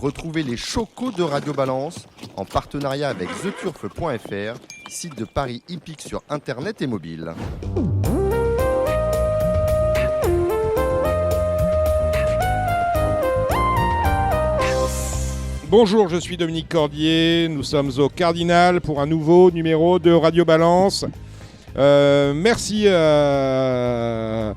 Retrouvez les chocos de Radio Balance en partenariat avec theturf.fr, site de paris hippique sur internet et mobile. Bonjour, je suis Dominique Cordier, nous sommes au Cardinal pour un nouveau numéro de Radio Balance. Merci à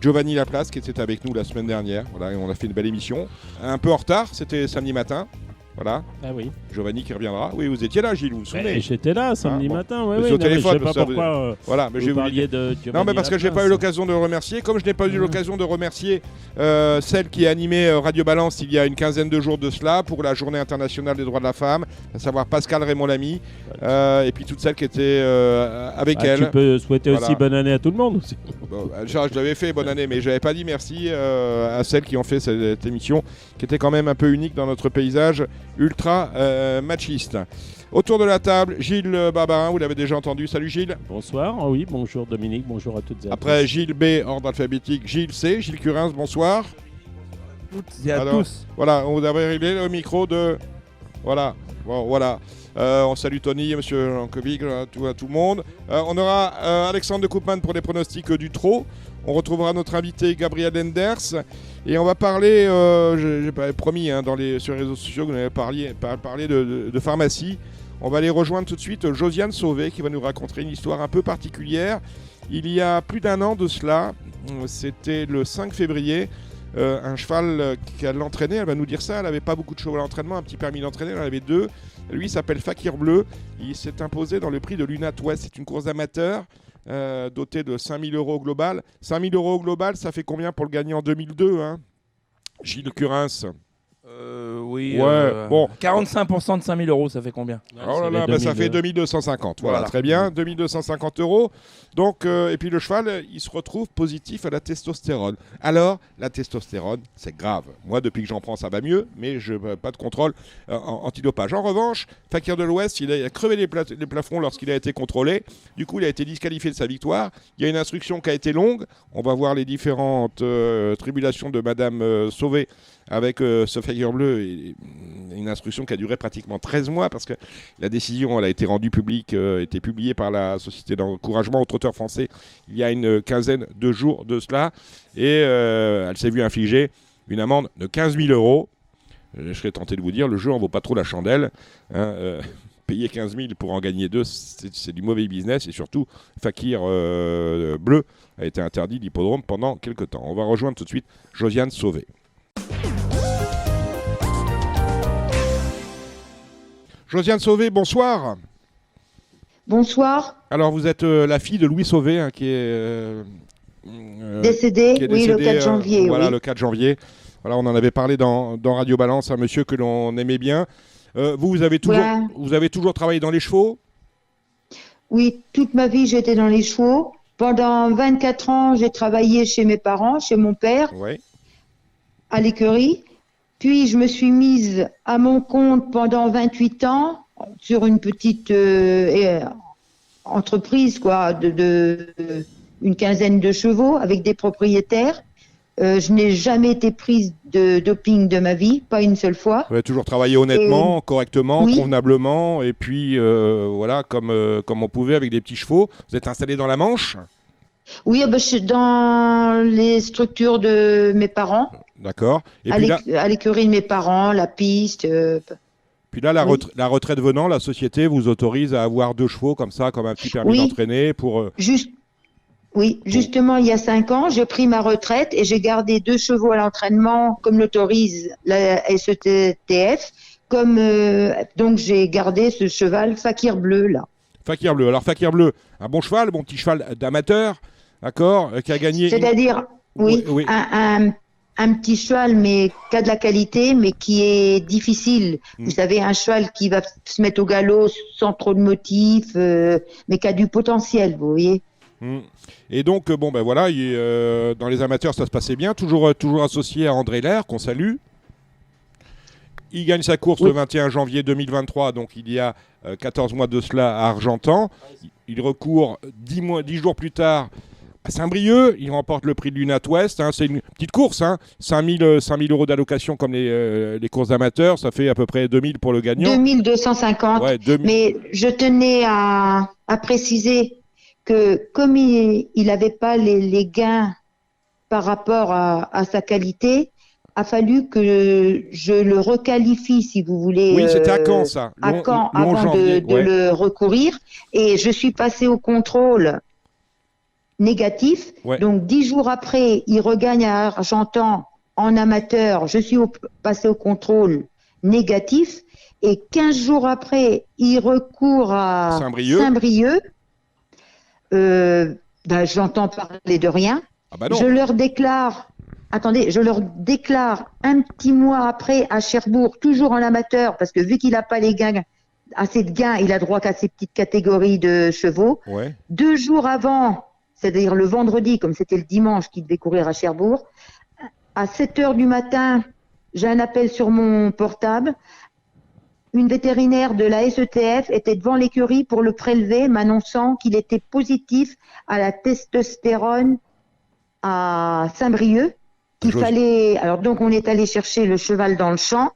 Giovanni Laplace qui était avec nous la semaine dernière. Voilà, on a fait une belle émission. Un peu en retard, c'était samedi matin. Voilà. Ah oui. Giovanni qui reviendra. Oui, vous étiez là, Gilles, vous vous souvenez? J'étais là samedi matin. Oui, au téléphone. Je sais pas pourquoi voilà, mais vous parliez de Giovanni. Non, mais parce que j'ai pas eu l'occasion de le remercier. Comme je n'ai pas eu l'occasion de remercier celle qui a animé Radio Balance il y a une quinzaine de jours de cela pour la Journée internationale des droits de la femme, à savoir Pascal Raymond-Lamy, et puis toutes celles qui étaient avec elle. Tu peux souhaiter aussi bonne année à tout le monde aussi. Bon, je l'avais fait, bonne année, mais je n'avais pas dit merci à celles qui ont fait cette émission qui était quand même un peu unique dans notre paysage ultra machiste. Autour de la table, Gilles Barbarin, vous l'avez déjà entendu. Salut Gilles. Bonsoir, oui, bonjour Dominique, bonjour à toutes et à tous. Après Gilles B, ordre alphabétique, Gilles C, Gilles Curins, bonsoir. Toutes et à tous. Voilà, on vous avait réglé le micro de... Voilà, bon, voilà. On salue Tony, Monsieur Lankovic, tout le monde. On aura Alexandre de Koopman pour les pronostics du trot. On retrouvera notre invité Gabriel Enders. Et on va parler, j'ai pas promis sur les réseaux sociaux que vous avez parlé de pharmacie. On va aller rejoindre tout de suite Josiane Sauvé qui va nous raconter une histoire un peu particulière. Il y a plus d'un an de cela, c'était le 5 février, un cheval qu'elle l'entraînait, elle va nous dire ça, elle n'avait pas beaucoup de chevaux à l'entraînement, un petit permis d'entraîner, elle en avait 2. Lui, il s'appelle Fakir Bleu, il s'est imposé dans le prix de Lunat West, c'est une course amateur. Doté de 5 000 € au global. 5 000 € au global, ça fait combien pour le gagner en 2002 Gilles Curins? Oui, bon. 45% de 5 000 €, ça fait combien? Oh là là, ça fait 2250. Voilà, très bien, 2250 €. Donc, et puis le cheval, il se retrouve positif à la testostérone. Alors, la testostérone, c'est grave. Moi, depuis que j'en prends, ça va mieux, mais je n'ai pas de contrôle antidopage. En revanche, Fakir de l'Ouest, il a crevé les plafonds lorsqu'il a été contrôlé. Du coup, il a été disqualifié de sa victoire. Il y a une instruction qui a été longue. On va voir les différentes tribulations de Madame Sauvé avec ce Fakir Bleu, une instruction qui a duré pratiquement 13 mois parce que la décision elle a été rendue publique, été publiée par la Société d'encouragement aux trotteurs français il y a une quinzaine de jours de cela et elle s'est vue infliger une amende de 15 000 €. Je serais tenté de vous dire, le jeu en vaut pas trop la chandelle. Payer 15 000 pour en gagner 2, c'est du mauvais business et surtout Fakir Bleu a été interdit d'hippodrome pendant quelques temps. On va rejoindre tout de suite Josiane Sauvé. Josiane Sauvé, bonsoir. Bonsoir. Alors, vous êtes la fille de Louis Sauvé, qui est décédé, le 4 janvier. Voilà, le 4 janvier. Voilà, on en avait parlé dans Radio Balance, un monsieur que l'on aimait bien. Vous avez toujours travaillé dans les chevaux? Oui, toute ma vie, j'étais dans les chevaux. Pendant 24 ans, j'ai travaillé chez mes parents, chez mon père, à l'écurie. Puis, je me suis mise à mon compte pendant 28 ans sur une petite entreprise de une quinzaine de chevaux avec des propriétaires. Je n'ai jamais été prise de doping de ma vie, pas une seule fois. Vous avez toujours travaillé honnêtement, correctement, convenablement, et puis voilà, comme on pouvait avec des petits chevaux. Vous êtes installé dans la Manche? Oui, je suis dans les structures de mes parents. D'accord. Et à l'écurie de mes parents, la piste. Puis là, la retraite venant, la société vous autorise à avoir 2 chevaux comme ça, comme un petit permis d'entraîner pour... Justement, il y a 5 ans, j'ai pris ma retraite et j'ai gardé 2 chevaux à l'entraînement, comme l'autorise la SETF. Donc, j'ai gardé ce cheval Fakir Bleu, là. Fakir Bleu. Alors, Fakir Bleu, un bon cheval, bon petit cheval d'amateur, d'accord, qui a gagné... C'est-à-dire, un petit cheval, mais qui a de la qualité, mais qui est difficile. Vous savez, un cheval qui va se mettre au galop sans trop de motifs, mais qui a du potentiel, vous voyez. Et donc, voilà, dans les amateurs, ça se passait bien. Toujours associé à André Lair, qu'on salue. Il gagne sa course le 21 janvier 2023, donc il y a 14 mois de cela à Argentan. Il recourt 10 jours plus tard À Saint-Brieuc, il remporte le prix de l'UNAT Ouest. C'est une petite course. 5 000 € d'allocation comme les courses amateurs. Ça fait à peu près 2 000 pour le gagnant. 2 250. Ouais, Mais je tenais à préciser que comme il n'avait pas les gains par rapport à sa qualité, a fallu que je le requalifie, si vous voulez. Oui, c'était à Caen, ça. À Caen, avant de le recourir. Et je suis passée au contrôle négatif. Ouais. Donc, 10 jours après, il regagne à Argentan en amateur. Je suis passée au contrôle négatif. Et 15 jours après, il recourt à Saint-Brieuc. J'entends parler de rien. Ah bah non. Je leur déclare un petit mois après à Cherbourg, toujours en amateur, parce que vu qu'il n'a pas assez de gains, il a droit qu'à ces petites catégories de chevaux. Ouais. 2 jours avant, c'est-à-dire le vendredi, comme c'était le dimanche qu'il devait courir à Cherbourg, à 7h du matin, j'ai un appel sur mon portable. Une vétérinaire de la SETF était devant l'écurie pour le prélever, m'annonçant qu'il était positif à la testostérone à Saint-Brieuc. Alors donc on est allé chercher le cheval dans le champ.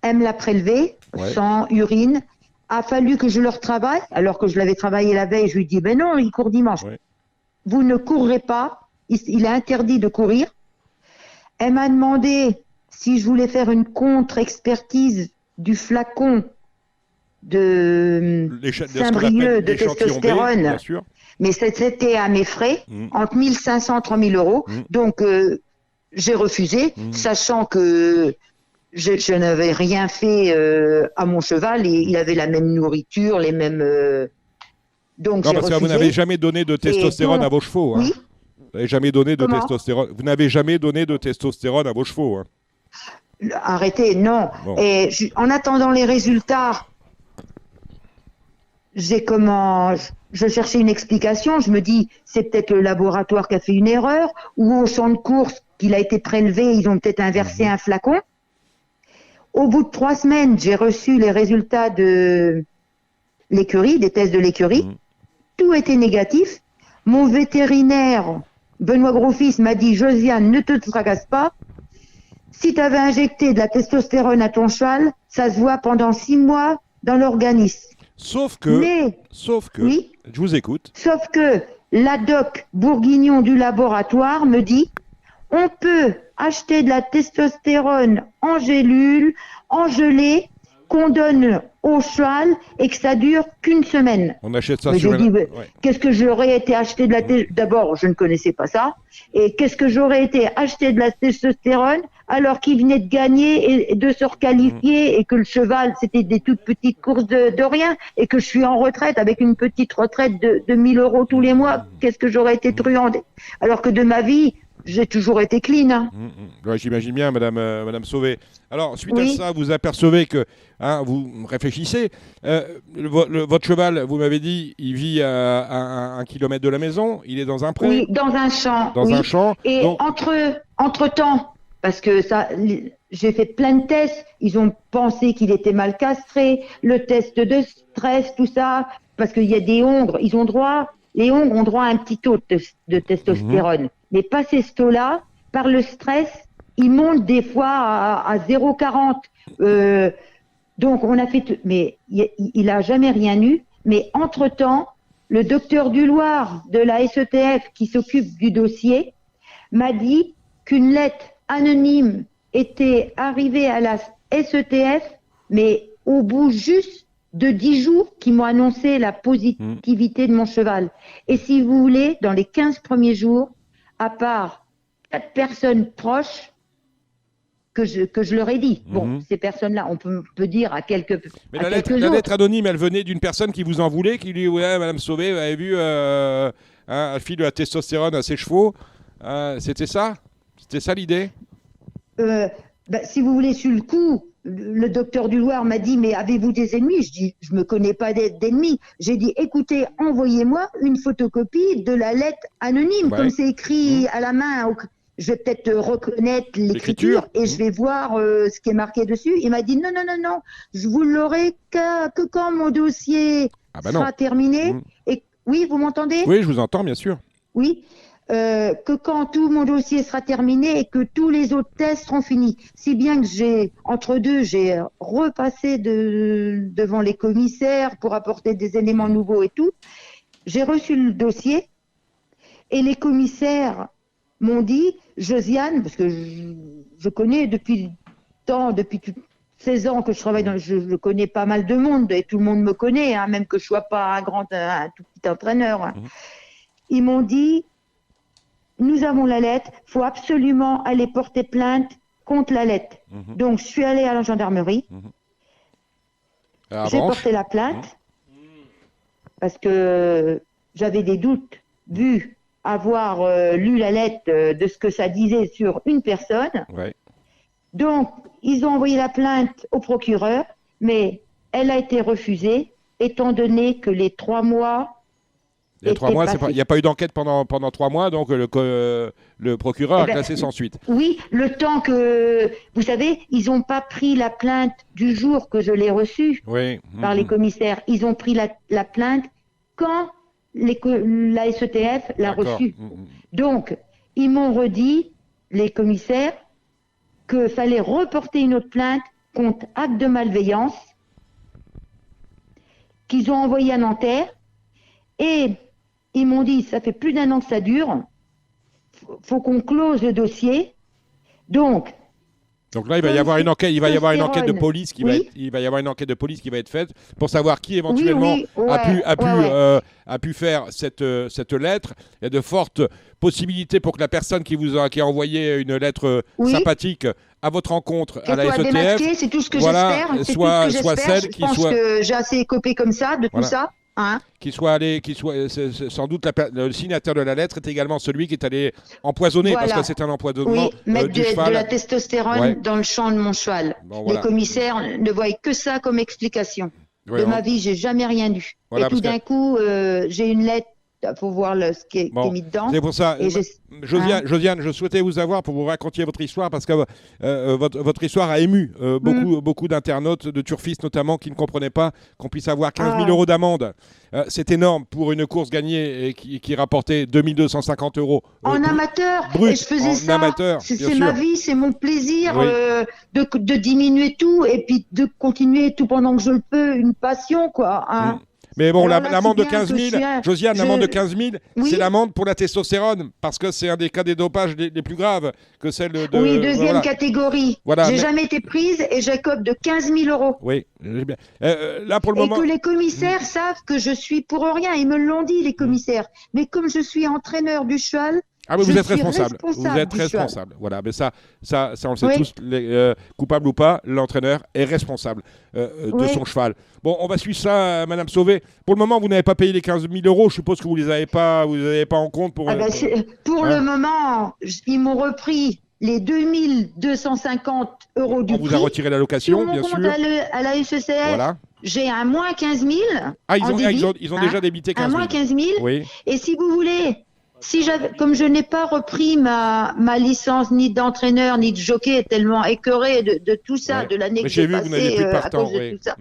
Elle me l'a prélevé, sans urine. A fallu que je le retravaille, alors que je l'avais travaillé la veille. Je lui dis, ben non, il court dimanche. Ouais. Vous ne courrez pas. Il est interdit de courir. Elle m'a demandé si je voulais faire une contre-expertise du flacon de Saint-Brieuc de testostérone. Bien sûr. Mais c'était à mes frais, entre 1 500 et 3 000 euros. Donc, j'ai refusé, sachant que je n'avais rien fait à mon cheval. Et il avait la même nourriture, les mêmes... Donc, non, parce que vous n'avez jamais donné de testostérone à vos chevaux. Oui. Vous n'avez jamais donné de testostérone. Vous n'avez jamais donné de testostérone à vos chevaux. Arrêtez, non. Bon. Et en attendant les résultats, je cherchais une explication. Je me dis, c'est peut-être le laboratoire qui a fait une erreur, ou au champ de course qu'il a été prélevé, ils ont peut-être inversé un flacon. Au bout de 3 semaines, j'ai reçu les résultats de l'écurie, des tests de l'écurie. Tout était négatif. Mon vétérinaire, Benoît Grosfils, m'a dit, Josiane, ne te tracasse pas. Si tu avais injecté de la testostérone à ton cheval, ça se voit pendant 6 mois dans l'organisme. Sauf que, oui, je vous écoute. Sauf que la doc Bourguignon du laboratoire me dit, on peut acheter de la testostérone en gélule, en gelée, qu'on donne au cheval et que ça dure qu'1 semaine. On achète ça sur qu'est-ce que j'aurais été acheter de la D'abord, je ne connaissais pas ça. Et qu'est-ce que j'aurais été acheter de la testostérone alors qu'il venait de gagner et de se requalifier et que le cheval, c'était des toutes petites courses de rien et que je suis en retraite avec une petite retraite de 1 000 € tous les mois. Qu'est-ce que j'aurais été truandée? Alors que de ma vie, j'ai toujours été clean. Ouais, j'imagine bien, Madame Sauvé. Alors, suite à ça, vous apercevez que, vous réfléchissez. Votre cheval, vous m'avez dit, il vit à 1 kilomètre de la maison. Il est dans un pré. Oui, dans un champ. Un champ. Et donc... entre-temps, parce que j'ai fait plein de tests. Ils ont pensé qu'il était mal castré. Le test de stress, tout ça. Parce qu'il y a des hongres. Les hongres ont droit à un petit taux de testostérone. Mais pas ces taux-là, par le stress, ils montent des fois à 0,40. Donc, on a fait... Mais il n'a jamais rien eu. Mais entre-temps, le docteur Duloir de la SETF qui s'occupe du dossier m'a dit qu'une lettre anonyme était arrivée à la SETF, mais au bout juste de 10 jours qui m'ont annoncé la positivité de mon cheval. Et si vous voulez, dans les 15 premiers jours, à part 4 personnes proches que je leur ai dit. Bon, ces personnes-là, on peut dire à quelques Mais la lettre anonyme, elle venait d'une personne qui vous en voulait, qui lui dit « Ouais, Madame Sauvé, vous avez vu, elle file de la testostérone à ses chevaux. » C'était ça? C'était ça l'idée? Si vous voulez, sur le coup, le docteur Duloir m'a dit « Mais avez-vous des ennemis ?» Je dis « Je me connais pas d'ennemis. » J'ai dit « Écoutez, envoyez-moi une photocopie de la lettre anonyme, comme c'est écrit à la main. Je vais peut-être reconnaître l'écriture et je vais voir ce qui est marqué dessus. » Il m'a dit « Non, je vous l'aurai que quand mon dossier sera terminé. » Et oui, vous m'entendez? Oui, je vous entends, bien sûr. Oui, que quand tout mon dossier sera terminé et que tous les autres tests seront finis. Si bien que entre deux, j'ai repassé devant les commissaires pour apporter des éléments nouveaux et tout. J'ai reçu le dossier et les commissaires m'ont dit, Josiane, parce que je connais depuis 16 ans que je travaille je connais pas mal de monde et tout le monde me connaît, hein, même que je sois pas un tout petit entraîneur. Hein. Ils m'ont dit, nous avons la lettre, faut absolument aller porter plainte contre la lettre. Donc je suis allée à la gendarmerie, j'ai porté la plainte parce que j'avais des doutes vu avoir lu la lettre de ce que ça disait sur une personne. Ouais. Donc, ils ont envoyé la plainte au procureur, mais elle a été refusée, étant donné que les 3 mois... Il n'y a pas eu d'enquête pendant 3 mois, donc le procureur a classé sans suite. Oui, le temps que... Vous savez, ils n'ont pas pris la plainte du jour que je l'ai reçue par les commissaires. Ils ont pris la plainte quand la SETF l'a reçue. Donc, ils m'ont redit, les commissaires, qu'il fallait reporter une autre plainte contre acte de malveillance qu'ils ont envoyé à Nanterre. Et ils m'ont dit, ça fait plus d'1 an que ça dure, faut qu'on close le dossier. Donc là, il va y avoir une enquête. Il va y avoir une enquête de police qui va être faite pour savoir qui éventuellement a pu faire cette lettre. Il y a de fortes possibilités pour que la personne qui a envoyé une lettre sympathique à votre rencontre à la SETF, c'est tout ce que j'espère. soit celle qui soit. Je pense que j'ai assez copé comme ça de tout ça. Hein, sans doute le signataire de la lettre est également celui qui est allé empoisonner, parce que c'est un empoisonnement mettre du cheval. De la testostérone dans le champ de mon cheval. Les commissaires ne voyaient que ça comme explication. De ma vie, j'ai jamais rien eu. Et tout d'un coup, j'ai une lettre. Il faut voir ce qui est mis dedans. C'est pour ça, Josiane, je souhaitais vous avoir pour vous raconter votre histoire, parce que votre histoire a ému beaucoup d'internautes, de turfistes notamment, qui ne comprenaient pas qu'on puisse avoir 15 000 euros d'amende. C'est énorme pour une course gagnée et qui rapportait 2 250 euros. En amateur, brut, et je faisais ça. C'est ma vie, c'est mon plaisir de diminuer tout et puis de continuer tout pendant que je le peux, une passion, quoi. Hein. Mais bon, l'amende de 15 000, Josiane, l'amende de 15 000, c'est l'amende pour la testostérone, parce que c'est un des cas des dopages les plus graves que celle de... Oui, deuxième catégorie. J'ai jamais été prise et j'écope de 15 000 euros. Oui, j'ai bien. Là, pour le moment... Et que les commissaires savent que je suis pour rien. Ils me l'ont dit, les commissaires. Mais comme je suis entraîneur du cheval... Ah oui, vous êtes responsable. Vous êtes responsable. Voilà, mais ça on le sait tous, coupable ou pas, l'entraîneur est responsable de son cheval. Bon, on va suivre ça, Madame Sauvé. Pour le moment, vous n'avez pas payé les 15 000 euros. Je suppose que vous les avez pas en compte pour. Le moment, ils m'ont repris les 2 250 euros du prix. On vous a retiré l'allocation, bien sûr. À la SECF. Voilà. J'ai un moins 15 000. Ah, ils ont déjà débité 15 000. Un moins 15 000. Oui. Et si vous voulez. Comme je n'ai pas repris ma licence ni d'entraîneur ni de jockey, tellement écœurée de tout ça, de l'année que j'ai passée à cause de tout ça,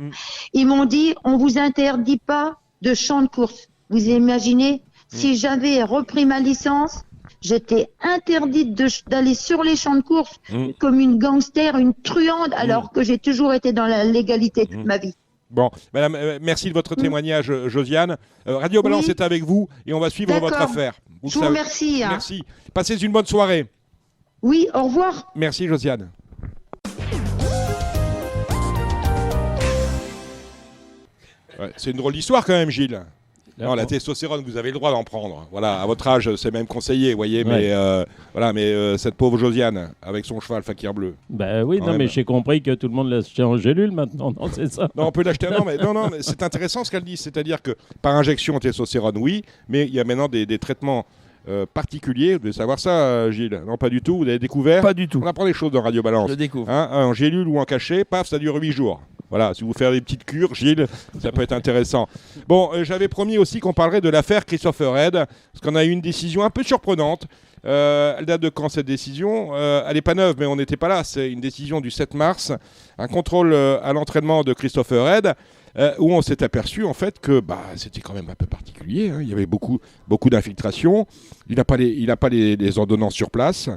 ils m'ont dit, on vous interdit pas de champ de course. Vous imaginez, si j'avais repris ma licence, j'étais interdite d'aller sur les champs de course comme une gangster, une truande, alors que j'ai toujours été dans la légalité toute ma vie. Bon, madame, merci de votre témoignage, Josiane. Radio Balance est avec vous et on va suivre votre affaire. Je vous remercie. Merci. Passez une bonne soirée. Oui, au revoir. Merci, Josiane. C'est une drôle d'histoire quand même, Gilles. Non, la testostérone, vous avez le droit d'en prendre. Voilà, à votre âge, c'est même conseillé, vous voyez. Mais cette pauvre Josiane avec son cheval fakir bleu. Ben oui, mais j'ai compris que tout le monde l'achetait en gélule maintenant. Non, c'est ça. Non, on peut l'acheter. Non, mais c'est intéressant ce qu'elle dit. C'est-à-dire que par injection en testostérone, oui, mais il y a maintenant des traitements particuliers. Vous devez savoir ça, Gilles. Non, pas du tout. Vous avez découvert? Pas du tout. On apprend des choses dans Radio Balance. Je découvre. En gélule ou en cachet, paf, ça dure 8 jours. Voilà, si vous faites des petites cures, Gilles, ça peut être intéressant. Bon, j'avais promis aussi qu'on parlerait de l'affaire Christopher Head, parce qu'on a eu une décision un peu surprenante, Elle date de quand cette décision ? Elle n'est pas neuve, mais on n'était pas là. C'est une décision du 7 mars, un contrôle à l'entraînement de Christopher Head, où on s'est aperçu en fait que c'était quand même un peu particulier. Hein. Il y avait beaucoup d'infiltrations. Il n'a pas les ordonnances sur place.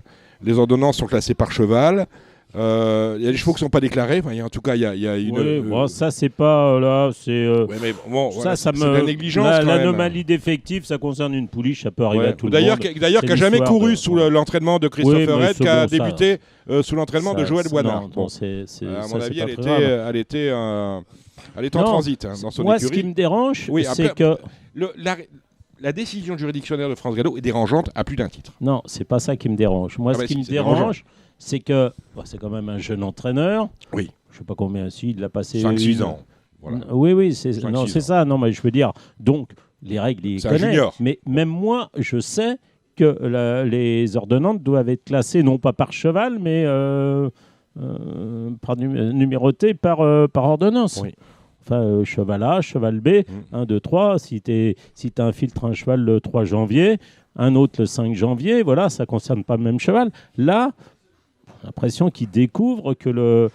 Les ordonnances sont classées par cheval. Il y a des chevaux qui ne sont pas déclarés. Enfin, en tout cas, il y a une. Oui, bon, ça, c'est pas. Là, c'est. Ouais, mais bon, voilà, c'est de la négligence. L'anomalie d'effectif, ça concerne une pouliche, ça peut arriver à tout le monde. D'ailleurs, qui n'a jamais couru sous l'entraînement de Christopher Head, qui a débuté sous l'entraînement de Joël Boinard. À mon avis, elle était en transit dans son écurie. Moi, ce qui me dérange, c'est que. La décision juridictionnelle de France Gallo est dérangeante à plus d'un titre. Non, c'est pas ça qui me dérange. Moi, ce qui me dérange, c'est que c'est quand même un jeune entraîneur. Oui. Je sais pas combien, il l'a passé. 5-6 ans. Voilà. Oui, c'est ça. Non, mais je veux dire, donc, les règles, il connaît. Mais même moi, je sais que les ordonnances doivent être classées non pas par cheval, mais numérotées par ordonnance. Oui. Enfin, cheval A, cheval B, 1, 2, 3. Si tu infiltres un cheval le 3 janvier, un autre le 5 janvier, voilà, ça ne concerne pas le même cheval. Là, j'ai l'impression qu'il découvre que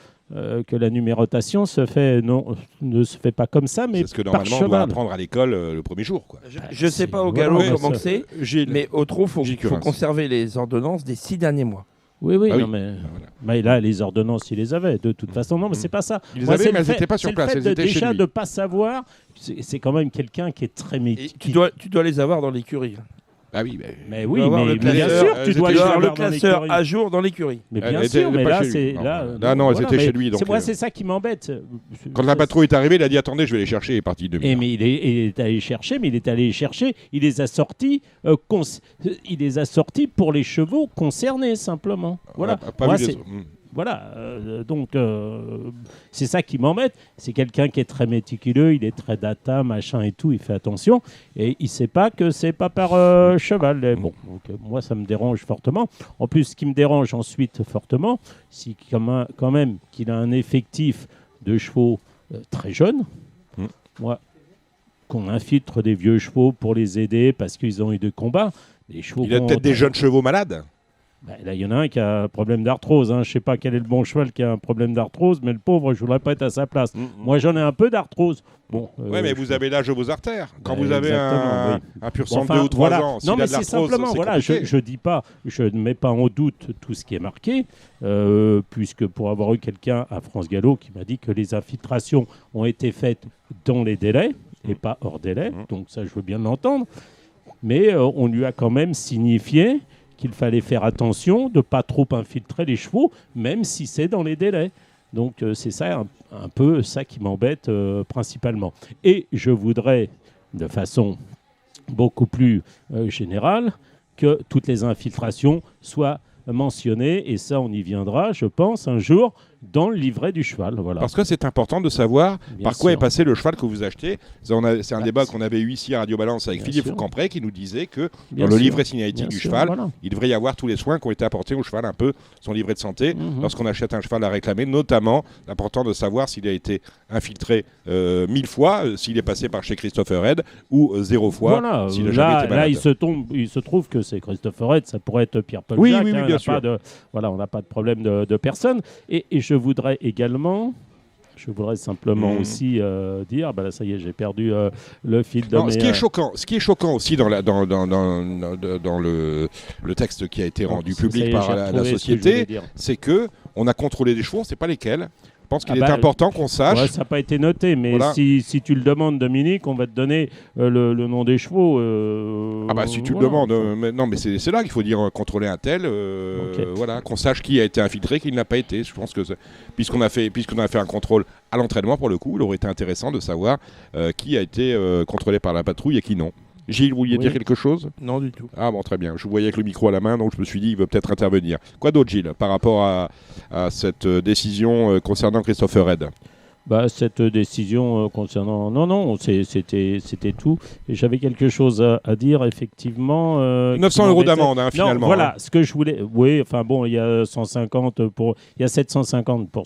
la numérotation ne se fait pas comme ça, mais c'est ce que normalement on doit apprendre à l'école le premier jour. Quoi. Je ne sais pas au galop comment c'est, mais au trot, il faut conserver les ordonnances des 6 derniers mois. Oui, non, mais là, les ordonnances, ils les avaient, de toute façon. Non, mais c'est pas ça. Ils les avaient, mais elles n'étaient pas sur place. Elles étaient déjà de ne pas savoir, c'est quand même quelqu'un qui est très méticuleux. Tu dois les avoir dans l'écurie. Ah oui, mais bien sûr, tu dois avoir le classeur à jour dans l'écurie. Mais bien sûr, mais là, c'est non, elles étaient chez lui. Moi, c'est ça qui m'embête. Quand la patrouille est arrivée, il a dit attendez, je vais les chercher. Il est parti 2 minutes. Mais il est allé chercher, il les a sortis. Il les a sortis pour les chevaux concernés simplement. Voilà. Voilà, donc c'est ça qui m'embête. C'est quelqu'un qui est très méticuleux, il est très data, machin et tout, il fait attention. Et il ne sait pas que c'est pas par cheval. Et bon, donc, moi, ça me dérange fortement. En plus, ce qui me dérange ensuite fortement, c'est quand même qu'il a un effectif de chevaux très jeunes. Moi, qu'on infiltre des vieux chevaux pour les aider parce qu'ils ont eu des combats. Il a peut-être des jeunes chevaux malades. Là, il y en a un qui a un problème d'arthrose. Je ne sais pas quel est le bon cheval qui a un problème d'arthrose, mais le pauvre, je ne voudrais pas être à sa place. Moi, j'en ai un peu d'arthrose. Oui, mais vous avez l'âge de vos artères. Quand vous avez un pur sang de 2 ou 3 ans, non, mais c'est simplement, je dis pas, je ne mets pas en doute tout ce qui est marqué, puisque pour avoir eu quelqu'un à France Gallo qui m'a dit que les infiltrations ont été faites dans les délais et pas hors délai, donc ça, je veux bien l'entendre. Mais on lui a quand même signifié qu'il fallait faire attention de ne pas trop infiltrer les chevaux, même si c'est dans les délais. Donc c'est ça un peu ça qui m'embête principalement. Et je voudrais, de façon beaucoup plus générale, que toutes les infiltrations soient mentionnées, et ça on y viendra, je pense, un jour, dans le livret du cheval. Voilà. Parce que c'est important de savoir par quoi est passé le cheval que vous achetez. C'est un débat qu'on avait eu ici à Radio Balance avec Philippe Foucampray qui nous disait que dans le livret signalétique du cheval, il devrait y avoir tous les soins qui ont été apportés au cheval, un peu son livret de santé. Lorsqu'on achète un cheval à réclamer, notamment, l'important de savoir s'il a été infiltré 1000 fois, s'il est passé par chez Christopher Head, ou 0 fois, s'il n'a jamais été malade. Là, il se trouve que c'est Christopher Head, ça pourrait être Pierre-Paul Jacques. Oui, bien sûr. On n'a pas de problème de personne. Et je voudrais simplement aussi dire, là, ça y est, j'ai perdu le fil de mes... Ce qui est choquant aussi dans le texte qui a été rendu public par la société, c'est que on a contrôlé des chevaux, on ne sait pas lesquels. Je pense qu'il est important qu'on sache. Ouais, ça n'a pas été noté, mais si tu le demandes, Dominique, on va te donner le nom des chevaux. Si tu le demandes. Mais c'est là qu'il faut dire contrôler un tel. Qu'on sache qui a été infiltré, qui ne l'a pas été. Je pense que puisqu'on a fait un contrôle à l'entraînement, pour le coup, il aurait été intéressant de savoir qui a été contrôlé par la patrouille et qui non. Gilles, vous vouliez dire quelque chose ? Non, du tout. Ah bon, très bien. Je vous voyais avec le micro à la main, donc je me suis dit, il veut peut-être intervenir. Quoi d'autre, Gilles, par rapport à cette décision concernant Christopher Head ? Cette décision concernant... Non, c'était tout. Et j'avais quelque chose à dire, effectivement. 900 € d'amende, finalement. Non, voilà, ce que je voulais... Oui, il y a 150 pour... Il y a 750 pour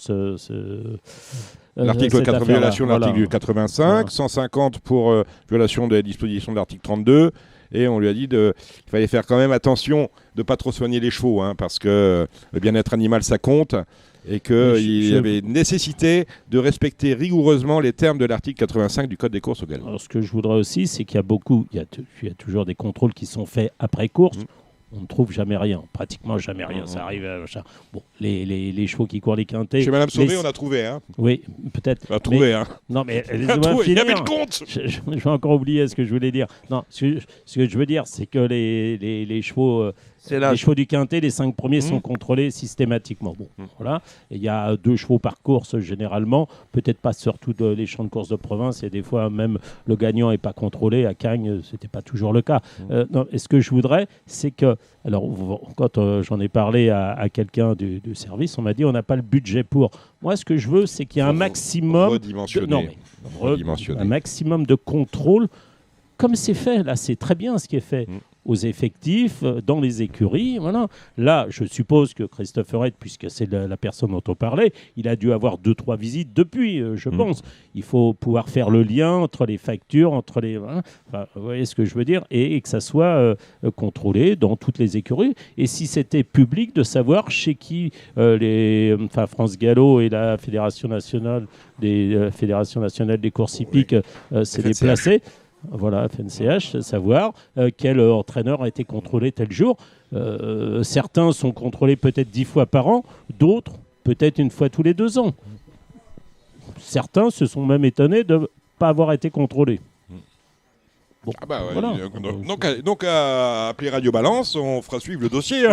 l'article 4, violation de l'article 85, 150 pour violation des dispositions de l'article 32 et on lui a dit qu'il fallait faire quand même attention de ne pas trop soigner les chevaux, parce que le bien-être animal, ça compte, et qu'il y avait nécessité de respecter rigoureusement les termes de l'article 85 du Code des courses au galop. Alors, ce que je voudrais aussi, c'est qu'il y a toujours des contrôles qui sont faits après course. On ne trouve jamais rien, pratiquement jamais rien. Ça arrive à machin. Bon, les chevaux qui courent les quintets. Chez Madame Sauvé, on a trouvé. Oui, peut-être. On a trouvé. Non, mais il y avait le compte. Je vais encore oublier ce que je voulais dire. Non, ce que je veux dire, c'est que les chevaux. Les chevaux du quintet, les 5 premiers sont contrôlés systématiquement. Bon, voilà. Et il y a 2 chevaux par course généralement, peut-être pas surtout les champs de course de province. Et des fois même le gagnant n'est pas contrôlé. À Cagnes, c'était pas toujours le cas. Non, et ce que je voudrais, c'est que, alors quand j'en ai parlé à quelqu'un du service, on m'a dit on n'a pas le budget pour. Moi, ce que je veux, c'est qu'il y ait un maximum, un maximum de contrôle, comme c'est fait. Là, c'est très bien ce qui est fait. Aux effectifs, dans les écuries. Voilà. Là, je suppose que Christophe Red, puisque c'est la personne dont on parlait, il a dû avoir 2-3 visites depuis, je pense. Il faut pouvoir faire le lien entre les factures, entre les... Enfin, vous voyez ce que je veux dire, et que ça soit contrôlé dans toutes les écuries. Et si c'était public, de savoir chez qui France Gallo et la Fédération nationale des courses hippiques s'est déplacée. Voilà, FNCH, savoir quel entraîneur a été contrôlé tel jour. Certains sont contrôlés peut-être 10 fois par an, d'autres peut-être une fois tous les 2 ans. Certains se sont même étonnés de ne pas avoir été contrôlés. Bon, voilà. Donc à appeler Radio Balance, on fera suivre le dossier.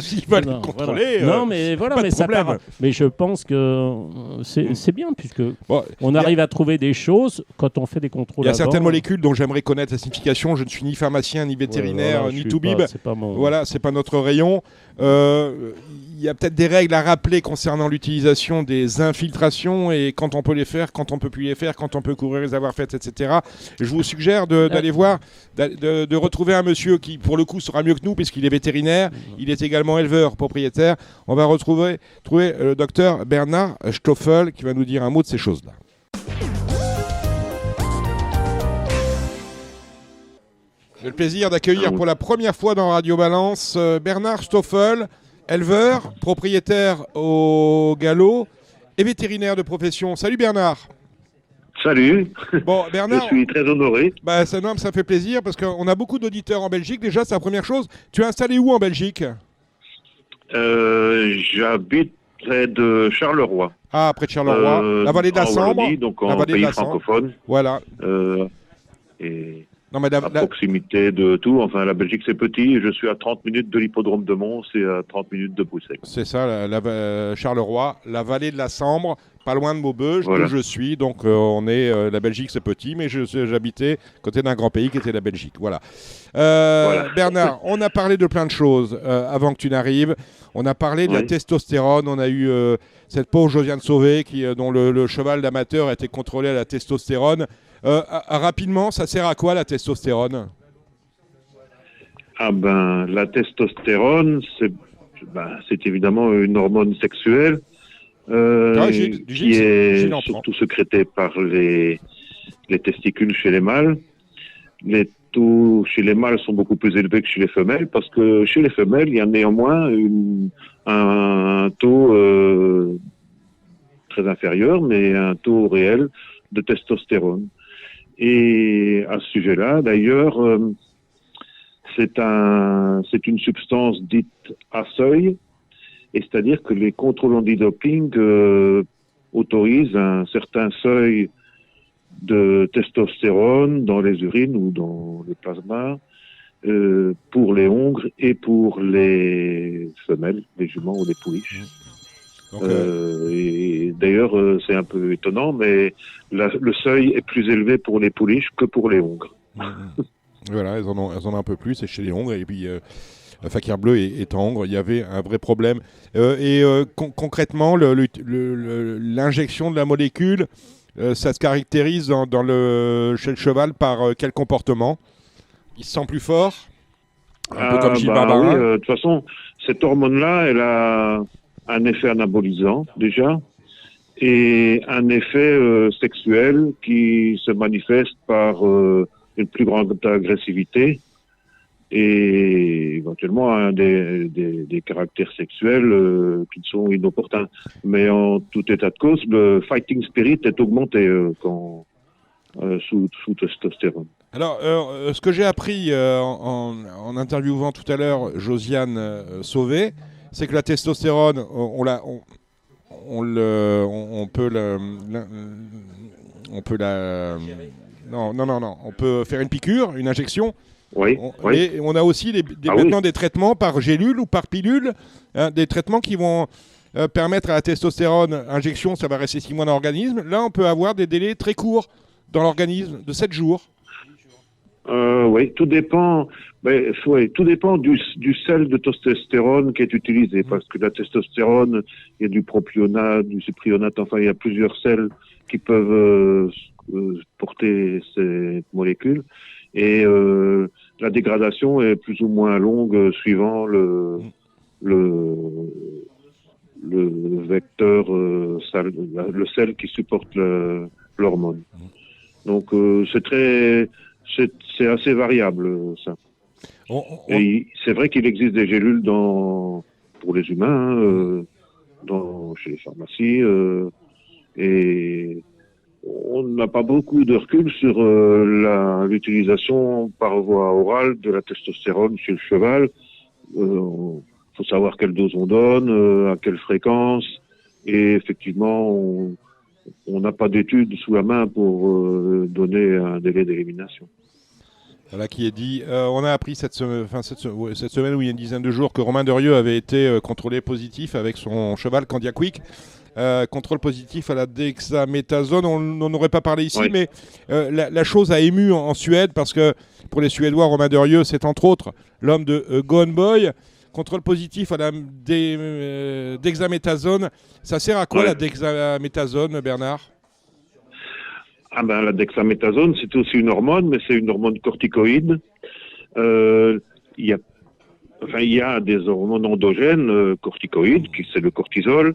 S'il va le contrôler. Non, mais voilà, mais ça part. Mais je pense que c'est bien, puisque on arrive à trouver des choses quand on fait des contrôles. Il y a certaines molécules dont j'aimerais connaître la signification. Je ne suis ni pharmacien, ni vétérinaire, ni toubib. Voilà, c'est pas notre rayon. Il y a peut-être des règles à rappeler concernant l'utilisation des infiltrations et quand on peut les faire, quand on peut plus les faire, quand on peut courir les avoir faites, etc. Je vous suggère d'aller voir, de retrouver un monsieur qui, pour le coup, sera mieux que nous puisqu'il est vétérinaire, il est également éleveur, propriétaire. On va trouver le docteur Bernard Stoffel qui va nous dire un mot de ces choses-là. J'ai le plaisir d'accueillir pour la première fois dans Radio Balance Bernard Stoffel, éleveur, propriétaire au galop et vétérinaire de profession. Salut Bernard. Salut. Bon, Bernard, je suis très honoré. Ça fait plaisir parce qu'on a beaucoup d'auditeurs en Belgique. Déjà, c'est la première chose. Tu es installé où en Belgique ? J'habite près de Charleroi. Ah, près de Charleroi. La vallée de la Sambre. Donc en pays francophone. Voilà. À proximité de tout. Enfin, la Belgique, c'est petit. Je suis à 30 minutes de l'hippodrome de Mons et à 30 minutes de Bruxelles. C'est ça, Charleroi, la vallée de la Sambre, pas loin de Maubeuge, où je suis. Donc, la Belgique, c'est petit, mais j'habitais côté d'un grand pays qui était la Belgique. Voilà. Bernard, on a parlé de plein de choses avant que tu n'arrives. On a parlé de la testostérone. On a eu cette pauvre Josiane Sauvé dont le cheval d'amateur a été contrôlé à la testostérone. Rapidement, ça sert à quoi la testostérone ? La testostérone, c'est évidemment une hormone sexuelle qui est surtout sécrétée par les testicules chez les mâles. Les taux chez les mâles sont beaucoup plus élevés que chez les femelles parce que chez les femelles, il y a néanmoins un taux très inférieur, mais un taux réel de testostérone. Et à ce sujet-là, d'ailleurs, c'est une substance dite à seuil, et c'est-à-dire que les contrôles antidoping autorisent un certain seuil de testostérone dans les urines ou dans le plasma pour les hongres et pour les femelles, les juments ou les pouliches. Et d'ailleurs, c'est un peu étonnant, mais le seuil est plus élevé pour les pouliches que pour les hongres. Voilà, elles en ont un peu plus, et chez les hongres, et puis Fakir Bleu est hongre, il y avait un vrai problème. Concrètement, l'injection de la molécule, ça se caractérise chez le cheval par quel comportement ? Il se sent plus fort ? Un peu comme Gilles Barbarin. Oui, de toute façon, cette hormone-là, elle a un effet anabolisant déjà et un effet sexuel qui se manifeste par une plus grande agressivité et éventuellement des caractères sexuels qui sont inopportuns. Mais en tout état de cause, le fighting spirit est augmenté sous testostérone. Alors, ce que j'ai appris en interviewant tout à l'heure Josiane Sauvé, c'est que la testostérone, on peut faire une piqûre, une injection. Oui. Et on a aussi maintenant des traitements par gélule ou par pilule, des traitements qui vont permettre à la testostérone, injection, ça va rester 6 mois dans l'organisme. Là, on peut avoir des délais très courts dans l'organisme, de 7 jours. Oui, tout dépend. Tout dépend du sel de testostérone qui est utilisé, parce que la testostérone, il y a du propionate, du cyprionate, enfin il y a plusieurs sels qui peuvent porter ces molécules, et la dégradation est plus ou moins longue suivant le vecteur, le sel qui supporte l'hormone. Donc c'est assez variable, ça. Et c'est vrai qu'il existe des gélules pour les humains, chez les pharmacies, et on n'a pas beaucoup de recul sur l'utilisation par voie orale de la testostérone chez le cheval. Faut savoir quelle dose on donne, à quelle fréquence, et effectivement, on n'a pas d'études sous la main pour donner un délai d'élimination. Voilà qui est dit. On a appris cette semaine ou il y a une dizaine de jours que Romain Derieux avait été contrôlé positif avec son cheval Candia Quick. Contrôle positif à la dexaméthasone. On n'en aurait pas parlé ici, oui. Mais la chose a ému en Suède parce que pour les Suédois, Romain Derieux, c'est entre autres l'homme de Gone Boy. Contrôle positif à la dexaméthasone. Ça sert à quoi la dexaméthasone, Bernard ? La dexaméthasone, c'est aussi une hormone, mais c'est une hormone corticoïde. Il y a des hormones endogènes corticoïdes, c'est le cortisol,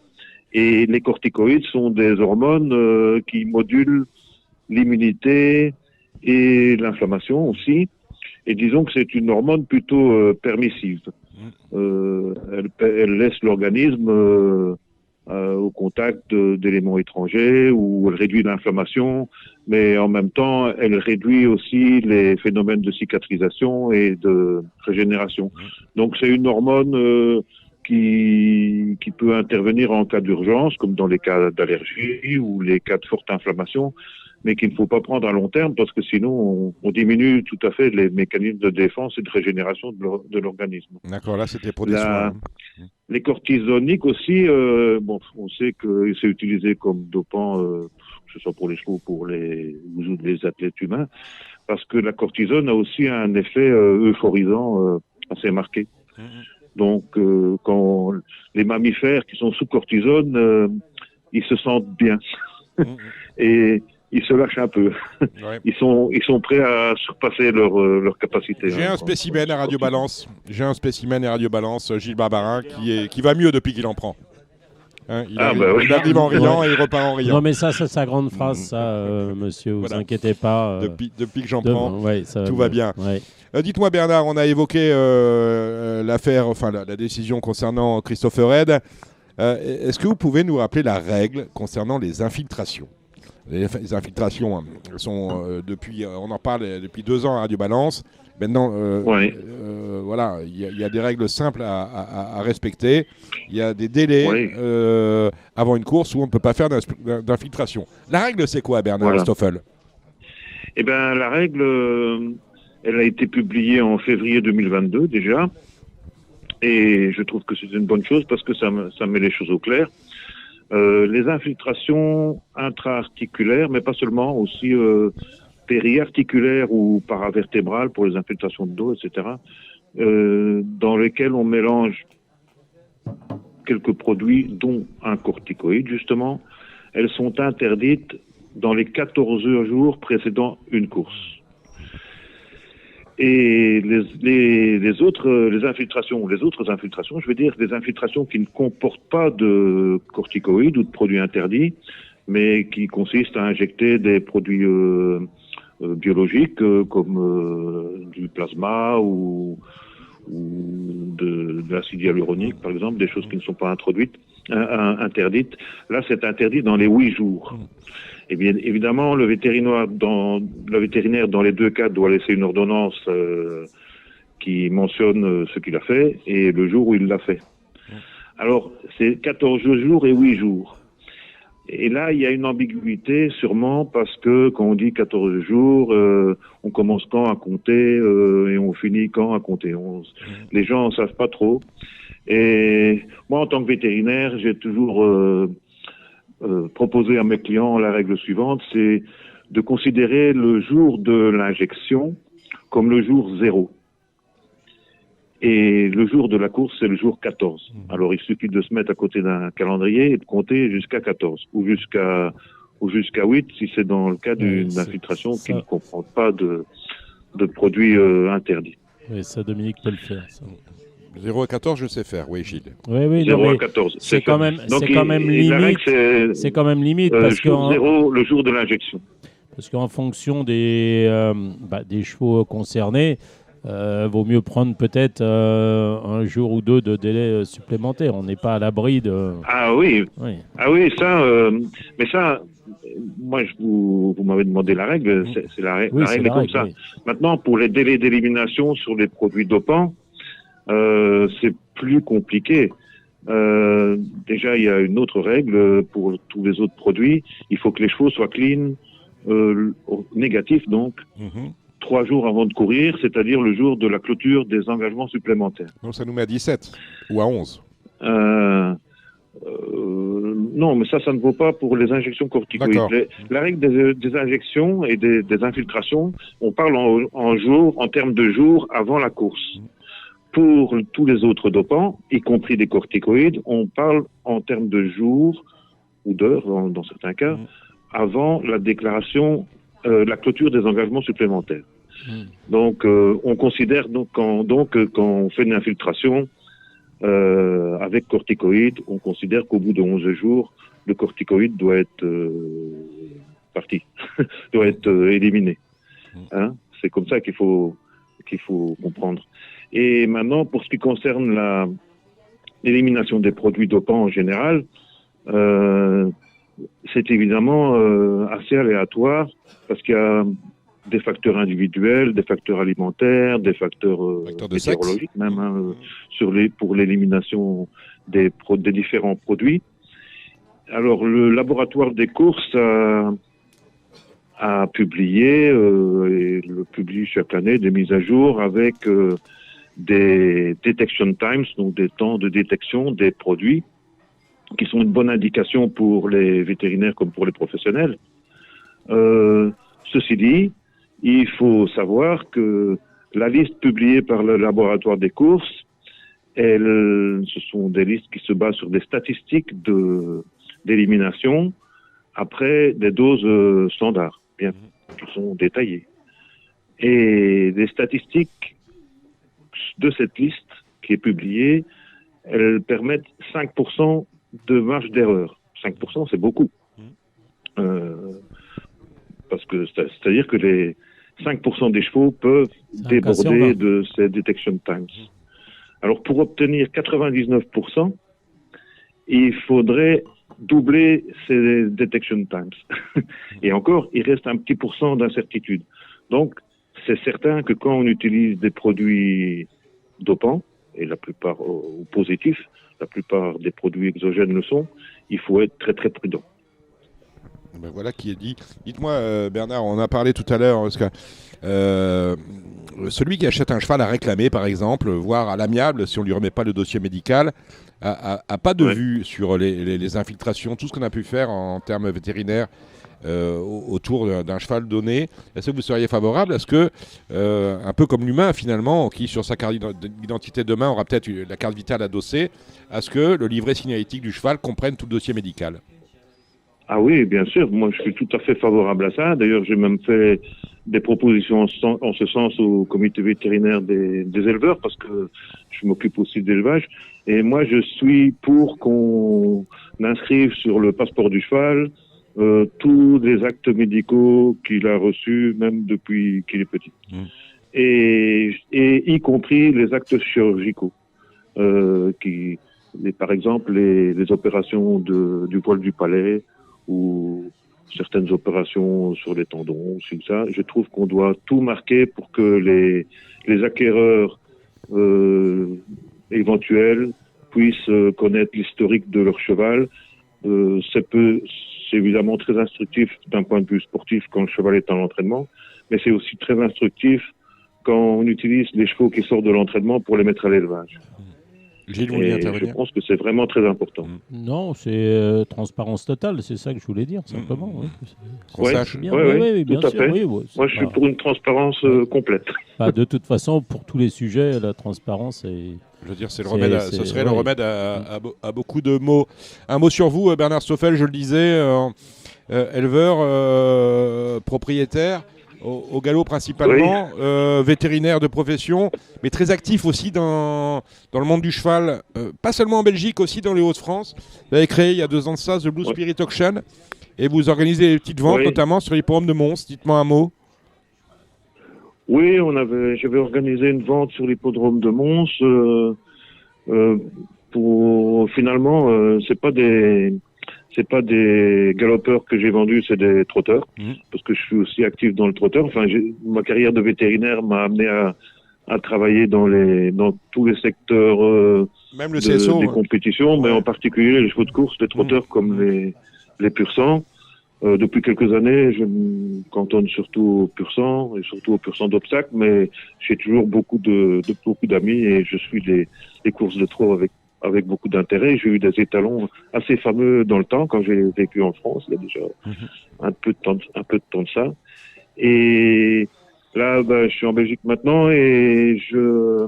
et les corticoïdes sont des hormones qui modulent l'immunité et l'inflammation aussi. Et disons que c'est une hormone plutôt permissive. Elle laisse l'organisme au contact d'éléments étrangers, ou elle réduit l'inflammation, mais en même temps, elle réduit aussi les phénomènes de cicatrisation et de régénération. Donc c'est une hormone qui peut intervenir en cas d'urgence, comme dans les cas d'allergie ou les cas de forte inflammation, mais qu'il ne faut pas prendre à long terme, parce que sinon on diminue tout à fait les mécanismes de défense et de régénération de l'organisme. D'accord, là c'était pour des soins. Les cortisoniques aussi, on sait que c'est utilisé comme dopant, que ce soit pour les chevaux, pour les athlètes humains, parce que la cortisone a aussi un effet euphorisant assez marqué. Donc quand les mammifères qui sont sous cortisone, ils se sentent bien. Et ils se lâchent un peu. Ouais. Ils sont prêts à surpasser leur capacité. J'ai un spécimen à Radio Balance. Gilles Barbarin, qui va mieux depuis qu'il en prend. Il arrive en riant et il repart en riant. Non, mais ça c'est sa grande phrase, ça, monsieur, vous inquiétez pas. Depuis que j'en prends, tout va bien. Ouais. Dites-moi, Bernard, on a évoqué l'affaire, la décision concernant Christopher Head. Est-ce que vous pouvez nous rappeler la règle concernant les infiltrations ? Les infiltrations sont on en parle depuis 2 ans à Radio Balance. Maintenant, il y a des règles simples à respecter. Il y a des délais avant une course où on ne peut pas faire d'infiltration. La règle, c'est quoi, Bernard Stoffel ? Eh bien, la règle, elle a été publiée en février 2022 déjà. Et je trouve que c'est une bonne chose parce que ça met les choses au clair. Les infiltrations intra-articulaires, mais pas seulement, aussi périarticulaires ou paravertébrales pour les infiltrations de dos, etc., dans lesquelles on mélange quelques produits, dont un corticoïde, justement. Elles sont interdites dans les 14 jours précédant une course. Et les autres infiltrations, je veux dire, des infiltrations qui ne comportent pas de corticoïdes ou de produits interdits, mais qui consistent à injecter des produits biologiques comme du plasma ou de l'acide hyaluronique, par exemple, des choses qui ne sont pas interdites. Là, c'est interdit dans les 8 jours. Et bien évidemment, le vétérinaire, dans les 2 cas, doit laisser une ordonnance qui mentionne ce qu'il a fait et le jour où il l'a fait. Alors, c'est 14 jours et 8 jours. Et là, il y a une ambiguïté, sûrement, parce que quand on dit 14 jours, on commence quand à compter et on finit quand à compter. Les gens ne savent pas trop. Et moi, en tant que vétérinaire, j'ai toujours proposé à mes clients la règle suivante, c'est de considérer le jour de l'injection comme le jour 0. Et le jour de la course, c'est le jour 14. Alors, il suffit de se mettre à côté d'un calendrier et de compter jusqu'à 14 ou jusqu'à 8 si c'est dans le cas d'une infiltration qui ne comprend pas de produits interdits. Oui, ça, Dominique peut le faire. Ça. 0 à 14, je sais faire, oui, Gilles. Oui, 0 à 14. C'est quand même limite. C'est quand même limite parce que le jour de l'injection. Parce qu'en fonction des chevaux concernés, vaut mieux prendre peut-être un jour ou 2 de délai supplémentaire. On n'est pas à l'abri de... Ah oui, ça... mais ça, moi, vous m'avez demandé la règle, c'est la règle est comme ça. Oui. Maintenant, pour les délais d'élimination sur les produits dopants, c'est plus compliqué. Déjà, il y a une autre règle pour tous les autres produits. Il faut que les chevaux soient clean, négatifs donc, 3 jours avant de courir, c'est-à-dire le jour de la clôture des engagements supplémentaires. Donc ça nous met à 17 ou à 11 non, mais ça ne vaut pas pour les injections corticoïdes. La règle des injections et des infiltrations, on parle en termes de jours avant la course. Pour tous les autres dopants, y compris des corticoïdes, on parle en termes de jours ou d'heures, dans certains cas, avant la déclaration, la clôture des engagements supplémentaires. Donc, on considère quand on fait une infiltration avec corticoïdes, on considère qu'au bout de 11 jours, le corticoïde doit être parti, doit être éliminé. Hein? C'est comme ça qu'il faut comprendre. Et maintenant, pour ce qui concerne l'élimination des produits dopants en général, c'est évidemment assez aléatoire parce qu'il y a des facteurs individuels, des facteurs alimentaires, des facteurs météorologiques même pour l'élimination des différents produits. Alors le laboratoire des courses a publié et le publie chaque année des mises à jour avec des detection times, donc des temps de détection des produits qui sont une bonne indication pour les vétérinaires comme pour les professionnels. Ceci dit, il faut savoir que la liste publiée par le laboratoire des courses, ce sont des listes qui se basent sur des statistiques d'élimination après des doses standards, bien, qui sont détaillées. Et les statistiques de cette liste qui est publiée, elles permettent 5% de marge d'erreur. 5%, c'est beaucoup. Parce que c'est-à-dire que les 5% des chevaux peuvent déborder de ces detection times. Alors, pour obtenir 99%, il faudrait doubler ces detection times. Et encore, il reste un petit pourcent d'incertitude. Donc, c'est certain que quand on utilise des produits dopants, et la plupart positifs, la plupart des produits exogènes le sont, il faut être très très prudent. Ben voilà qui est dit. Dites-moi, Bernard, on a parlé tout à l'heure, parce que celui qui achète un cheval à réclamer, par exemple, voire à l'amiable, si on ne lui remet pas le dossier médical, a pas de vue sur les infiltrations, tout ce qu'on a pu faire en termes vétérinaires autour d'un cheval donné. Est-ce que vous seriez favorable à ce que, un peu comme l'humain finalement, qui sur sa carte d'identité demain aura peut-être la carte vitale adossée, à ce que le livret signalétique du cheval comprenne tout le dossier médical? Ah oui, bien sûr. Moi, je suis tout à fait favorable à ça. D'ailleurs, j'ai même fait des propositions en ce sens au comité vétérinaire des éleveurs, parce que je m'occupe aussi d'élevage. Et moi, je suis pour qu'on inscrive sur le passeport du cheval tous les actes médicaux qu'il a reçus, même depuis qu'il est petit. Et y compris les actes chirurgicaux, par exemple les opérations du poil du palais ou certaines opérations sur les tendons, ça. Je trouve qu'on doit tout marquer pour que les acquéreurs éventuels puissent connaître l'historique de leur cheval. C'est évidemment très instructif d'un point de vue sportif quand le cheval est en entraînement, mais c'est aussi très instructif quand on utilise les chevaux qui sortent de l'entraînement pour les mettre à l'élevage. Gilles, vous voulez intervenir ? Je pense que c'est vraiment très important. Non, c'est transparence totale, c'est ça que je voulais dire, simplement. Oui, bien tout sûr, à fait. Moi, je suis pour une transparence complète. De toute façon, pour tous les sujets, la transparence est... Je veux dire, ce serait le remède à beaucoup de maux. Un mot sur vous, Bernard Stoffel, je le disais, éleveur, propriétaire, au galop principalement, vétérinaire de profession, mais très actif aussi dans le monde du cheval, pas seulement en Belgique, aussi dans les Hauts-de-France. Vous avez créé il y a 2 ans de ça The Blue Spirit Auction, et vous organisez des petites ventes, notamment sur l'hippodrome de Mons. Dites-moi un mot. Oui, j'avais organisé une vente sur l'hippodrome de Mons. Finalement, c'est pas des galopeurs que j'ai vendus, c'est des trotteurs, parce que je suis aussi actif dans le trotteur. Enfin, ma carrière de vétérinaire m'a amené à travailler dans tous les secteurs même le CSO, des compétitions, mais en particulier les chevaux de course, les trotteurs comme les pur-sang. Depuis quelques années, je me cantonne surtout au pur-sang et surtout au pur-sang d'obstacles, mais j'ai toujours beaucoup d'amis et je suis les courses de trot avec beaucoup d'intérêt. J'ai eu des étalons assez fameux dans le temps quand j'ai vécu en France, il y a déjà un peu de temps de ça. Et là, je suis en Belgique maintenant et je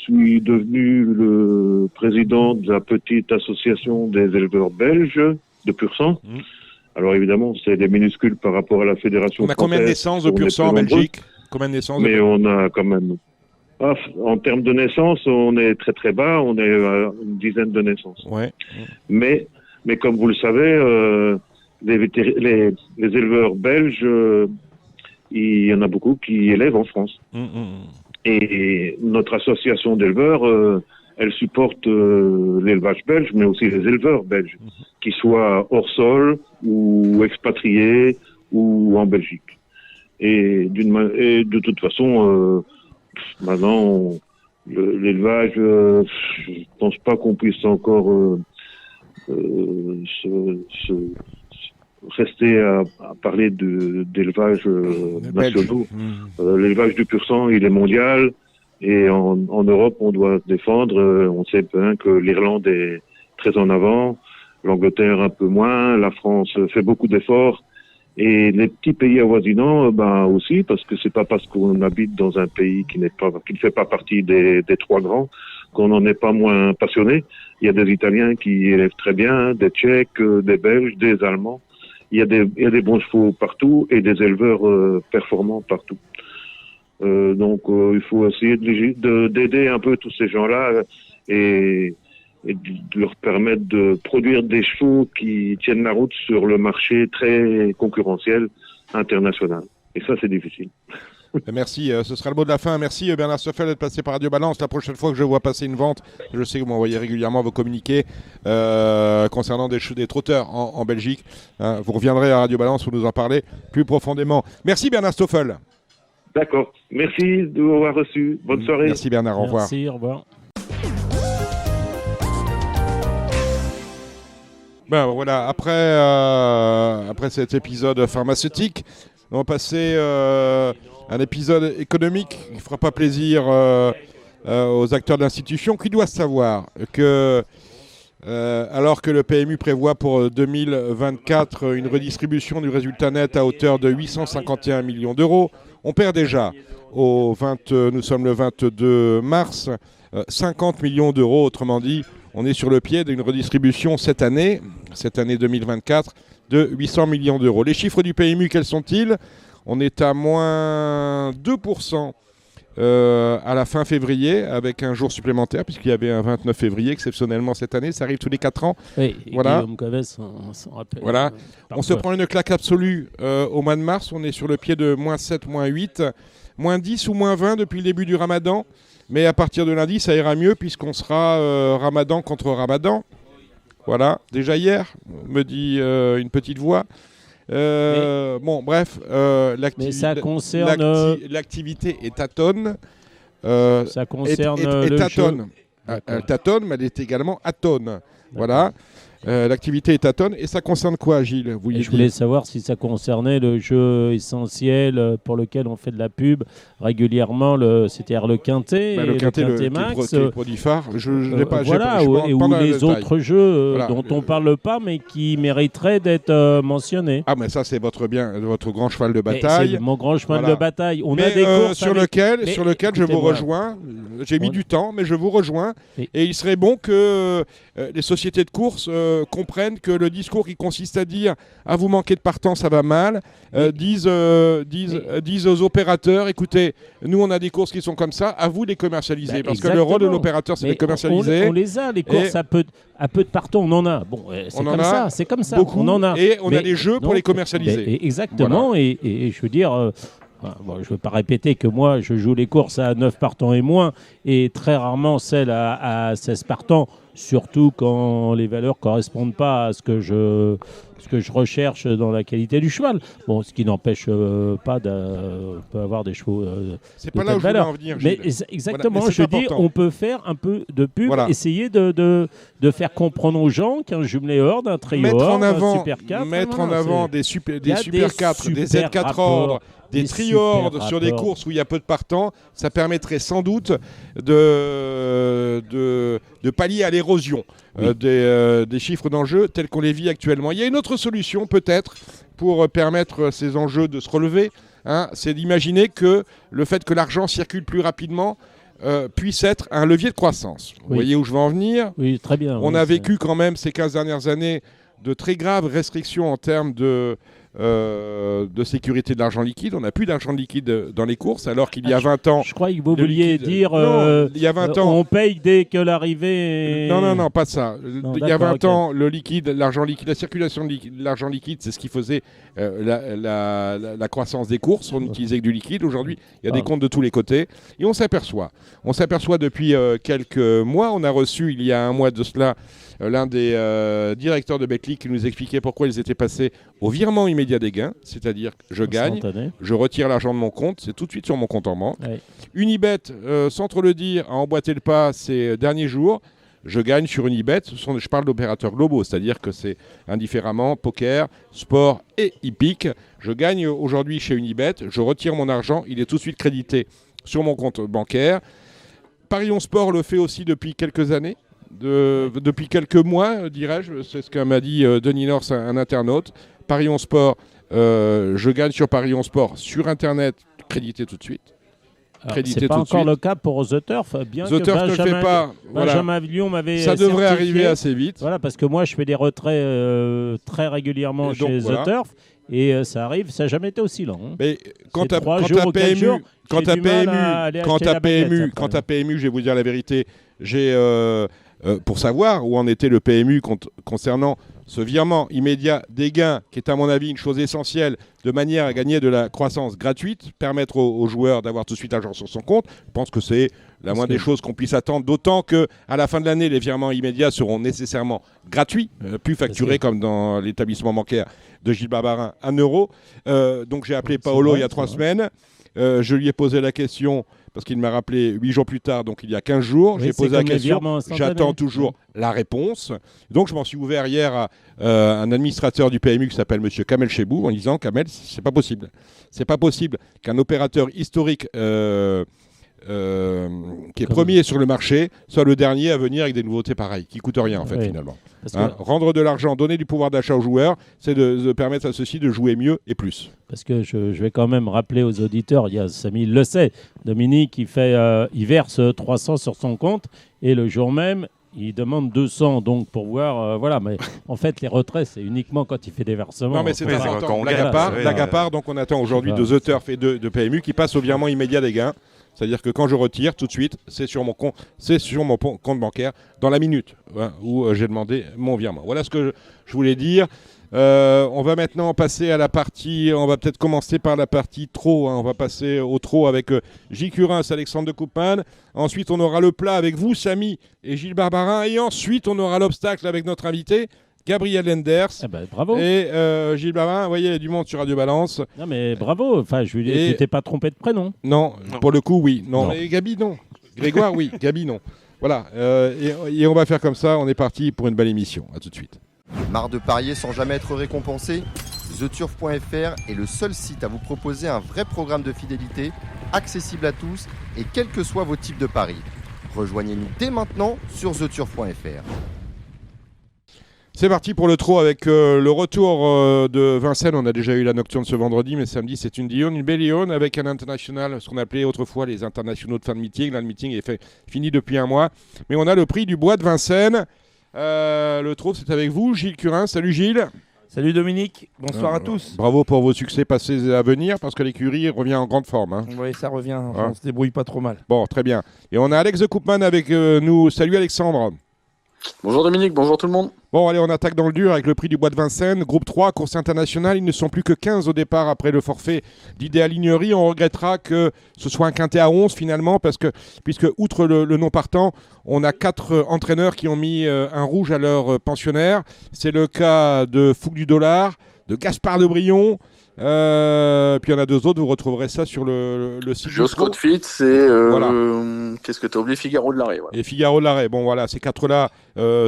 suis devenu le président de la petite association des éleveurs belges de pur-sang. Alors évidemment, c'est des minuscules par rapport à la fédération française. On a combien de naissances de pur-sang en Belgique ? Combien de naissances ? Mais on a quand même... en termes de naissances, on est très très bas, on est à une dizaine de naissances. Ouais. Mais comme vous le savez, les éleveurs belges, il y en a beaucoup qui élèvent en France. Et notre association d'éleveurs, elle supporte l'élevage belge, mais aussi les éleveurs belges, qu'ils soient hors sol ou expatriés ou en Belgique. Et de toute façon... maintenant, l'élevage, je pense pas qu'on puisse encore rester à parler d'élevage nationaux. L'élevage du pur-sang, il est mondial, et en Europe, on doit se défendre. On sait bien que l'Irlande est très en avant, l'Angleterre un peu moins, la France fait beaucoup d'efforts. Et les petits pays avoisinants, aussi, parce que c'est pas parce qu'on habite dans un pays qui ne fait pas partie des 3 grands qu'on n'en est pas moins passionné. Il y a des Italiens qui élèvent très bien, des Tchèques, des Belges, des Allemands. Il y a des bons chevaux partout et des éleveurs performants partout. Donc, il faut essayer d'aider un peu tous ces gens-là et de leur permettre de produire des chevaux qui tiennent la route sur le marché très concurrentiel international. Et ça, c'est difficile. Merci, ce sera le mot de la fin. Merci Bernard Stoffel d'être passé par Radio Balance. La prochaine fois que je vois passer une vente, je sais que vous m'envoyez régulièrement vos communiqués concernant des trotteurs en Belgique. Vous reviendrez à Radio Balance pour nous en parler plus profondément. Merci Bernard Stoffel. D'accord. Merci de m'avoir reçu. Bonne soirée. Merci Bernard, au revoir. Merci, au revoir. Ben voilà, après cet épisode pharmaceutique, on va passer à un épisode économique qui ne fera pas plaisir aux acteurs de l'institution, qui doivent savoir que, alors que le PMU prévoit pour 2024 une redistribution du résultat net à hauteur de 851 millions d'euros, on perd déjà, nous sommes le 22 mars, 50 millions d'euros, autrement dit, on est sur le pied d'une redistribution cette année 2024, de 800 millions d'euros. Les chiffres du PMU, quels sont-ils ? On est à moins 2% à la fin février avec un jour supplémentaire puisqu'il y avait un 29 février exceptionnellement cette année, ça arrive tous les 4 ans. Oui, voilà. Guillaume Cavès, on s'en rappelle. Voilà. On se prend une claque absolue au mois de mars, on est sur le pied de -7, -8, -10 ou -20 depuis le début du Ramadan, mais à partir de lundi ça ira mieux puisqu'on sera Ramadan contre Ramadan. Voilà, déjà hier, me dit une petite voix. Bon, bref, l'activité est tâtonne. Ça concerne le tâtonne. Elle tâtonne, mais elle est également atone. Voilà. L'activité est tâtonne. Et ça concerne quoi, Gilles? Je voulais savoir si ça concernait le jeu essentiel pour lequel on fait de la pub régulièrement, c'est-à-dire le Quintet, le Quintet Max. Le produit phare. Je n'ai pas. Voilà, ou les autres jeux dont on ne parle pas, mais qui mériteraient d'être mentionnés. Ah, mais ça, c'est votre grand cheval de bataille. C'est mon grand cheval de bataille. On a des courses sur lequel je vous rejoins. J'ai mis du temps, mais je vous rejoins. Et il serait bon que les sociétés de course comprennent que le discours qui consiste à dire « Ah, vous manquez de partant, ça va mal », disent aux opérateurs « Écoutez, nous, on a des courses qui sont comme ça, à vous de les commercialiser. » Parce que le rôle de l'opérateur, c'est de les commercialiser. On les a, les courses à peu de partants, on en a. Bon, c'est comme ça. Beaucoup, on en a. Et on a des jeux pour les commercialiser. Exactement. Voilà. Et je veux dire... je ne veux pas répéter que moi, je joue les courses à 9 partants et moins, et très rarement celles à 16 partants, surtout quand les valeurs ne correspondent pas à ce que je recherche dans la qualité du cheval. Bon, ce qui n'empêche pas on peut avoir des chevaux c'est pas là où je voulais en venir, Gilles. Mais exactement, voilà, mais je dis, on peut faire un peu de pub, essayer de faire comprendre aux gens qu'un jumelé Horde, un trio Horde, un Super 4... Mettre en avant des Super 4, des Z4 Ordre, des triordes sur des courses où il y a peu de partants, ça permettrait sans doute de pallier à l'érosion des chiffres d'enjeu tels qu'on les vit actuellement. Il y a une autre solution peut-être pour permettre ces enjeux de se relever, c'est d'imaginer que le fait que l'argent circule plus rapidement puisse être un levier de croissance. Vous voyez où je veux en venir? Oui, très bien. On a vécu quand même ces 15 dernières années de très graves restrictions en termes de sécurité de l'argent liquide. On n'a plus d'argent liquide dans les courses, alors qu'il y a 20 ans... Je crois que vous vouliez dire il y a 20 ans, on paye dès que l'arrivée... Non, pas ça. Il y a 20 ans, le liquide, l'argent liquide, la circulation de l'argent liquide, c'est ce qui faisait la croissance des courses. On utilisait que du liquide. Aujourd'hui, il y a des comptes de tous les côtés. Et on s'aperçoit depuis quelques mois, on a reçu, il y a un mois de cela, l'un des directeurs de Betclic qui nous expliquait pourquoi ils étaient passés au virement immédiat des gains, c'est-à-dire je gagne, je retire l'argent de mon compte, c'est tout de suite sur mon compte en banque. Ouais. Unibet, sans trop le dire, a emboîté le pas ces derniers jours. Je gagne sur Unibet, je parle d'opérateurs globaux, c'est-à-dire que c'est indifféremment poker, sport et hippique. Je gagne aujourd'hui chez Unibet, je retire mon argent, il est tout de suite crédité sur mon compte bancaire. Parions Sport le fait aussi depuis quelques années. Depuis quelques mois, dirais-je, c'est ce qu'a m'a dit Denis North, un internaute. Parions Sport, je gagne sur Parions Sport sur Internet, crédité tout de suite. C'est pas encore le cas pour The Turf, bien The que Turf ne fait pas. Benjamin Villon m'avait ça devrait arriver assez vite. Voilà, parce que moi je fais des retraits très régulièrement chez The Turf. Et ça arrive, ça n'a jamais été aussi lent. Mais quand tu as PMU, je vais vous dire la vérité, pour savoir où en était le PMU concernant ce virement immédiat des gains, qui est à mon avis une chose essentielle, de manière à gagner de la croissance gratuite, permettre aux joueurs d'avoir tout de suite l'argent sur son compte. Je pense que c'est la moindre des choses qu'on puisse attendre, d'autant qu'à la fin de l'année, les virements immédiats seront nécessairement gratuits, plus facturés comme dans l'établissement bancaire de Gilles Barbarin, 1 €. Donc j'ai appelé Paolo il y a 3 semaines. Je lui ai posé la question, parce qu'il m'a rappelé 8 jours plus tard, donc il y a 15 jours. J'ai posé la question, j'attends toujours la réponse. Donc je m'en suis ouvert hier à un administrateur du PMU qui s'appelle M. Kamel Chebou, en disant « Kamel, c'est pas possible. C'est pas possible qu'un opérateur historique qui est premier sur le marché soit le dernier à venir avec des nouveautés pareilles, qui ne coûtent rien en fait finalement. Rendre de l'argent, donner du pouvoir d'achat aux joueurs, c'est de permettre à ceux-ci de jouer mieux et plus. Parce que je vais quand même rappeler aux auditeurs, Samy le sait, Dominique il verse 300 sur son compte et le jour même Il demande 200 donc pour voir, voilà. Mais en fait, les retraits, c'est uniquement quand il fait des versements. Non, mais c'est important. L'Agapar, donc on attend aujourd'hui de The Turf et de PMU qui passent au virement immédiat des gains. C'est-à-dire que quand je retire, tout de suite, c'est sur mon compte compte bancaire dans la minute où j'ai demandé mon virement. Voilà ce que je voulais dire. On va maintenant passer à la partie, on va peut-être commencer par la partie trot. On va passer au trot avec Gilles Curins, Alexandre de Koopman. Ensuite, on aura le plat avec vous, Samy et Gilles Barbarin. Et ensuite, on aura l'obstacle avec notre invité, Gabriel Lenders. Bravo. Et Gilles Barbarin, vous voyez, il y a du monde sur Radio Balance. Non, mais bravo. Enfin, tu t'es pas trompé de prénom. Non, pour le coup, oui. Non. Mais Gabi, non. Grégoire, oui. Gabi, non. Voilà. Et on va faire comme ça. On est parti pour une belle émission. À tout de suite. Marre de parier sans jamais être récompensé ? TheTurf.fr est le seul site à vous proposer un vrai programme de fidélité, accessible à tous et quels que soient vos types de paris. Rejoignez-nous dès maintenant sur TheTurf.fr. C'est parti pour le trot avec le retour de Vincennes. On a déjà eu la nocturne ce vendredi, mais samedi c'est une Lyon, une belle Lyon avec un international, ce qu'on appelait autrefois les internationaux de fin de meeting. Là le meeting est fini depuis un mois, mais on a le prix du bois de Vincennes. Le trot c'est avec vous, Gilles Curins. Salut Gilles. Salut Dominique, bonsoir à tous. Bravo pour vos succès passés à venir, parce que l'écurie revient en grande forme. Hein. Oui, ça revient, on se débrouille pas trop mal. Bon, très bien. Et on a Alex de Koopman avec nous. Salut Alexandre. Bonjour Dominique, bonjour tout le monde. Bon, allez, on attaque dans le dur avec le prix du bois de Vincennes. Groupe 3, course internationale. Ils ne sont plus que 15 au départ après le forfait d'Idéal Lignerie. On regrettera que ce soit un quintet à 11 finalement, puisque outre le non partant, on a 4 entraîneurs qui ont mis un rouge à leur pensionnaire. C'est le cas de Fouque du Dollar, de Gaspard de Brion. Puis il y en a 2 autres, vous retrouverez ça sur le site. Josco de Fitz et voilà. Qu'est-ce que tu as oublié, Figaro de l'Arrêt. Voilà. Et Figaro de l'Arrêt. Bon voilà, ces 4-là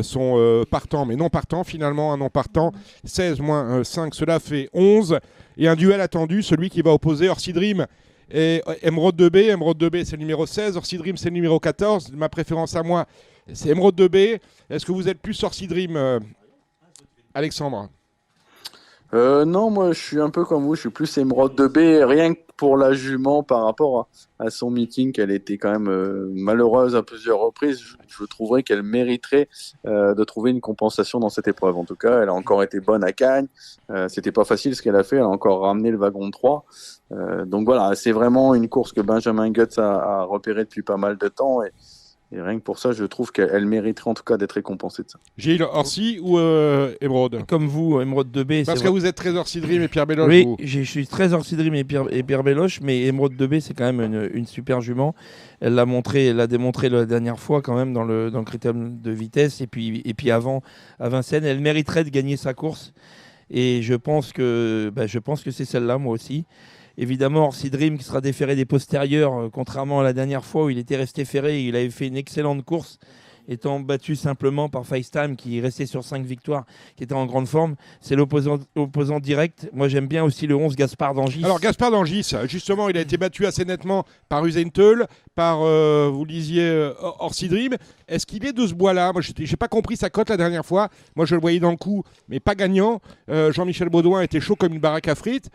sont partants, mais non partants finalement. Un non partant, 16 moins 5, cela fait 11. Et un duel attendu, celui qui va opposer Orsi Dream et Emeraude 2B. Emeraude 2B c'est le numéro 16, Orsi Dream c'est le numéro 14. Ma préférence à moi, c'est Emeraude 2B. Est-ce que vous êtes plus Orsi Dream, Alexandre ? Non, moi je suis un peu comme vous, je suis plus Emeraude 2B, rien que pour la jument par rapport à son meeting, qu'elle était quand même malheureuse à plusieurs reprises. Je trouverais qu'elle mériterait de trouver une compensation dans cette épreuve. En tout cas, elle a encore été bonne à Cagnes, c'était pas facile ce qu'elle a fait, elle a encore ramené le wagon de 3. Donc voilà, c'est vraiment une course que Benjamin Guts a repérée depuis pas mal de temps et rien que pour ça, je trouve qu'elle mériterait en tout cas d'être récompensée de ça. Gilles, Orsi ou Emeraude ? Comme vous, Emeraude 2B. Parce que vous êtes très Orsi Dream et Pierre Belloche. Oui, je suis très Orsi Dream et Pierre Belloche, mais Emeraude 2B, c'est quand même une super jument. Elle l'a démontré la dernière fois quand même dans le critérium de vitesse. Et puis avant, à Vincennes, elle mériterait de gagner sa course. Et je pense que c'est celle-là, moi aussi. Évidemment, Orsi Dream qui sera déféré des postérieurs, contrairement à la dernière fois où il était resté ferré. Il avait fait une excellente course, étant battu simplement par FaceTime qui restait sur 5 victoires, qui était en grande forme. C'est l'opposant direct. Moi, j'aime bien aussi le 11 Gaspard d'Angis. Alors, Gaspard d'Angis, justement, il a été battu assez nettement par Usain Teul, par, vous le disiez, Orsi Dream. Est-ce qu'il est de ce bois-là ? Moi, je n'ai pas compris sa cote la dernière fois. Moi, je le voyais dans le coup, mais pas gagnant. Jean-Michel Baudouin était chaud comme une baraque à frites.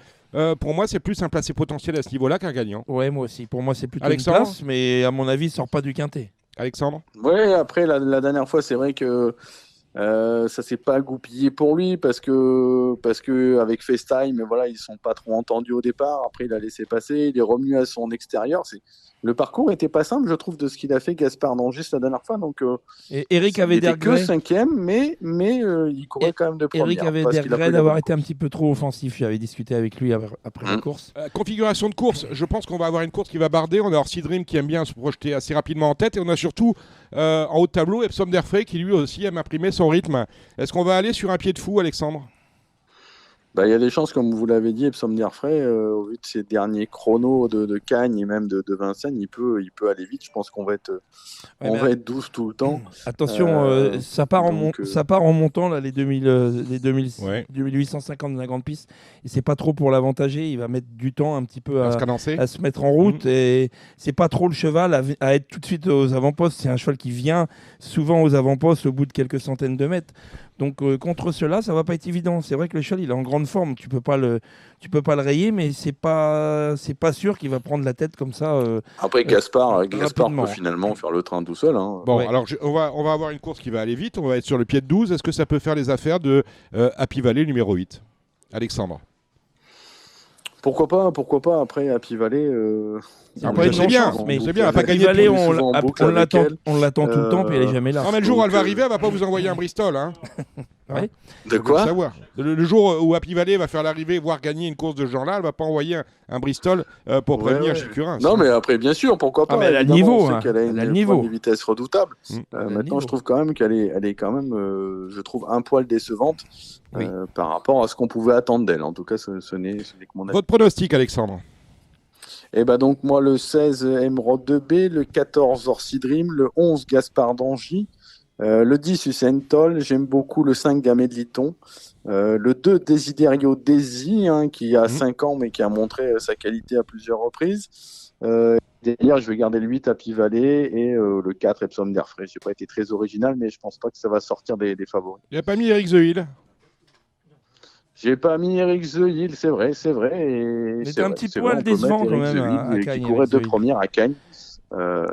Pour moi, c'est plus un placé potentiel à ce niveau-là qu'un gagnant. Ouais, moi aussi. Pour moi, c'est plutôt Alexandre, une place, mais à mon avis, il ne sort pas du quintet. Alexandre ? Oui, après, la dernière fois, c'est vrai que ça s'est pas goupillé pour lui parce que avec FaceTime, voilà, ils sont pas trop entendus au départ. Après, il a laissé passer, il est revenu à son extérieur. Le parcours était pas simple, je trouve, de ce qu'il a fait Gaspard d'Angis la dernière fois. Donc, et Eric avait des regrets. Que 5e, mais il courait quand même de première. Eric avait des regrets d'avoir été un petit peu trop offensif. J'avais discuté avec lui après la course. Configuration de course, je pense qu'on va avoir une course qui va barder. On a Orsi Dream qui aime bien se projeter assez rapidement en tête. Et on a surtout, en haut de tableau, Epsom Derfray qui lui aussi aime imprimer son rythme. Est-ce qu'on va aller sur un pied de fou, Alexandre ? Il y a des chances, comme vous l'avez dit, Epsom Derfray, au vu de ses derniers chronos de Cagnes et même de Vincennes, il peut aller vite. Je pense qu'on va être 12 tout le temps. Attention, ça part en montant, là, les 2850 de la grande piste. Et c'est pas trop pour l'avantager. Il va mettre du temps un petit peu à se mettre en route. Et c'est pas trop le cheval à être tout de suite aux avant-postes. C'est un cheval qui vient souvent aux avant-postes au bout de quelques centaines de mètres. Donc contre cela, ça va pas être évident. C'est vrai que le cheval, il est en grande forme. Tu peux pas le rayer, mais c'est pas sûr qu'il va prendre la tête comme ça. Après, Gaspard peut finalement faire le train tout seul. Hein. Bon, alors on va avoir une course qui va aller vite. On va être sur le pied de 12. Est-ce que ça peut faire les affaires de Happy Valley numéro 8 ? Alexandre. Pourquoi pas après Happy Valley c'est bien, mais c'est bien, elle n'a pas gagné. Valley, on l'attend tout le temps, puis elle n'est jamais là. Non, mais le jour où elle va arriver, elle ne va pas vous envoyer un Bristol. Hein. Ouais. De quoi ? Le jour où Happy Valley va faire l'arrivée, voire gagner une course de ce genre-là, elle ne va pas envoyer un Bristol pour prévenir Chicurin. Non, mais après, bien sûr, pourquoi pas. Mais elle a le niveau. Elle a une vitesse redoutable. Maintenant, je trouve quand même qu'elle est quand même, je trouve, un poil décevante par rapport à ce qu'on pouvait attendre d'elle. En tout cas, ce n'est que mon avis. Votre pronostic, Alexandre ? Et donc moi le 16 Emerald 2B, le 14 Orsi Dream, le 11 Gaspard d'Angy, le 10 Usain Toll, j'aime beaucoup le 5 Gamay de Liton, le 2 Desiderio Desi, qui a 5 ans mais qui a montré sa qualité à plusieurs reprises. Derrière, je vais garder le 8 Happy Valley et le 4 Epsom d'Airfray. Je n'ai pas été très original, mais je pense pas que ça va sortir des favoris. Il n'a pas mis Eric The Hill. J'ai pas mis Eric The Hill, c'est vrai. Mais c'est un petit poil décevant quand même à Cagnes. Qui courait de première à Cagnes.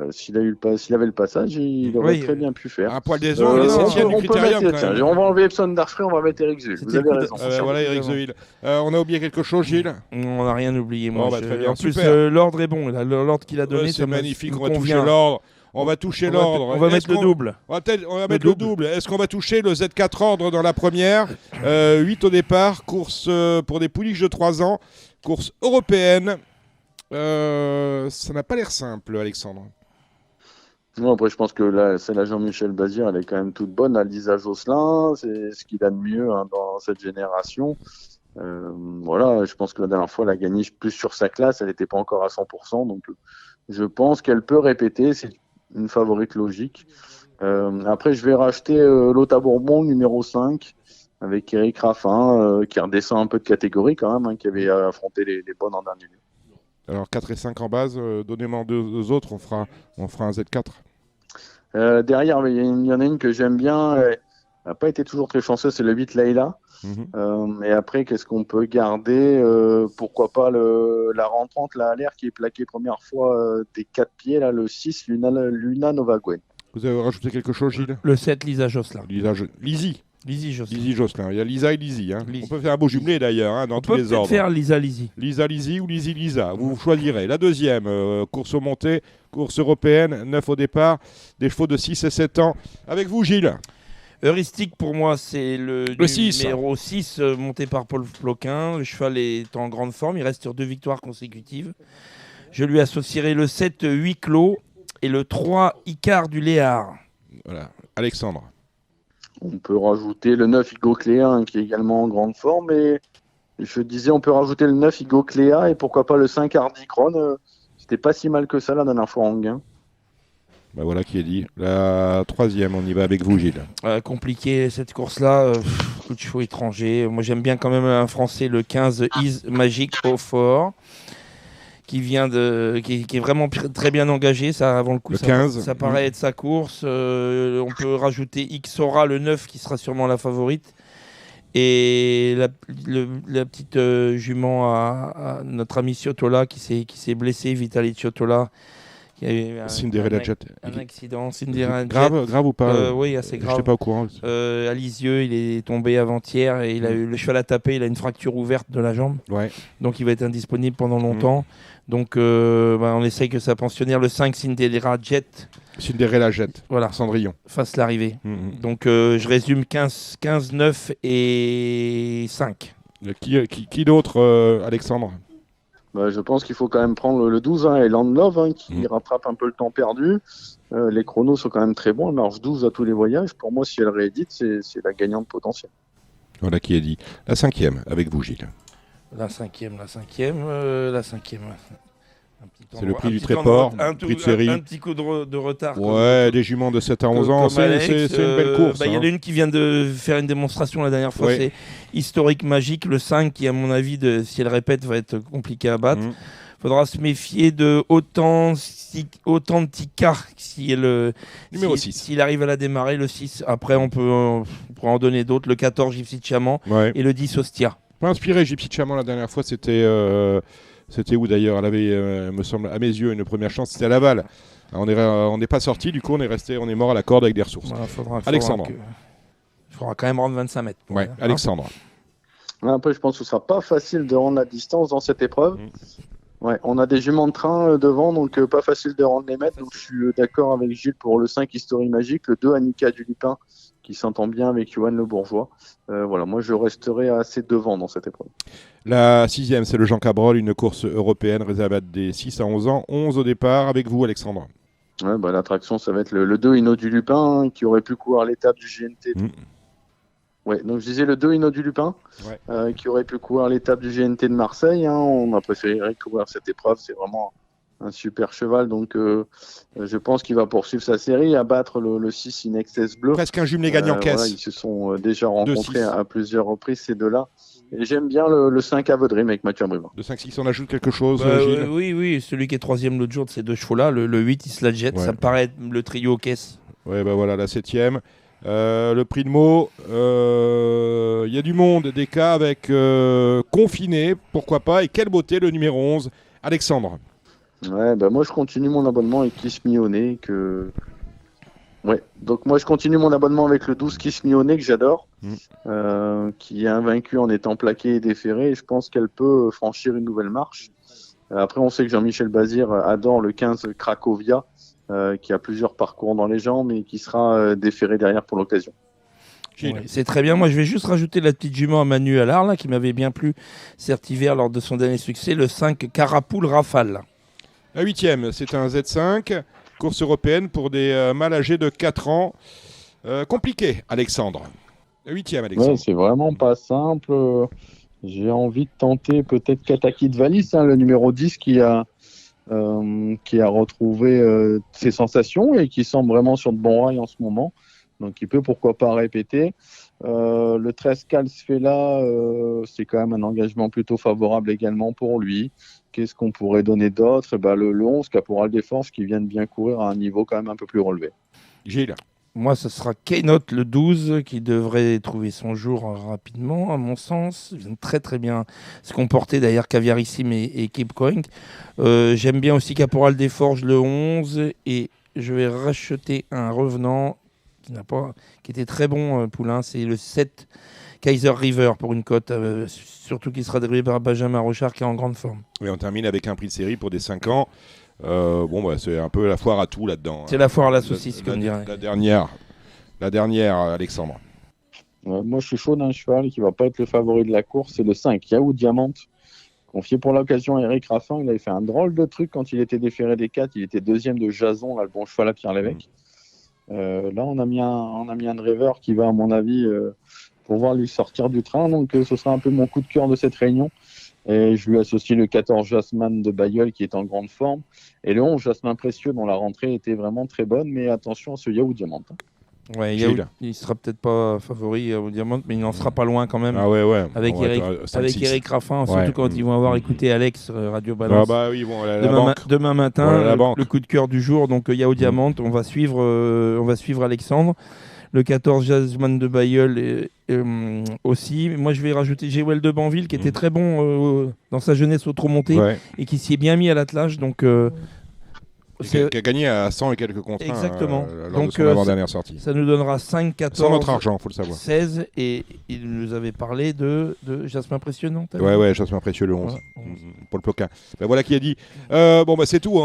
S'il avait le passage, il aurait très bien pu faire. Un poil décevant, il est essentiel du critérium. On va enlever Epsom d'Airfray, on va mettre Eric The Hill. Vous avez raison. Voilà Eric The Hill. On a oublié quelque chose, Gilles ? On n'a rien oublié. Moi, très bien. En plus, l'ordre est bon. L'ordre qu'il a donné, c'est magnifique. On va toucher l'ordre. On va toucher l'ordre. On va mettre le double. On va mettre le double. Est-ce qu'on va toucher le Z4 ordre dans la première 8 au départ. Course pour des pouliches de 3 ans. Course européenne. Ça n'a pas l'air simple, Alexandre. Non, après, je pense que là, c'est la Jean-Michel Bazir, elle est quand même toute bonne. Lisa Josselin, c'est ce qu'il a de mieux dans cette génération. Voilà, je pense que la dernière fois, elle a gagné plus sur sa classe. Elle n'était pas encore à 100%. Donc, je pense qu'elle peut répéter. C'est une favorite logique. Après, je vais racheter Lota Bourbon, numéro 5, avec Eric Raffin, qui redescend un peu de catégorie quand même, qui avait affronté les bonnes en dernier lieu. Alors 4 et 5 en base, donnez-moi deux autres, on fera un Z4. Derrière, il y en a une que j'aime bien, elle n'a pas été toujours très chanceuse, c'est le 8 Leïla. Mais après, qu'est-ce qu'on peut garder pourquoi pas la rentrante, la l'air qui est plaquée première fois des 4 pieds, là, le 6 Luna Novaguen. Vous avez rajouté quelque chose, Gilles ? Le 7 Lisa Josselin. Lizzie Josselin. Il y a Lisa et Lizzie. On peut faire un beau jumelé d'ailleurs dans tous les ordres. On peut faire Lizzie. Lizzie ou Lizzie. Vous choisirez. La deuxième, course au montée, course européenne, 9 au départ, des chevaux de 6 et 7 ans. Avec vous, Gilles ? Heuristique pour moi, c'est le numéro 6. 6 monté par Paul Ploquin. Le cheval est en grande forme, il reste sur 2 victoires consécutives. Je lui associerai le 7 Huis Clos et le 3 Icare du Léard. Voilà, Alexandre. On peut rajouter le 9 Igo Cléa, qui est également en grande forme. Et je disais, on peut rajouter le 9 Igo Cléa et pourquoi pas le 5 Hardy Crohn. C'était pas si mal que ça la dernière fois en gain. Bah voilà qui est dit. La troisième, on y va avec vous, Gilles. Compliqué cette course-là. Coup de chevaux étrangers. Moi, j'aime bien quand même un Français, le 15 Is Magic au fort, qui est vraiment très bien engagé. Ça, avant le coup, ça paraît être sa course. On peut rajouter Xora, le 9, qui sera sûrement la favorite. Et la petite jument à notre ami Ciotola qui s'est blessé, Vitaly Ciotola. Cinderella Jet. Un accident, Cinderella Jet. Grave ou pas Oui, assez grave. Je n'étais pas au courant. À Lisieux, il est tombé avant-hier et le cheval a tapé, il a une fracture ouverte de la jambe. Ouais. Donc il va être indisponible pendant longtemps. Donc on essaye que sa pensionnaire, le 5 Cinderella Jet. Voilà. Cendrillon. Fasse l'arrivée. Donc je résume 15, 9 et 5. Qui d'autre, Alexandre ? Je pense qu'il faut quand même prendre le 12 et Land Love qui rattrape un peu le temps perdu. Les chronos sont quand même très bons. Elle marche 12 à tous les voyages. Pour moi, si elle réédite, c'est la gagnante potentielle. Voilà qui est dit. La cinquième, avec vous, Gilles. La cinquième. C'est le prix du Tréport, prix de série. Un petit coup de retard. Ouais, des juments de 7 à 11 ans, c'est une belle course. Il y en a une qui vient de faire une démonstration la dernière fois, c'est Historique Magique, le 5 qui, à mon avis, si elle répète, va être compliqué à battre. faudra se méfier de Authentica, numéro 6. S'il arrive à la démarrer, le 6. Après, on pourra en donner d'autres. Le 14, Gypsy Chaman, et le 10, Ostia. Pas inspiré Gypsy Chaman la dernière fois, c'était où d'ailleurs? Elle avait, me semble, à mes yeux, une première chance, c'était à Laval. On n'est pas sorti, du coup on est mort à la corde avec des ressources. Alexandre. Il faudra quand même rendre 25 mètres. Ouais, Alexandre. Après, je pense que ce sera pas facile de rendre la distance dans cette épreuve. Ouais, on a des juments de train devant, donc pas facile de rendre les mètres. Donc je suis d'accord avec Gilles pour le 5 History Magique, le 2 Annika du Lupin qui s'entend bien avec Johan Le Bourgeois. Voilà, moi je resterai assez devant dans cette épreuve. La 6e, c'est le Jean Cabrol, une course européenne réservée des 6 à 11 ans. 11 au départ, avec vous Alexandre. Ouais, l'attraction, ça va être le 2 Inno du Lupin qui aurait pu courir l'étape du GNT. Ouais, donc je disais le 2 Inno du Lupin qui aurait pu courir l'étape du GNT de Marseille. On a préféré courir cette épreuve, c'est vraiment un super cheval. Donc je pense qu'il va poursuivre sa série, à battre le 6 In Excess Bleu. Presque un jumelé gagnant en caisse. Voilà, ils se sont déjà rencontrés à plusieurs reprises, ces deux-là. Et j'aime bien le 5 Avodrim avec Mathieu Abrivard. Le 5-6, on ajoute quelque chose, Gilles? Oui, celui qui est 3e l'autre jour de ces deux chevaux-là, le 8, il se la jette. Ça me paraît être le trio caisse. Ouais, voilà, la 7e. Le prix de mots, il y a du monde, des cas avec confiné, pourquoi pas, et quelle beauté, le numéro 11, Alexandre. Ouais, moi je continue mon abonnement avec Kiss Mionnet, donc moi je continue mon abonnement avec le 12 Kiss Mionnet que j'adore, qui est invaincue en étant plaquée et déférée, et je pense qu'elle peut franchir une nouvelle marche. Après on sait que Jean-Michel Bazir adore le 15 Cracovia, qui a plusieurs parcours dans les jambes et qui sera déféré derrière pour l'occasion. Ouais, c'est très bien. Moi, je vais juste rajouter la petite jument à Manu Allard, là, qui m'avait bien plu cet hiver lors de son dernier succès, le 5 Carapoule Rafale. La 8e, c'est un Z5, course européenne pour des mâles âgés de 4 ans. Compliqué, Alexandre. La 8e, Alexandre. Ouais, c'est vraiment pas simple. J'ai envie de tenter peut-être Kataki de Valis, le numéro 10 qui a retrouvé ses sensations et qui semble vraiment sur de bons rails en ce moment. Donc il peut pourquoi pas répéter. Le 13 Calsfella, c'est quand même un engagement plutôt favorable également pour lui. Qu'est-ce qu'on pourrait donner d'autre? Le 11 Caporal des Forces qui vient de bien courir à un niveau quand même un peu plus relevé. Gilles. Moi, ce sera Keynote le 12 qui devrait trouver son jour rapidement, à mon sens. Il vient très très bien se comporter, d'ailleurs, Caviarissime et Keep Going. J'aime bien aussi Caporal des Forges le 11 et je vais racheter un revenant qui était très bon, Poulain, c'est le 7 Kaiser River pour une cote, surtout qui sera drivé par Benjamin Rochard qui est en grande forme. Oui, on termine avec un prix de série pour des 5 ans. C'est un peu la foire à tout là-dedans. C'est la foire à la saucisse, comme dirait. La dernière, Alexandre. Moi, je suis chaud d'un cheval qui va pas être le favori de la course, c'est le 5 Yahoo Diamant. Confié pour l'occasion à Eric Raffin, il avait fait un drôle de truc quand il était déféré des 4. Il était 2e de Jason, le bon cheval à Pierre Lévesque. Là, on a mis un driver qui va, à mon avis, pouvoir lui sortir du train. Donc, ce sera un peu mon coup de cœur de cette réunion. Et je lui associe le 14 Jasmine de Bayeul qui est en grande forme. Et le 11 Jasmin Précieux dont la rentrée était vraiment très bonne. Mais attention à ce Yahoo Diamant. Ouais, il sera peut-être pas favori au Diamant, mais il n'en sera pas loin quand même. Ah ouais. Avec Eric Raffin, surtout quand ils vont avoir écouté Alex Radio Balance. Oui, bon, demain matin, le coup de cœur du jour. Donc Yahoo Diamant, on va suivre Alexandre. Le 14 Jasmine de Bayeul aussi. Moi, je vais rajouter Géwell de Banville qui était très bon dans sa jeunesse au trot monté et qui s'y est bien mis à l'attelage. Donc qui a gagné à 100 et quelques contrats. Exactement. Lors de son avant-dernière sortie. Ça nous donnera 5, 14, sans notre argent, faut le savoir. 16 et il nous avait parlé de Jasmin Précieux, non? Ouais, Jasmin Précieux le 11. Pour le Ploquin. Voilà qui a dit. C'est tout.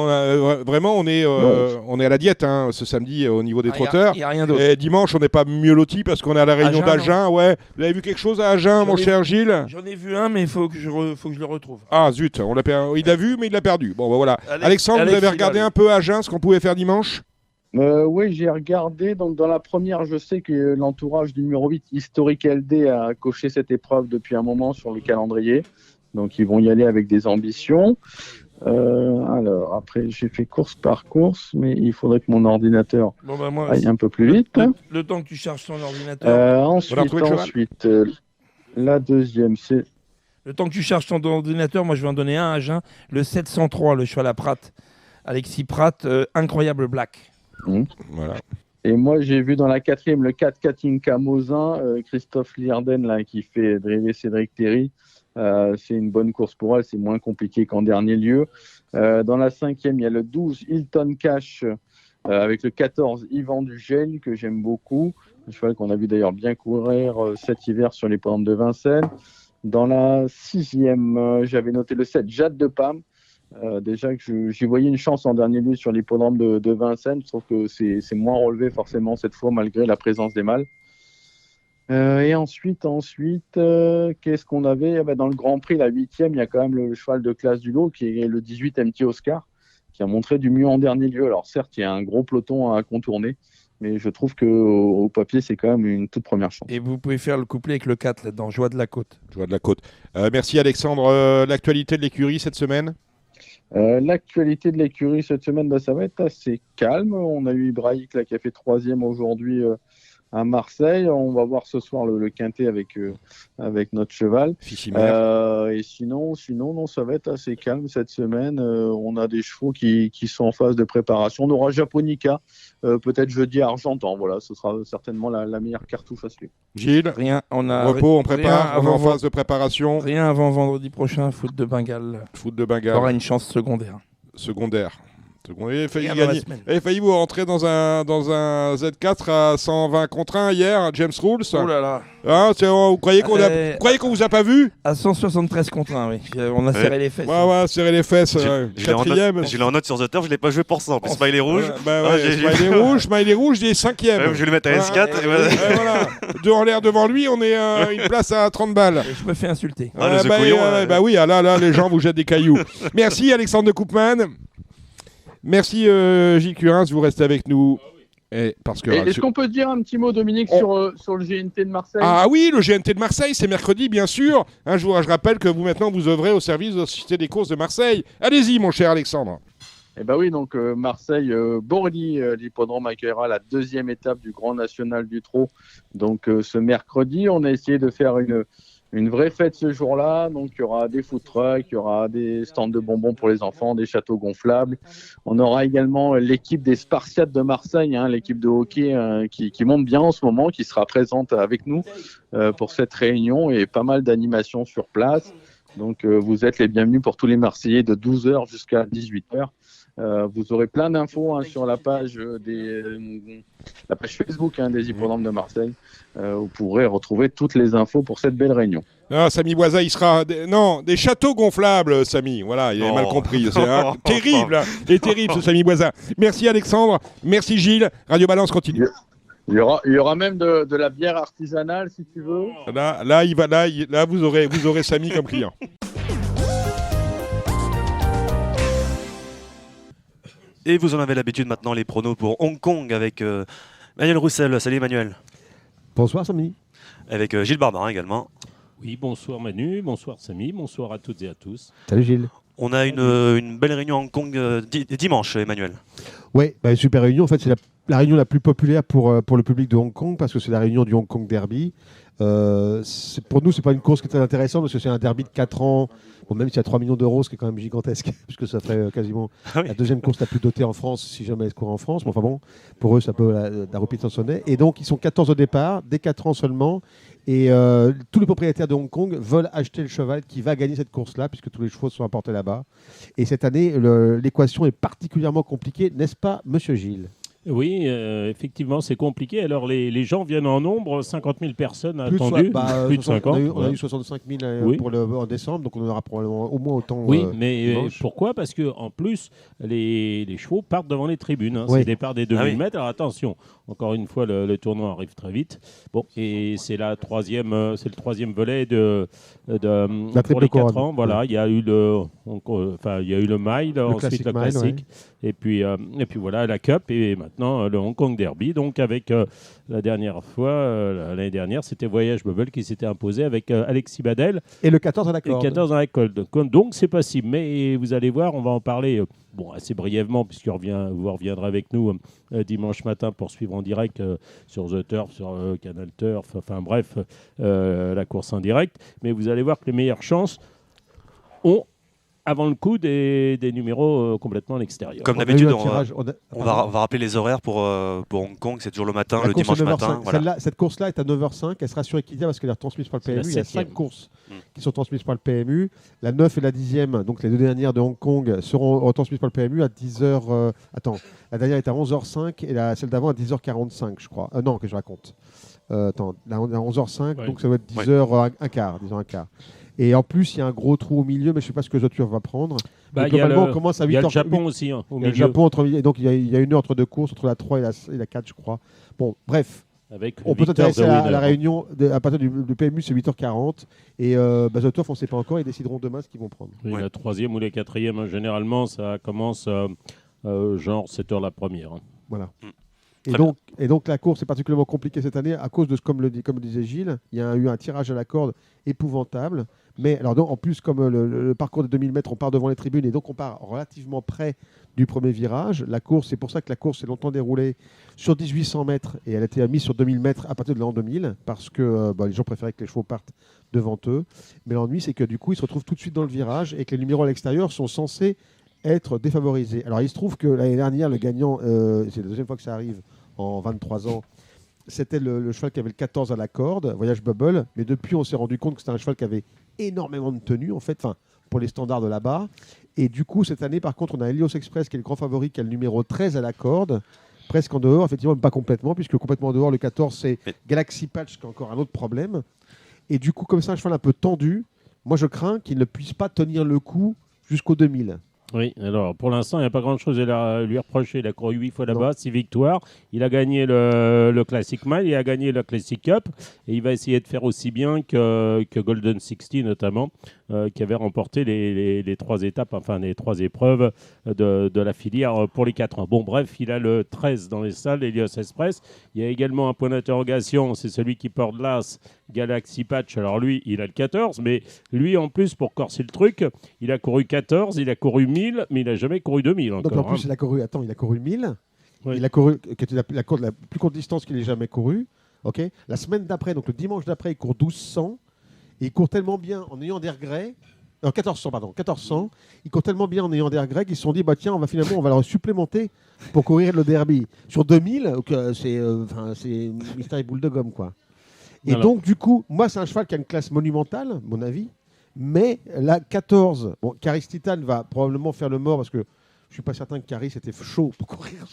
Vraiment, on est à la diète ce samedi au niveau des trotteurs. Il n'y a rien d'autre. Et dimanche, on n'est pas mieux lotis parce qu'on est à la réunion d'Agen. Ouais. Vous avez vu quelque chose à Agen, mon cher Gilles? J'en ai vu un, mais il faut que je le retrouve. Ah zut, il l'a vu, mais il l'a perdu. Bon, voilà. Alexandre, vous avez regardé un peu à Agen ce qu'on pouvait faire dimanche? Oui, j'ai regardé. Donc, dans la première, je sais que l'entourage du numéro 8, Historique LD, a coché cette épreuve depuis un moment sur le calendrier. Donc, ils vont y aller avec des ambitions. Alors, après, j'ai fait course par course, mais il faudrait que mon ordinateur aille un peu plus vite. Le temps que tu charges ton ordinateur. Ensuite, la deuxième, c'est Le temps que tu charges ton ordinateur, moi je vais en donner un à Jean. Le 703, le cheval à Pratt. Alexis Pratt, incroyable black. Voilà. Et moi, j'ai vu dans la 4e le 4 Katinka Mosin, Christophe Lierden là, qui fait driver Cédric Terry. C'est une bonne course pour elle, c'est moins compliqué qu'en dernier lieu. Dans la 5e, il y a le 12 Hilton Cash avec le 14 Yvan Dugel que j'aime beaucoup. Un cheval qu'on a vu d'ailleurs bien courir cet hiver sur les pentes de Vincennes. Dans la 6e, j'avais noté le 7 Jade de Pam. Déjà que j'y voyais une chance en dernier lieu sur l'hippodrome de Vincennes. Je trouve que c'est moins relevé forcément cette fois malgré la présence des mâles. Et ensuite, qu'est-ce qu'on avait dans le Grand Prix, la 8e, il y a quand même le cheval de classe du lot qui est le 18 MT Oscar qui a montré du mieux en dernier lieu. Alors certes, il y a un gros peloton à contourner, mais je trouve qu'au papier, c'est quand même une toute première chance. Et vous pouvez faire le couplet avec le 4 là-dedans, Joie de la Côte. Joie de la Côte. Merci Alexandre. L'actualité de l'écurie cette semaine ? L'actualité de l'écurie cette semaine, ça va être assez calme. On a eu Ibrahik là, qui a fait 3e aujourd'hui à Marseille. On va voir ce soir le quintet avec notre cheval. Et sinon, non, ça va être assez calme cette semaine. On a des chevaux qui sont en phase de préparation. On aura Japonica, peut-être jeudi à Argentan. Voilà, ce sera certainement la meilleure cartouche à suivre. Gilles, rien, repos, on prépare, on est en phase de préparation. Rien avant vendredi prochain, foot de Bengale. Foot de Bengale. Il aura une chance secondaire. Il a failli vous rentrer dans un Z4 à 120 contre 1 hier, James Rules. Oh là là. Hein, vous croyez qu'on vous a pas vu ? À 173 contre 1, oui. On a serré les fesses. Ouais, serré les fesses. Quatrième. Je l'ai en note sur The Turf, je l'ai pas joué pour ça. En plus, Smiley rouge. Smiley rouge, il est 5e. Je vais le mettre à S4. Voilà. En l'air devant lui, on est une place à 30 balles. Et je me fais insulter. Oui, là, les gens vous jettent des cailloux. Merci Alexandre de Koopman. Merci Gilles Curins, vous restez avec nous. Est-ce qu'on peut dire un petit mot, Dominique, sur le GNT de Marseille ? Ah oui, le GNT de Marseille, c'est mercredi, bien sûr. Je rappelle que vous, maintenant, vous œuvrez au service de la Société des courses de Marseille. Allez-y, mon cher Alexandre. Oui, donc Marseille, Borly, l'hippodrome accueillera la 2e étape du Grand National du Trot. Donc ce mercredi, on a essayé de faire une vraie fête ce jour-là. Donc, il y aura des food trucks, il y aura des stands de bonbons pour les enfants, des châteaux gonflables. On aura également l'équipe des Spartiates de Marseille, l'équipe de hockey qui monte bien en ce moment, qui sera présente avec nous pour cette réunion et pas mal d'animations sur place. Donc, vous êtes les bienvenus pour tous les Marseillais de 12h jusqu'à 18h. Vous aurez plein d'infos sur la page Facebook des hippodromes de Marseille. Vous pourrez retrouver toutes les infos pour cette belle réunion. Samy Boisa, il sera... des châteaux gonflables, Samy. Voilà, il a mal compris. C'est terrible. Et terrible, ce Samy Boisa. Merci Alexandre. Merci Gilles. Radio Balance continue. Il y aura même de la bière artisanale, si tu veux. Là, vous aurez Samy comme client. Et vous en avez l'habitude maintenant, les pronos pour Hong Kong avec Manuel Roussel. Salut Manuel. Bonsoir Samy. Avec Gilles Barbarin également. Oui, bonsoir Manu, bonsoir Samy, bonsoir à toutes et à tous. Salut Gilles. On a une belle réunion à Hong Kong dimanche, Emmanuel. Oui, une super réunion. En fait, c'est la réunion la plus populaire pour le public de Hong Kong parce que c'est la réunion du Hong Kong Derby. Pour nous, c'est pas une course qui est très intéressante parce que c'est un derby de 4 ans. Bon, même s'il y a 3 millions d'euros, ce qui est quand même gigantesque, puisque ça ferait quasiment la deuxième course la plus dotée en France, si jamais elle se court en France. Mais enfin bon, pour eux, ça peut la repeat en sonnet. Et donc, ils sont 14 au départ, dès 4 ans seulement. Et tous les propriétaires de Hong Kong veulent acheter le cheval qui va gagner cette course-là, puisque tous les chevaux sont apportés là-bas. Et cette année, l'équation est particulièrement compliquée, n'est-ce pas, monsieur Gilles ? Oui, effectivement, c'est compliqué. Alors, les gens viennent en nombre, 50 000 personnes attendues. Plus de 50. On a eu 65 000 en décembre, donc on en aura probablement au moins autant. Oui, mais pourquoi ? Parce qu'en plus, les chevaux partent devant les tribunes. C'est le départ des 2000 mètres. Alors attention, encore une fois, le tournoi arrive très vite. Bon, et c'est le troisième volet pour les 4 ans. Voilà, il y a eu le mile, ensuite le classique, et puis voilà la Cup, et maintenant maintenant le Hong Kong Derby. Donc avec la dernière fois, l'année dernière, c'était Voyage Bubble qui s'était imposé avec Alexis Badel. Et le 14 à la corde. Et 14 à la corde. Donc c'est possible. Mais vous allez voir, on va en parler assez brièvement, puisque vous reviendrez avec nous dimanche matin pour suivre en direct sur The Turf, sur Canal Turf, enfin bref, la course en direct. Mais vous allez voir que les meilleures chances ont avant le coup des numéros complètement à l'extérieur. Comme d'habitude, on va rappeler les horaires pour Hong Kong, c'est toujours le matin, le dimanche matin. Voilà. Cette course-là est à 9h05, elle sera sur Equidia parce qu'elle est retransmise par le PMU. Il y a 5 courses qui sont transmises par le PMU. La 9 et la 10e, donc les 2 dernières de Hong Kong, seront retransmises par le PMU à 10h. La dernière est à 11h05 et celle d'avant à 10h45, je crois. Non, que je raconte. La 11h05, donc ça va être 10h un quart, disons un quart. Et en plus, il y a un gros trou au milieu, mais je ne sais pas ce que Zotur va prendre. Globalement, on commence à 8h. Il y a le Japon aussi, au milieu. Le Japon, donc il y a une heure entre deux courses, entre la 3 et la 4, je crois. Bon, bref. On peut s'intéresser à la réunion, à partir du PMU, c'est 8h40. Et Zotur, on ne sait pas encore, ils décideront demain ce qu'ils vont prendre. Oui, la 3e ou la 4e, généralement, ça commence genre 7h la première. Voilà. Et donc la course est particulièrement compliquée cette année à cause de, comme le disait Gilles, il y a eu un tirage à la corde épouvantable. Mais alors donc, en plus, comme le parcours de 2000 mètres, on part devant les tribunes et donc on part relativement près du premier virage. La course, c'est pour ça que la course s'est longtemps déroulée sur 1800 mètres et elle a été mise sur 2000 mètres à partir de l'an 2000 parce que les gens préféraient que les chevaux partent devant eux. Mais l'ennui, c'est que du coup, ils se retrouvent tout de suite dans le virage et que les numéros à l'extérieur sont censés être défavorisés. Alors il se trouve que l'année dernière, le gagnant, c'est la deuxième fois que ça arrive en 23 ans, c'était le cheval qui avait le 14 à la corde, Voyage Bubble, mais depuis on s'est rendu compte que c'était un cheval qui avait énormément de tenue en fait, pour les standards de là-bas. Et du coup cette année par contre on a Helios Express qui est le grand favori, qui a le numéro 13 à la corde, presque en dehors, effectivement, mais pas complètement, puisque complètement en dehors, le 14 c'est Galaxy Patch qui a encore un autre problème. Et du coup comme c'est un cheval un peu tendu, moi je crains qu'il ne puisse pas tenir le coup jusqu'au 2000. Oui, alors pour l'instant, il n'y a pas grand-chose à lui reprocher. Il a couru 8 fois là-bas, 6 victoires. Il a gagné le Classic Mile, il a gagné le Classic Cup. Et il va essayer de faire aussi bien que Golden 60 notamment, qui avait remporté les 3 étapes, enfin les 3 épreuves de la filière pour les 4 ans. Bon, bref, il a le 13 dans les salles, Helios Express. Il y a également un point d'interrogation, c'est celui qui porte l'As, Galaxy Patch. Alors lui, il a le 14, mais lui en plus, pour corser le truc, il a couru 14, il a couru 1000, mais il n'a jamais couru 2000 encore. Donc en plus, il a couru 1000. Oui. Il a couru, qui était la plus courte distance qu'il ait jamais couru. Okay. La semaine d'après, donc le dimanche d'après, il court 1200. Et il court tellement bien en ayant des regrets. 1400. Il court tellement bien en ayant des regrets qu'ils se sont dit tiens, on va le supplémenter pour courir le derby. Sur 2000, c'est Mystery Boule de gomme, quoi. Et donc, du coup, moi, c'est un cheval qui a une classe monumentale, à mon avis. Mais la 14, Caris Titan va probablement faire le mort parce que je ne suis pas certain que Caris était chaud pour courir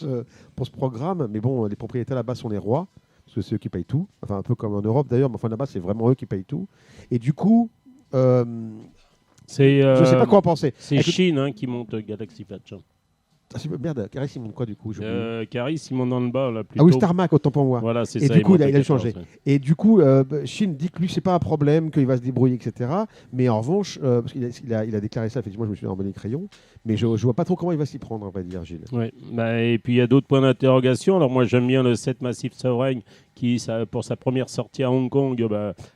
pour ce programme. Mais bon, les propriétaires là-bas sont les rois. Parce que c'est eux qui payent tout. Enfin, un peu comme en Europe d'ailleurs, mais enfin là-bas, c'est vraiment eux qui payent tout. Et du coup, je ne sais pas quoi en penser. C'est Chine qui monte Galaxy Patch. Merde, Caris, il monte quoi du coup? Caris, il monte dans le bas. Là, ah oui, Starmac, autant pour moi. Voilà, c'est et ça. Du coup, il a changé. Ouais. Et du coup, Chine dit que lui, c'est pas un problème, qu'il va se débrouiller, etc. Mais en revanche, parce qu'il a déclaré ça, effectivement, je me suis emballé crayon. Mais je vois pas trop comment il va s'y prendre, on va dire, Gilles. Ouais. Et puis, il y a d'autres points d'interrogation. Alors, moi, j'aime bien le 7 Massif Sovereign qui, pour sa première sortie à Hong Kong,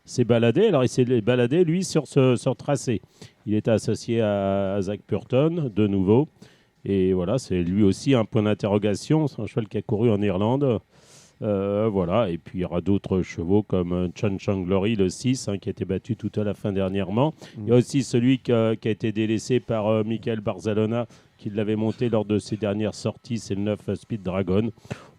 s'est baladé. Alors, il s'est baladé, lui, sur ce tracé. Il était associé à Zach Purton, de nouveau. Et voilà, c'est lui aussi un point d'interrogation. C'est un cheval qui a couru en Irlande. Voilà. Et puis, il y aura d'autres chevaux comme Chan Chang Glory, le 6, qui a été battu tout à la fin dernièrement. Il y a aussi celui qui a été délaissé par Michael Barzalona, qui l'avait monté lors de ses dernières sorties, c'est le 9 Speed Dragon.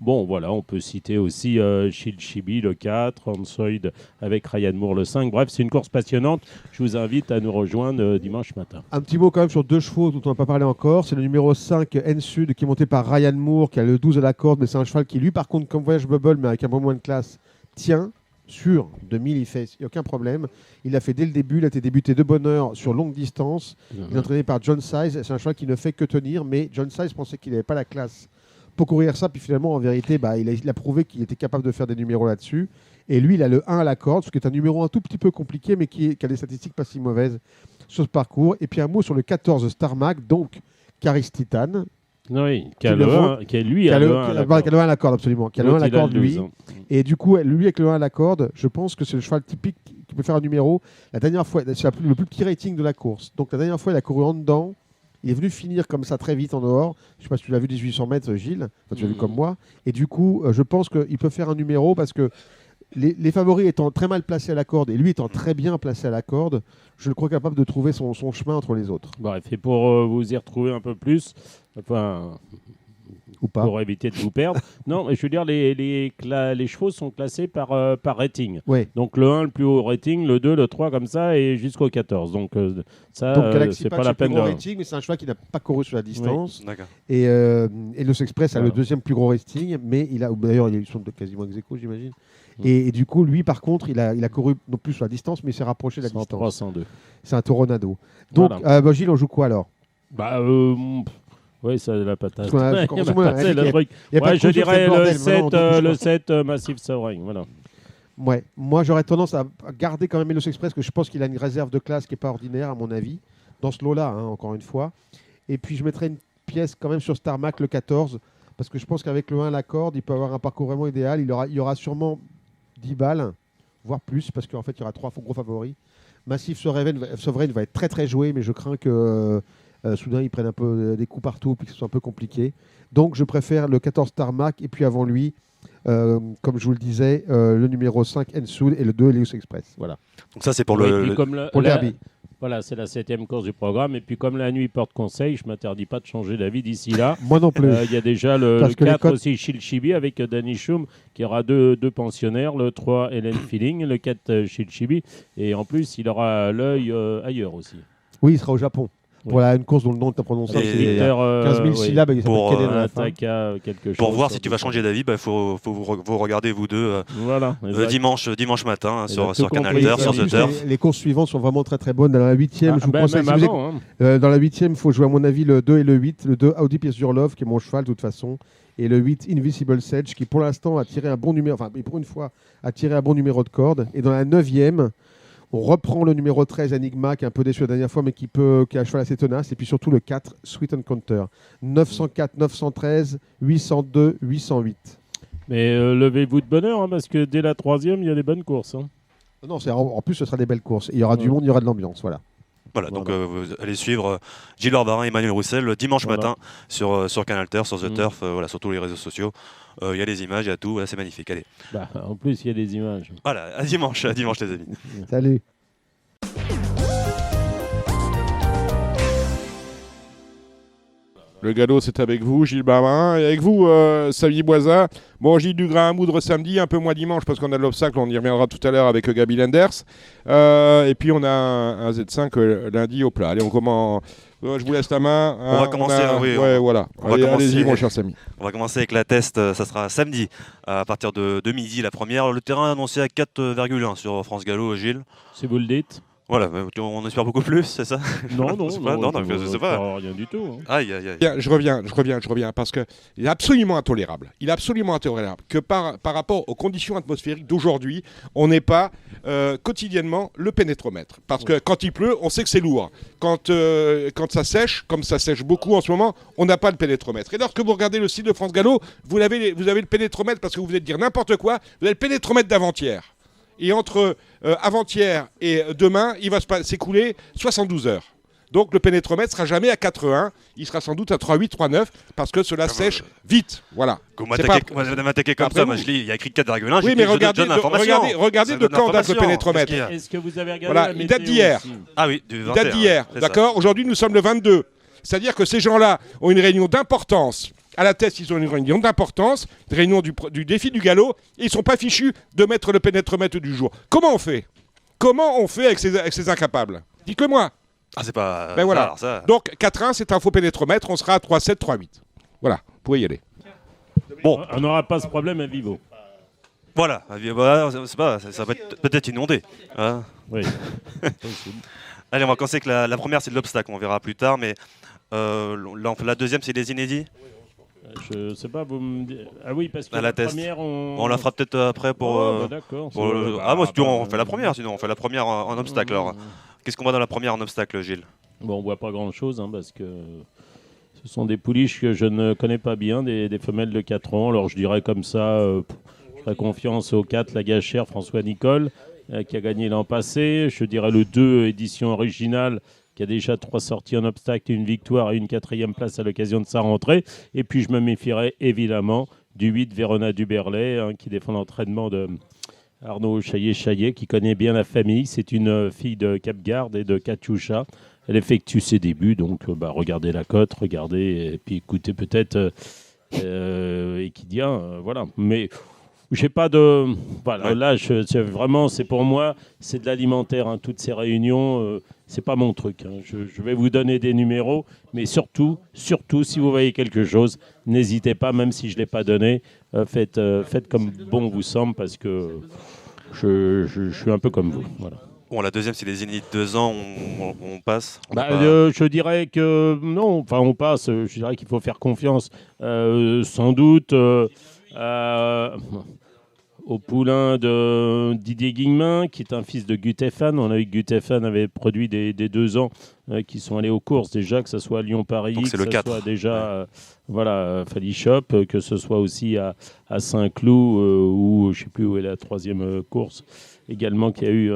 Bon, voilà, on peut citer aussi Shield Chibi, le 4, Hansoid avec Ryan Moore, le 5. Bref, c'est une course passionnante. Je vous invite à nous rejoindre dimanche matin. Un petit mot quand même sur 2 chevaux dont on n'a pas parlé encore. C'est le numéro 5, N-Sud, qui est monté par Ryan Moore, qui a le 12 à la corde, mais c'est un cheval qui, lui, par contre, comme Voyage Bubble, mais avec un peu moins de classe, tient. Sur 2000, il n'y a aucun problème. Il a fait dès le début, il a été débuté de bonne heure sur longue distance. Il est entraîné par John Size. C'est un cheval qui ne fait que tenir, mais John Size pensait qu'il n'avait pas la classe pour courir ça. Puis finalement, en vérité, il a prouvé qu'il était capable de faire des numéros là-dessus. Et lui, il a le 1 à la corde, ce qui est un numéro un tout petit peu compliqué, mais qui a des statistiques pas si mauvaises sur ce parcours. Et puis un mot sur le 14 Starmac, donc Caris Titan, Oui, qui a le 1 à la corde, absolument. Qui a le 1 à la corde, lui. Et du coup, lui, avec le 1 à la corde, je pense que c'est le cheval typique qui peut faire un numéro. La dernière fois, c'est le plus petit rating de la course. Donc la dernière fois, il a couru en dedans. Il est venu finir comme ça très vite en dehors. Je ne sais pas si tu l'as vu 1800 mètres, Gilles. Enfin, tu l'as vu comme moi. Et du coup, je pense qu'il peut faire un numéro parce que les favoris étant très mal placés à la corde et lui étant très bien placé à la corde, je le crois capable de trouver son chemin entre les autres. Bref, et pour vous y retrouver un peu plus, ou pas, pour éviter de vous perdre. Non, mais je veux dire, les chevaux sont classés par rating. Oui. Donc le 1, le plus haut rating, le 2, le 3, comme ça, et jusqu'au 14. Donc c'est pas la peine de... rating, mais c'est un cheval qui n'a pas couru sur la distance. Oui. Et Los Express a le deuxième plus gros rating, mais d'ailleurs, ils sont quasiment ex-aequo, j'imagine. Et du coup, lui, par contre, il a couru non plus sur la distance, mais il s'est rapproché de la 103, distance. 102. C'est un Toronado. Donc, voilà. Gilles, on joue quoi alors? Oui, ça la patate. Je dirais le 7 Massif Sovereign. Voilà. Ouais. Moi, j'aurais tendance à garder quand même Los Express, que je pense qu'il a une réserve de classe qui n'est pas ordinaire, à mon avis, dans ce lot-là, encore une fois. Et puis, je mettrais une pièce quand même sur Starmac, le 14, parce que je pense qu'avec le 1 à la corde, il peut avoir un parcours vraiment idéal. Il y aura sûrement 10 balles, voire plus, parce qu'en fait, il y aura 3 gros favoris. Massif Sovereign va être très, très joué, mais je crains que... soudain, ils prennent un peu des coups partout puis que ce soit un peu compliqué. Donc, je préfère le 14 Tarmac et puis avant lui, comme je vous le disais, le numéro 5 Ensoul et le 2 Elios Express. Voilà. Donc ça, c'est pour le derby. Voilà, c'est la 7e course du programme. Et puis, comme la nuit porte conseil, je ne m'interdis pas de changer d'avis d'ici là. Moi non plus. Il y a déjà le 4 aussi, Chilchibi, avec Danny Schum, qui aura deux pensionnaires, le 3 Hélène Feeling, le 4 Chilchibi. Et en plus, il aura l'œil ailleurs aussi. Oui, il sera au Japon. Voilà, une course dont le nom est imprononçable, c'est 15 000 syllabes. Pour voir si tu vas changer d'avis, il faut vous regarder vous deux dimanche matin sur Canal+, sur The Turf. Les courses suivantes sont vraiment très très bonnes. Dans la 8e, je vous conseille. Dans la 8e, il faut jouer à mon avis le 2 et le 8. Le 2, Audi Pièce Love, qui est mon cheval de toute façon. Et le 8, Invisible Sedge, qui pour l'instant a tiré un bon numéro, enfin pour une fois, a tiré un bon numéro de corde. Et dans la 9e, on reprend le numéro 13, Enigma, qui est un peu déçu la dernière fois, mais qui a un cheval assez tenace. Et puis surtout le 4, Sweet Encounter. 904, 913, 802, 808. Mais levez-vous de bonheur, parce que dès la 3e, il y a des bonnes courses. Non, en plus, ce sera des belles courses. Il y aura du monde, il y aura de l'ambiance. Voilà. Voilà, donc vous allez suivre Gilles Orbarin et Emmanuel Roussel dimanche matin sur Canal+, sur The Turf, sur tous les réseaux sociaux. Il y a des images, il y a tout, c'est magnifique. Allez. En plus, il y a des images. Voilà, à dimanche les amis. Salut. Le galop, c'est avec vous, Gilles Barbarin, et avec vous, Xavier Boisa. Bon, Gilles Dugrain à Moudre samedi, un peu moins dimanche parce qu'on a de l'obstacle, on y reviendra tout à l'heure avec Gabi Lenders. Et puis on a un Z5 lundi au plat. Allez, on commence. Je vous laisse la main. On va commencer. Voilà. Allez-y, mon cher Samy. On va commencer avec la test. Ça sera samedi à partir de midi la première. Le terrain annoncé à 4,1 sur France Gallo, Gilles. Si vous le dites. Voilà, on espère beaucoup plus, c'est ça? Non, je sais pas. Rien du tout. Aïe. Je reviens, parce qu'il est absolument intolérable. Que par rapport aux conditions atmosphériques d'aujourd'hui, on n'ait pas quotidiennement le pénétromètre. Parce que quand il pleut, on sait que c'est lourd. Quand ça sèche, comme ça sèche beaucoup en ce moment, on n'a pas le pénétromètre. Et lorsque vous regardez le site de France Gallo, vous avez le pénétromètre, parce que vous venez de dire n'importe quoi, vous avez le pénétromètre d'avant-hier. Et entre avant-hier et demain, il va s'écouler 72 heures. Donc le pénétromètre sera jamais à 4,1, il sera sans doute à 3,8, 3,9, parce que cela sèche vite. Voilà. Vous m'attaquez comme ça, moi je lis, il y a écrit 4,1. Oui, mais regardez de quand date le pénétromètre. Est-ce que vous avez regardé la météo? Il date d'hier. Ah oui, du 21. Il date d'hier, d'accord. Aujourd'hui, nous sommes le 22. C'est-à-dire que ces gens-là ont une réunion d'importance. À la test, ils ont une réunion d'importance, réunion du défi du galop, et ils ne sont pas fichus de mettre le pénétromètre du jour. Comment on fait avec ces incapables? Dites-le-moi. Ah, c'est pas... Ben voilà. Ça. Donc, 4,1, c'est un faux pénétromètre, on sera à 3,7, 3,8. Voilà, vous pouvez y aller. Bon, on n'aura pas ce problème à Vivo. Voilà, ça va être peut-être inondé. Hein. Oui. Allez, on va commencer avec la première, c'est de l'obstacle, on verra plus tard, mais la deuxième, c'est les inédits. Je sais pas, vous me dites... Ah oui, parce que la première, on la fera peut-être après pour... d'accord. Moi, si on fait la première, sinon on fait la première en obstacle. Alors, qu'est-ce qu'on voit dans la première en obstacle, Gilles? Bon, on voit pas grand-chose, parce que Ce sont des pouliches que je ne connais pas bien, des femelles de 4 ans. Alors je dirais comme ça, je ferai confiance au 4, la gâchère, François Nicole, qui a gagné l'an passé. Je dirais le 2, édition originale, qui a déjà 3 sorties en obstacle, une victoire et une 4e place à l'occasion de sa rentrée. Et puis je me méfierai évidemment du 8, Vérona Duberlet, qui défend l'entraînement de Arnaud Chaillet, qui connaît bien la famille. C'est une fille de Cap-Garde et de Katyusha. Elle effectue ses débuts, donc regardez la cote, regardez, et puis écoutez peut-être Equidia, voilà. Mais j'ai pas de... Voilà, là, vraiment, c'est pour moi, c'est de l'alimentaire, toutes ces réunions, c'est pas mon truc. Je vais vous donner des numéros, mais surtout, si vous voyez quelque chose, n'hésitez pas, même si je ne l'ai pas donné, faites comme bon vous semble, parce que je suis un peu comme vous, voilà. Bon, la deuxième, c'est les Zénith 2 ans, on passe je dirais que non, on passe. Je dirais qu'il faut faire confiance, sans doute, au poulain de Didier Guillemin, qui est un fils de Gutefan. On a vu que Gutefan avait produit des 2 ans qui sont allés aux courses déjà, que ce soit à Lyon-Paris, que ce soit déjà Falichop, que ce soit aussi à Saint-Cloud, ou je ne sais plus où est la 3e course également qui a eu...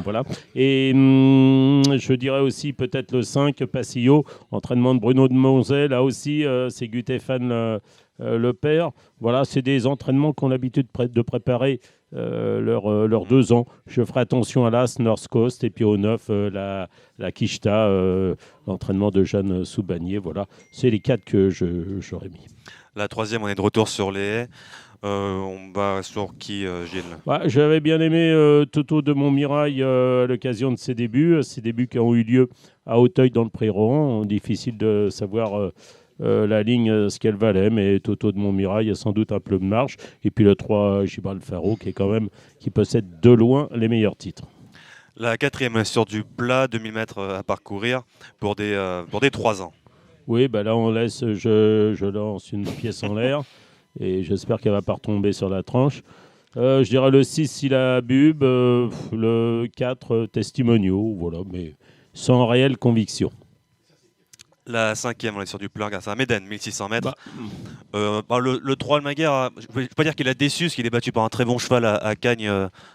voilà. Et je dirais aussi peut-être le 5, Passillo, entraînement de Bruno de Monzet. Là aussi, c'est Gutefan le père. Voilà, c'est des entraînements qu'on a l'habitude de préparer leurs 2 ans. Je ferai attention à l'As, North Coast, et puis au 9, la Kishta, l'entraînement de Jeanne Soubanier. Voilà, c'est les 4 que j'aurais mis. La 3e, on est de retour sur les haies. On va sur qui, Gilles? J'avais bien aimé Toto de Montmirail à l'occasion de ses débuts qui ont eu lieu à Auteuil dans le Pré-Rohan. Difficile de savoir la ligne, ce qu'elle valait, mais Toto de Montmirail a sans doute un peu de marge. Et puis le 3, Gibral Faro, qui possède de loin les meilleurs titres. La 4e sur du plat, 2000 mètres à parcourir pour des 3 ans. Oui, là on laisse, je lance une pièce en l'air. Et j'espère qu'elle ne va pas retomber sur la tranche. Je dirais le 6, Silla Bub, le 4, Testimoniaux, voilà, mais sans réelle conviction. La 5e, on est sur du plat, c'est un Méden, 1600 mètres. Le 3, le Maguire, je ne vais pas dire qu'il a déçu, parce qu'il est battu par un très bon cheval à Cagnes.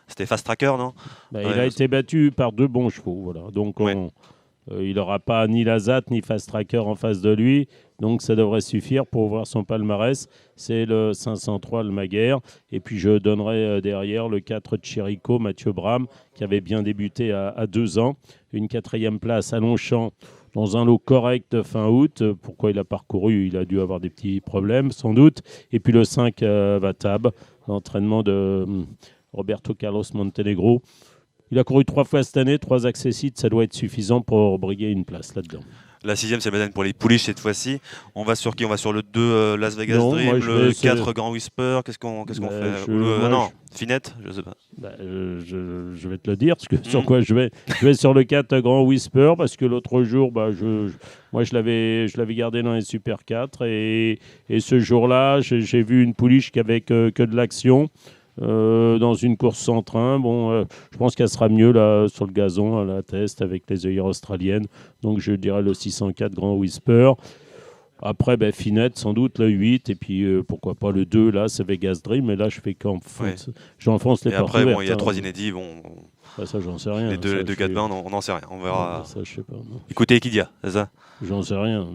C'était Fast Tracker, non? Il a été battu par 2 bons chevaux, voilà. Donc il n'aura pas ni Lazat ni Fast Tracker en face de lui. Donc ça devrait suffire pour voir son palmarès. C'est le 503, le Maguire. Et puis je donnerai derrière le 4 Chirico, Mathieu Bram, qui avait bien débuté à 2 ans. Une 4e place à Longchamp dans un lot correct de fin août. Pourquoi il a parcouru? Il a dû avoir des petits problèmes sans doute. Et puis le 5 Vatab, l'entraînement de Roberto Carlos Montenegro. Il a couru 3 fois cette année, 3 accessites, ça doit être suffisant pour briguer une place là-dedans. La 6e, c'est Méden pour les pouliches cette fois-ci. On va sur qui? On va sur le 2 Las Vegas Dream, le 4 Grand Whisper. Qu'est-ce qu'on fait? Finette, je sais pas. Je vais te le dire, parce que sur quoi je vais. Je vais sur le 4 Grand Whisper, parce que l'autre jour, je l'avais gardé dans les Super 4. Et ce jour-là, j'ai vu une pouliche qui avait que de l'action. Dans une course sans train. Je pense qu'elle sera mieux là sur le gazon à la test avec les œillères australiennes. Donc je dirais le 604 Grand Whisper. Après, Finette, sans doute le 8. Et puis pourquoi pas le 2, là, c'est Vegas Dream. Et là, je fais j'enfonce les portes ouvertes. Et après, il y a 3 inédits. Ça, j'en sais rien. Les deux gars de bain, on n'en sait rien. On verra. Ça, je sais pas. Non. Écoutez Equidia, c'est ça? J'en sais rien.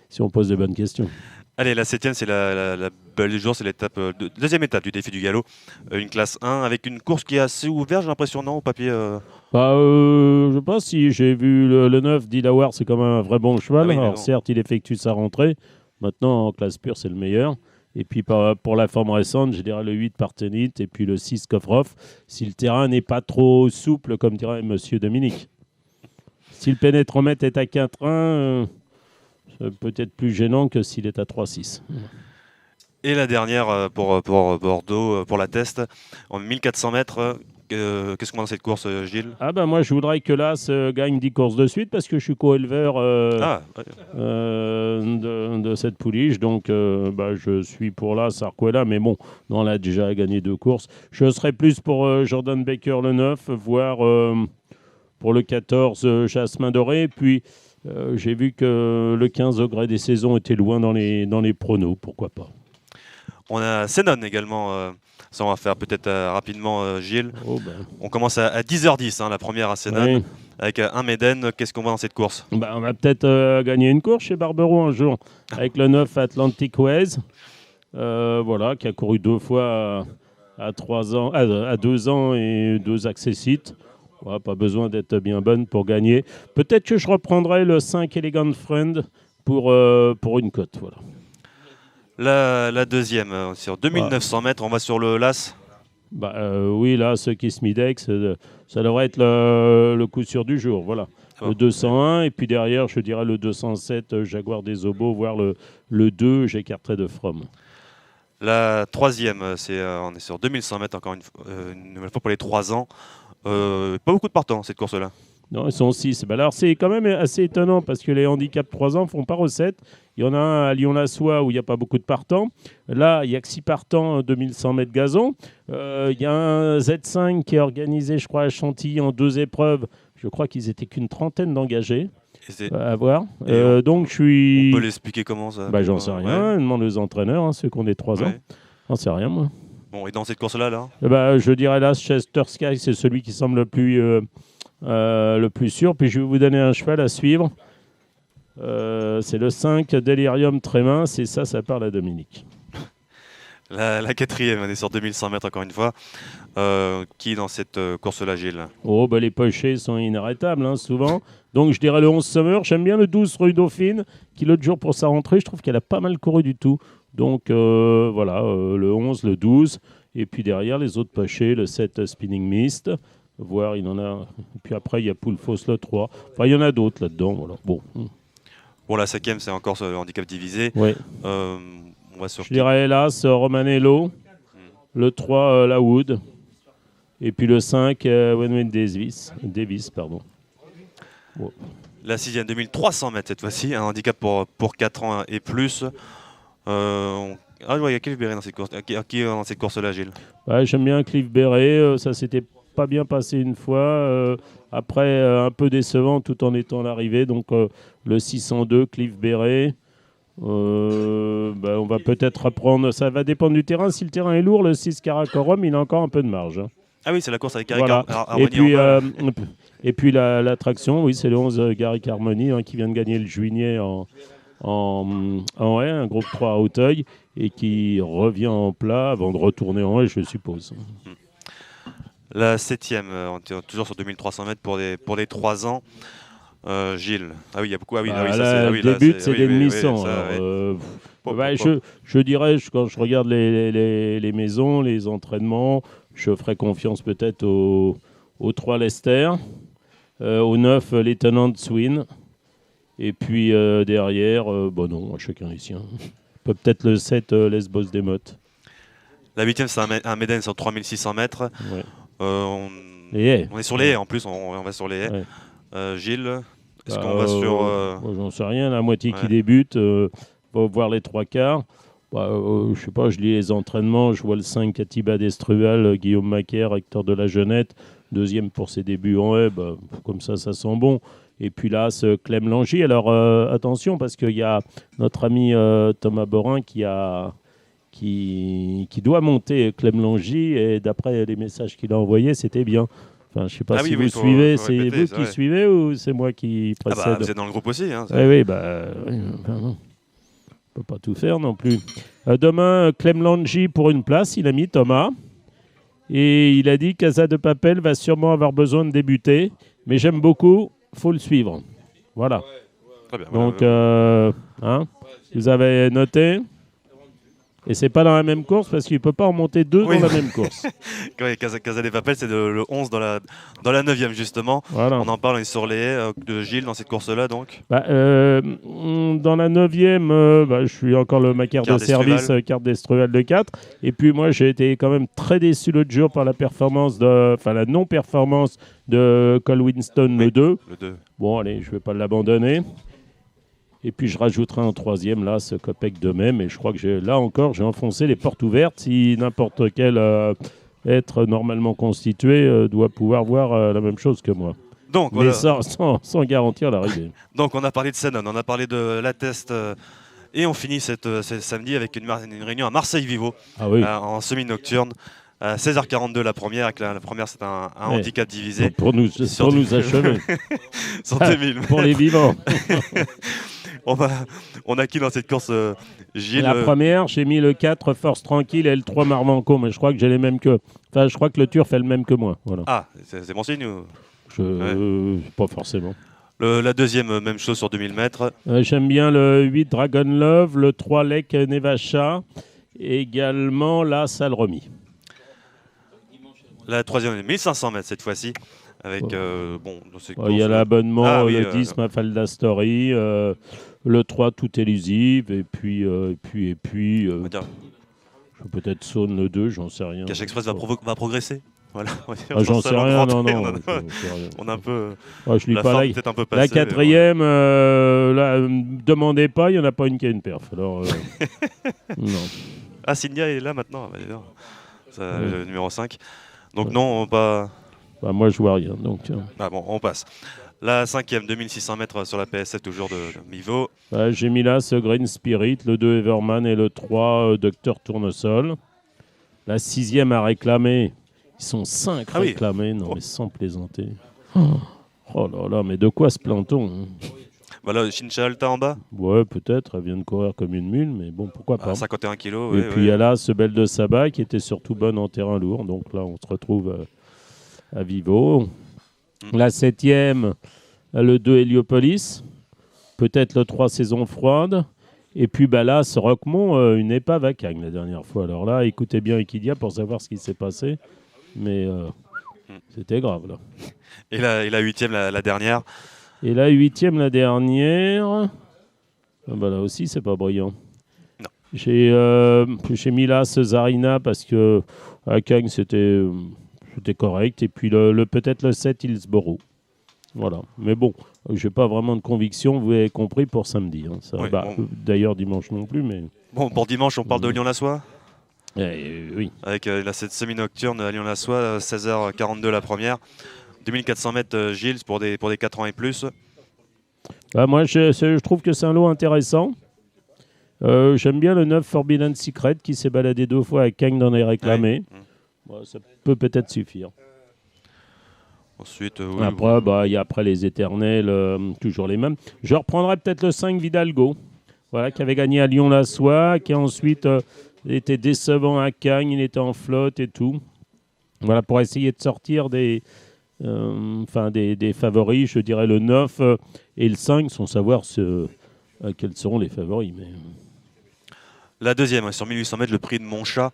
Si on pose des bonnes questions. Allez, la 7e, c'est la belle du jour, c'est deuxième étape du défi du galop. Une classe 1 avec une course qui est assez ouverte, j'ai l'impression, non, au papier je pense si j'ai vu le 9, Dilawar, c'est quand même un vrai bon cheval. Alors certes, il effectue sa rentrée. Maintenant, en classe pure, c'est le meilleur. Et puis pour la forme récente, je dirais le 8 Partenit et puis le 6 Kofrov. Si le terrain n'est pas trop souple, comme dirait Monsieur Dominique. Si le pénétromètre est à 4-1... peut-être plus gênant que s'il est à 3-6. Et la dernière pour Bordeaux, pour la test, en 1400 mètres. Qu'est-ce qu'on a dans cette course, Gilles? Moi, je voudrais que l'As gagne 10 courses de suite parce que je suis co-éleveur de cette pouliche. Donc, je suis pour l'As Arquella. Mais bon, on a déjà gagné 2 courses. Je serais plus pour Jordan Baker le 9, voire Pour le 14, Jasmin Doré. Puis j'ai vu que le 15 au gré des saisons était loin dans les pronos. Pourquoi pas. On a Sénon également. Ça, on va faire peut-être rapidement, Gilles. On commence à 10h10, la première à Sénon, oui. Avec un Méden. Qu'est-ce qu'on voit dans cette course? On va peut-être gagner une course chez Barbero un jour, avec le 9 Atlantic Ways, qui a couru 2 fois à 2 ans et 2 accessites. Pas besoin d'être bien bonne pour gagner. Peut-être que je reprendrai le 5 Elegant Friend pour une cote. Voilà. La deuxième, sur 2900 mètres, on va sur le LAS. Oui, là, ce Kiss Me Dex, ça devrait être le coup sûr du jour. Voilà. Le 201, et puis derrière, je dirais le 207 Jaguar des Obos, voire le 2, j'écarterai de From. La troisième, on est sur 2100 mètres, encore une nouvelle fois pour les 3 ans. Pas beaucoup de partants, cette course-là. Non, ils sont 6. Alors, c'est quand même assez étonnant parce que les handicaps 3 ans ne font pas recette. Il y en a un à Lyon-la-Soie où il n'y a pas beaucoup de partants. Là, il n'y a que 6 partants, 2100 mètres gazon. Il y a un Z5 qui est organisé, je crois, à Chantilly en 2 épreuves. Je crois qu'ils étaient qu'une trentaine d'engagés à voir. Donc, je suis... On peut l'expliquer comment ça? J'en sais rien. Je demande aux entraîneurs, ceux qui ont des 3 ans. J'en sais rien, moi. Bon, et dans cette course-là, là je dirais là, Chester Sky, c'est celui qui semble le plus sûr. Puis je vais vous donner un cheval à suivre. C'est le 5 Delirium très mince, et ça parle à Dominique. La quatrième, on est sur 2100 mètres encore une fois. Qui dans cette course-là, Gilles? Les pochés sont inarrêtables, souvent. Donc je dirais le 11 Summer. J'aime bien le 12 Rue Dauphine, qui l'autre jour pour sa rentrée, je trouve qu'elle a pas mal couru du tout. Donc le 11, le 12. Et puis derrière, les autres pochés, le 7 Spinning Mist. Voir, il en a. Et puis après, il y a Poule Fausse, le 3. Enfin, il y en a d'autres là-dedans. Voilà. Bon, la 5e, c'est encore le handicap divisé. Oui. On va sur je dirais hélas, Romanello. Le 3, La Wood. Et puis le 5, Wenwen Davis. Bon. La 6e, 2300 mètres cette fois-ci. Un handicap pour 4 ans et plus. Il y a Cliff Berry dans cette course. Qui est dans cette course-là, Gilles? J'aime bien Cliff Berry. Ça s'était pas bien passé une fois. Après, un peu décevant tout en étant l'arrivée. Donc, le 602, Cliff Berry. On va peut-être reprendre. Ça va dépendre du terrain. Si le terrain est lourd, le 6 Karakorum, il a encore un peu de marge. Ah oui, c'est la course avec Garrick Harmony. Et puis l'attraction, oui, c'est le 11 Garrick Harmony qui vient de gagner le juillet en haie, un groupe 3 à Hauteuil, et qui revient en plat avant de retourner en haie, je suppose. La 7e, on est toujours sur 2300 mètres pour les 3 ans. Gilles. Ah oui, il y a beaucoup. Le début, c'est des demi-cents. Je dirais, quand je regarde les maisons, les entraînements, je ferai confiance peut-être au 3 Leicester, au 9 Lieutenant Swin, et puis derrière, non, chacun les siens. Peut-être le 7 Lesbos Desmottes. La 8e, c'est un Méden sur 3600 mètres. Ouais. On est sur les haies en plus, on va sur les haies. Ouais. Gilles, est-ce qu'on va sur... J'en sais rien, la moitié qui débute, va voir les 3 quarts. Je sais pas, je lis les entraînements, je vois le 5 Katiba Destrual, Guillaume Macaire, Hector de la Jeunette, 2e pour ses débuts en haie, comme ça sent bon. Et puis là, ce Clem Langy. Alors attention, parce qu'il y a notre ami Thomas Borin qui doit monter Clem Langy, et d'après les messages qu'il a envoyés, c'était bien. Enfin, je ne sais pas si vous suivez, c'est vous qui suivez ou c'est moi qui précède? Vous êtes dans le groupe aussi. Oui, non. On ne peut pas tout faire non plus. Demain, Clem Langy pour une place, il a mis Thomas. Et il a dit qu'Asa de Papel va sûrement avoir besoin de débuter. Mais j'aime beaucoup, il faut le suivre. Voilà. Très bien. Donc, vous avez noté? Et c'est pas dans la même course parce qu'il ne peut pas en monter 2 dans la même course. Casa de Papel, c'est le 11 dans la 9e justement. Voilà. On en parle, on est sur les haies de Gilles dans cette course-là donc. Dans la 9e, je suis encore le macaire de service, carte d'Estruval de 4. Et puis moi, j'ai été quand même très déçu l'autre jour par la non-performance de Cole Winston, le 2. Bon, allez, je ne vais pas l'abandonner. Et puis je rajouterai un 3e, là, ce Copec de même. Et je crois que là encore, j'ai enfoncé les portes ouvertes. Si n'importe quel être normalement constitué doit pouvoir voir la même chose que moi. Donc, mais voilà. sans garantir l'arrivée. Donc on a parlé de Senon, on a parlé de la Test et on finit ce samedi avec une réunion à Marseille-Vivo en semi-nocturne. 16h42 la première, la première c'est un handicap divisé. Pour nous achever. Sur 2000 pour les vivants. On a qui dans cette course, Gilles? La première, j'ai mis le 4 Force Tranquille et le 3 Marvanco, mais je crois que j'ai les mêmes que... Enfin, je crois que le Turf fait le même que moi. Voilà. Ah, c'est bon signe ou... Pas forcément. La deuxième, même chose sur 2000 mètres. J'aime bien le 8 Dragon Love, le 3 Lek Nevacha, et également la Salle Remis. La troisième, 1500 mètres cette fois-ci. Avec, il y a l'abonnement, le 10 Mafalda Story, le 3 Tout Élusive, et puis peut-être Saône le 2, j'en sais rien. Cash Express va progresser. Voilà. J'en sais rien, non. On a un peu. Je lis pas peut-être un peu passée, la quatrième, ne demandez pas, il n'y en a pas une qui a une perf. Alors, non. Ah, Signia est là maintenant. Le numéro 5. Donc non, pas. Moi, je vois rien. Donc, ah bon, on passe. La cinquième, 2600 mètres sur la PSF, toujours de Mivo. J'ai mis là ce Green Spirit, le 2 Everman et le 3 Docteur Tournesol. La sixième à réclamer. Ils sont 5 réclamés, non mais sans plaisanter. Oh là là, mais de quoi se plaint-on? Voilà, Shincha Alta en bas. Ouais, peut-être, elle vient de courir comme une mule, mais bon, pourquoi pas. 51 kilos. Et puis il y a là ce Belle de Saba qui était surtout bonne en terrain lourd, donc là on se retrouve à Vivo. La septième, le 2 Héliopolis, peut-être le 3 Saison Froide. Et puis là, ce Roquemont, une épave à Cagnes la dernière fois. Alors là, écoutez bien Equidia pour savoir ce qui s'est passé. Mais c'était grave là. Et la huitième, la dernière. Et la huitième, la dernière. Là aussi, c'est pas brillant. Non. J'ai mis là ce Zarina parce que à Cagnes, c'était correct. Et puis peut-être le 7 Hillsborough. Voilà. Mais bon, j'ai pas vraiment de conviction, vous avez compris, pour samedi. Hein. D'ailleurs, dimanche non plus. Mais... Bon, pour dimanche, on parle de Lyon-la-Soie. Oui. Avec cette semi-nocturne à Lyon-la-Soie, 16h42 la première. 2400 mètres, Gilles, pour des 4 ans et plus. Moi, je trouve que c'est un lot intéressant. J'aime bien le 9 Forbidden Secret qui s'est baladé 2 fois à Cagnes dans les réclamés. Ça peut peut-être suffire. Ensuite, après, il y a les éternels, toujours les mêmes. Je reprendrai peut-être le 5 Vidalgo, qui avait gagné à Lyon-la-Soie, qui ensuite était décevant à Cagnes, il était en flotte et tout. Voilà, pour essayer de sortir des favoris, je dirais le 9 et le 5, sans savoir quels seront les favoris. Mais... La deuxième, sur 1800 mètres, le prix de Montchat.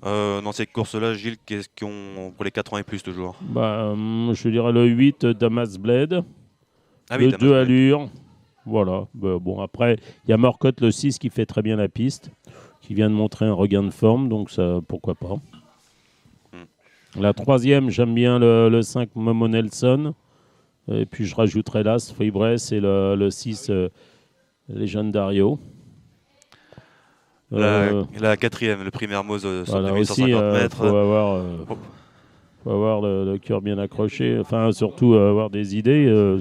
Dans cette course-là, Gilles, qu'est-ce qu'on pour les 4 ans et plus toujours? Je dirais le 8 Damas Blade, le 2 Allure. Voilà. Après, il y a Morcotte, le 6, qui fait très bien la piste, qui vient de montrer un regain de forme, donc ça, pourquoi pas. La troisième, j'aime bien le 5 Momo Nelson. Et puis je rajouterai l'As Fribres et le 6 Legendario. La quatrième, le prix Mermoz sur 2150 mètres. Faut avoir le cœur bien accroché. Enfin, surtout avoir des idées.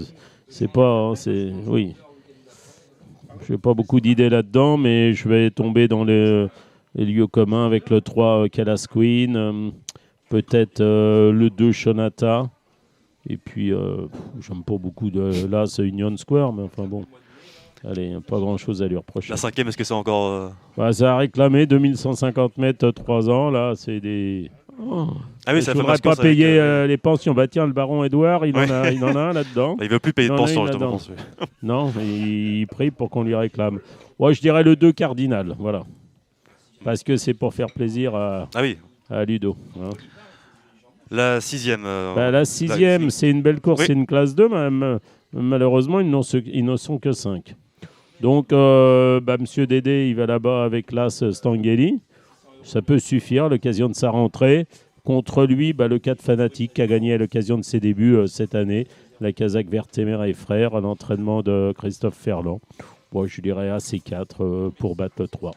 C'est pas... oui. Je n'ai pas beaucoup d'idées là-dedans, mais je vais tomber dans les lieux communs avec le 3 Calas Queen, peut-être le 2 Shonata, et puis j'aime pas beaucoup de l'As Union Square, mais enfin bon, allez, pas grand-chose à lui reprocher. La cinquième, est-ce que c'est encore... Ça a réclamé 2150 mètres, 3 ans, là, c'est des... Ah oui, ça ne faudrait pas payer les pensions. Tiens, le baron Édouard, il en a un là-dedans. Il ne veut plus payer de pension, justement. Non, il prie pour qu'on lui réclame. Je dirais le 2 Cardinal, voilà. Parce que c'est pour faire plaisir à Ludo. Hein. La sixième. La sixième, c'est une belle course, c'est une classe 2, même. Malheureusement, ils n'en sont que 5. Donc, Monsieur Dédé, il va là-bas avec l'As Stangeli. Ça peut suffire, l'occasion de sa rentrée. Contre lui, le 4 Fanatique qui a gagné à l'occasion de ses débuts cette année. La Kazakh Vertemer et frère, à l'entraînement de Christophe Ferland. Je dirais AC4 pour battre le 3.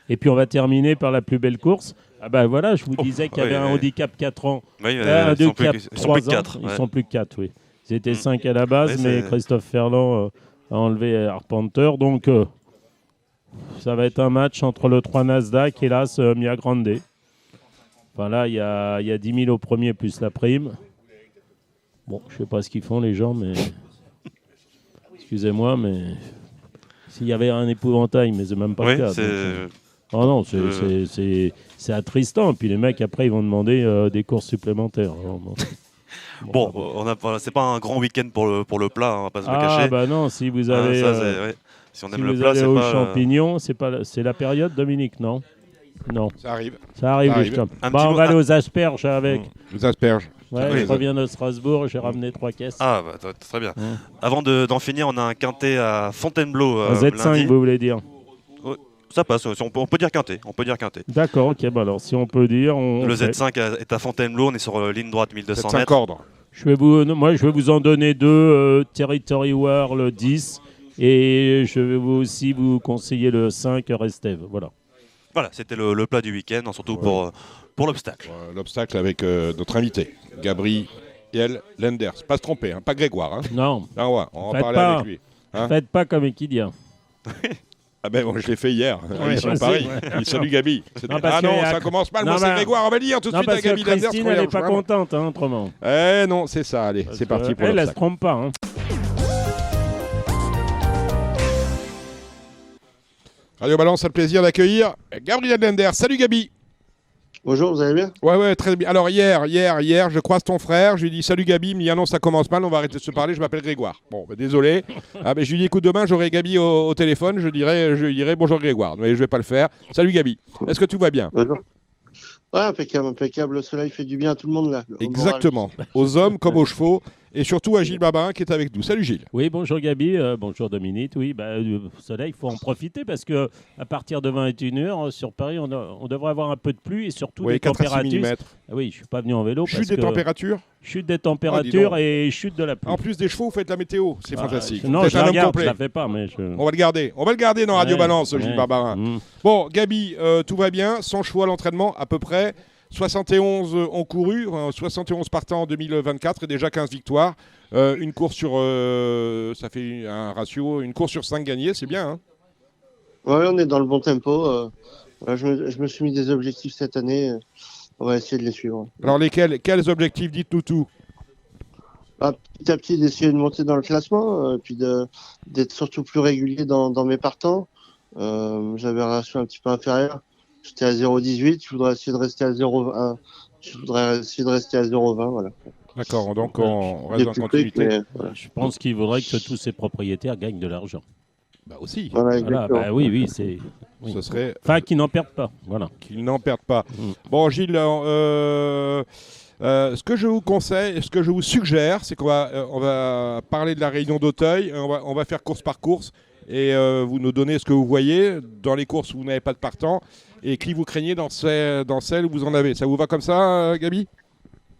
Et puis on va terminer par la plus belle course, Ah bah voilà, je vous disais qu'il y avait un handicap 4 ans. Oui, Un ils sont handicap plus 3 que ans. 4. Ils sont plus que 4, oui. Ils étaient 5 à la base, Ouais, mais c'est- Christophe Ferland a enlevé Arpenter. Donc, ça va être un match entre le 3 Nasdaq et l'As Mia Grande. Enfin là, il y a 10 000 au premier plus la prime. Bon, je sais pas ce qu'ils font les gens, mais... Excusez-moi, mais... S'il y avait un épouvantail, mais c'est même pas le cas. Oh non, c'est attristant. Et puis les mecs, après, ils vont demander des courses supplémentaires. Alors, bon, c'est pas un grand week-end pour le plat, on va pas se le cacher. Ah bah non, si vous avez... Si on aime le plat, c'est c'est aux pas... champignons, c'est la période, Dominique, non? Non. Ça arrive. Ça arrive, les champignons. Bah, on va aller aux asperges avec. Les asperges. Ouais, je reviens de Strasbourg, j'ai ramené 3 caisses. Ah, bah, très bien. Avant d'en finir, on a un quintet à Fontainebleau. Z5, lundi. vous voulez dire? Ça passe, on peut dire quintet. D'accord, ok, bah alors si on peut dire. Le Z5 est à Fontainebleau, on est sur ligne droite 1200 mètres. Ordre. Je vais vous en donner 2, Territory War le 10, et je vais aussi vous conseiller le 5, Restev. Voilà. Voilà, c'était le plat du week-end, surtout pour l'obstacle. L'obstacle avec notre invité, Gabriel Lenders. Pas se tromper, hein, pas Grégoire. Hein. Non. Ah ouais, on va parler avec lui. Hein. Faites pas comme Equidia. Ah ben bon, je l'ai fait hier. Oui, Ils sont pareils. Salut Gabi. Non, ça commence mal. Moi, c'est Grégoire. On va dire tout de suite à Gabi Lenders. Christine, elle n'est pas contente, hein, autrement. Non, c'est ça. Allez, c'est parti pour elle l'obstacle. se trompe pas. Hein. Radio Balance a le plaisir d'accueillir Gabriel Lenders. Salut Gabi. Bonjour, vous allez bien? Ouais, très bien. Alors hier, je croise ton frère, je lui dis salut Gabi, il me dit ah non, ça commence mal, on va arrêter de se parler, je m'appelle Grégoire. Bon, désolé. Je lui dis écoute, demain j'aurai Gabi au téléphone, je dirai bonjour Grégoire, mais je vais pas le faire. Salut Gabi, est-ce que tout va bien? Bonjour. Ouais, impeccable, le soleil fait du bien à tout le monde là. Exactement, aux hommes comme aux chevaux. Et surtout à Gilles Babin qui est avec nous. Salut Gilles. Oui, bonjour Gabi, bonjour Dominique. Oui, le soleil, il faut en profiter parce que à partir de 21h sur Paris, on devrait avoir un peu de pluie et surtout des températures. Ah oui, je suis pas venu en vélo. Chute des températures. Chute des températures et chute de la pluie. En plus des chevaux, vous faites la météo, c'est fantastique. Non, je la regarde, je la fais pas, mais on va le garder. On va le garder dans Radio Balance, Gilles Barbarin. Bon, Gabi, tout va bien, 100 chevaux à l'entraînement à peu près. 71 ont couru, 71 partants en 2024 et déjà 15 victoires. Une course sur... ça fait un ratio, une course sur 5 gagnés, c'est bien. Hein. Ouais, on est dans le bon tempo. Je me suis mis des objectifs cette année. On va essayer de les suivre. Alors quels objectifs? Dites-nous tout. Petit à petit, d'essayer de monter dans le classement, et puis d'être surtout plus régulier dans mes partants. J'avais un ratio un petit peu inférieur. J'étais à 0,18, je voudrais essayer de rester à 0,1. Je voudrais essayer de rester à 0,20, voilà. D'accord, donc on reste en continuité. Voilà. Je pense qu'il faudrait que tous ces propriétaires gagnent de l'argent. Bah aussi. Voilà, oui, c'est... Oui. Ce serait... Enfin, qu'ils n'en perdent pas, voilà. Qu'ils n'en perdent pas. Bon, Gilles, ce que je vous conseille, ce que je vous suggère, c'est qu'on va parler de la réunion d'Auteuil, on va faire course par course, et vous nous donnez ce que vous voyez dans les courses où vous n'avez pas de partant, et qui vous craignez dans celles où vous en avez. Ça vous va comme ça, Gabi ?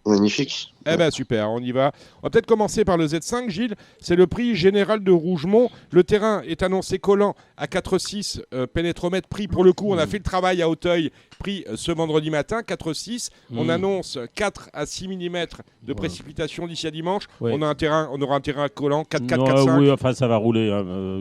Magnifique. Eh ben super, on y va. On va peut-être commencer par le Z5, Gilles. C'est le prix général de Rougemont. Le terrain est annoncé collant à 4,6 pénétromètres. Prix pour le coup, on a fait le travail à Auteuil. Prix ce vendredi matin, 4,6. On annonce 4 à 6 mm de précipitation d'ici à dimanche. Ouais. On aura un terrain collant 4,4, 4,5. Oui, enfin ça va rouler.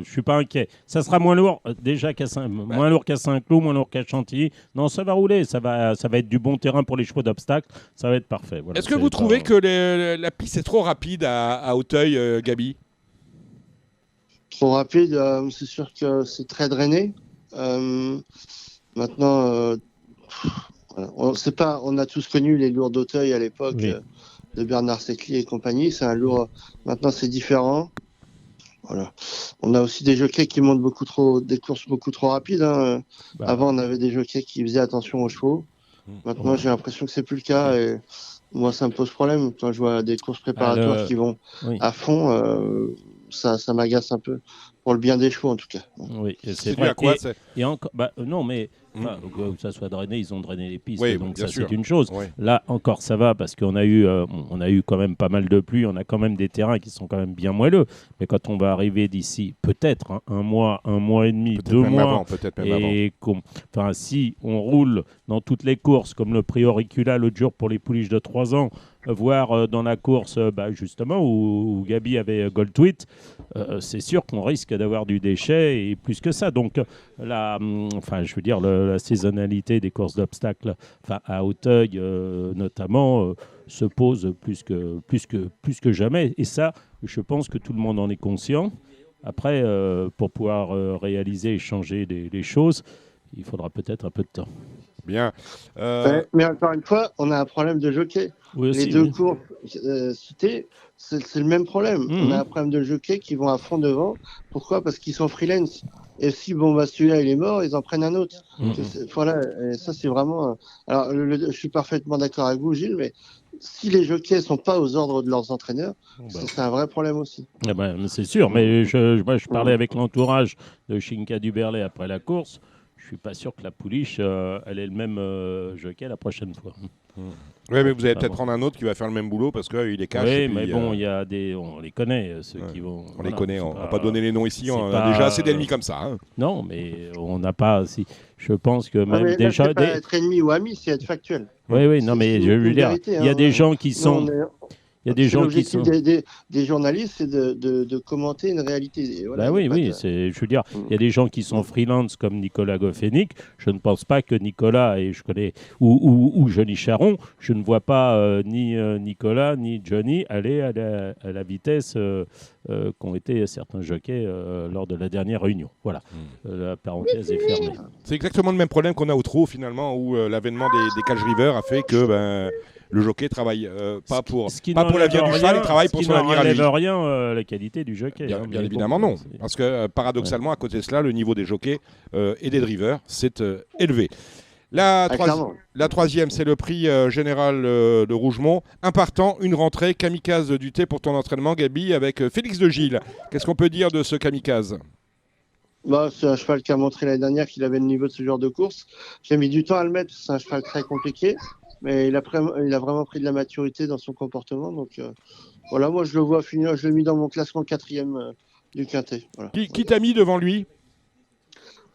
Je suis pas inquiet. Ça sera moins lourd déjà moins lourd qu'à Saint-Cloud, moins lourd qu'à Chantilly. Non, ça va rouler. Ça va être du bon terrain pour les chevaux d'obstacle. Ça va être parfait. Voilà. Est-ce que vous trouvez que la piste est trop rapide à Auteuil, Gabi? Trop rapide, c'est sûr que c'est très drainé. Maintenant, on a tous connu les lourds d'Auteuil à l'époque de Bernard Secli et compagnie. C'est un lourd. Maintenant, c'est différent. Voilà. On a aussi des jockeys qui montent des courses beaucoup trop rapides. Hein. Avant, on avait des jockeys qui faisaient attention aux chevaux. Maintenant, j'ai l'impression que c'est plus le cas. Et moi, ça me pose problème quand je vois des courses préparatoires qui vont à fond. Ça m'agace un peu pour le bien des chevaux en tout cas. Oui, c'est vrai. Et encore, non, mais que ça soit drainé, ils ont drainé les pistes, donc ça c'est une chose. Oui. Là encore ça va parce qu'on a eu quand même pas mal de pluie, on a quand même des terrains qui sont quand même bien moelleux. Mais quand on va arriver d'ici peut-être un mois et demi, peut-être 2 mois, si on roule dans toutes les courses comme le prix Auricula l'autre jour pour les pouliches de 3 ans, voire dans la course justement où Gabi avait Goldtweet, c'est sûr qu'on risque d'avoir du déchet et plus que ça. Donc la saisonnalité des courses d'obstacles, à Auteuil notamment, se pose plus que jamais. Et ça, je pense que tout le monde en est conscient. Après, pour pouvoir réaliser et changer les choses, il faudra peut-être un peu de temps. Bien. Mais encore une fois, on a un problème de jockey. Les deux courses citées, c'est le même problème. On a un problème de jockey qui vont à fond devant. Pourquoi ? Parce qu'ils sont freelance. Et si celui-là il est mort, ils en prennent un autre. Voilà, et ça c'est vraiment. Alors, je suis parfaitement d'accord avec vous, Gilles, mais si les jockeys sont pas aux ordres de leurs entraîneurs, c'est un vrai problème aussi. C'est sûr, mais je parlais avec l'entourage de Shinka Duberlet après la course. Je suis pas sûr que la pouliche, elle ait le même jockey la prochaine fois. Oui, mais vous allez peut-être prendre un autre qui va faire le même boulot parce qu'il est cash. Oui, mais bon, il y a on les connaît, ceux qui vont. On les connaît, on va pas donner les noms ici, on a déjà assez d'ennemis comme ça. Hein. Non, mais on n'a pas. Je pense que même mais déjà. C'est pas être ennemi ou ami, c'est être factuel. Oui, non, mais je veux dire, il y a des gens qui sont. Il y a des gens qui sont. Des journalistes, c'est de commenter une réalité. Voilà, oui, je veux dire, il y a des gens qui sont freelance comme Nicolas Goffenick. Je ne pense pas que Nicolas, et je connais, ou Johnny Charon, je ne vois pas ni Nicolas ni Johnny aller à la vitesse qu'ont été certains jockeys lors de la dernière réunion. Voilà, la parenthèse est fermée. C'est exactement le même problème qu'on a au trot finalement, où l'avènement des Cash River a fait que le jockey travaille pas pour l'avenir du cheval, il travaille pour son avenir à lui. Ça n'enlève rien la qualité du jockey. Bien évidemment non, parce que paradoxalement à côté de cela, le niveau des jockeys et des drivers s'est élevé. La troisième, c'est le prix général de Rougemont. Un partant, une rentrée, kamikaze du thé pour ton entraînement, Gabi, avec Félix de Gilles. Qu'est-ce qu'on peut dire de ce kamikaze ? C'est un cheval qui a montré l'année dernière qu'il avait le niveau de ce genre de course. J'ai mis du temps à le mettre, c'est un cheval très compliqué. Mais il a vraiment pris de la maturité dans son comportement. Donc voilà, moi je le vois finir, je l'ai mis dans mon classement 4e du Quintet. Voilà. Qui t'a mis devant lui ?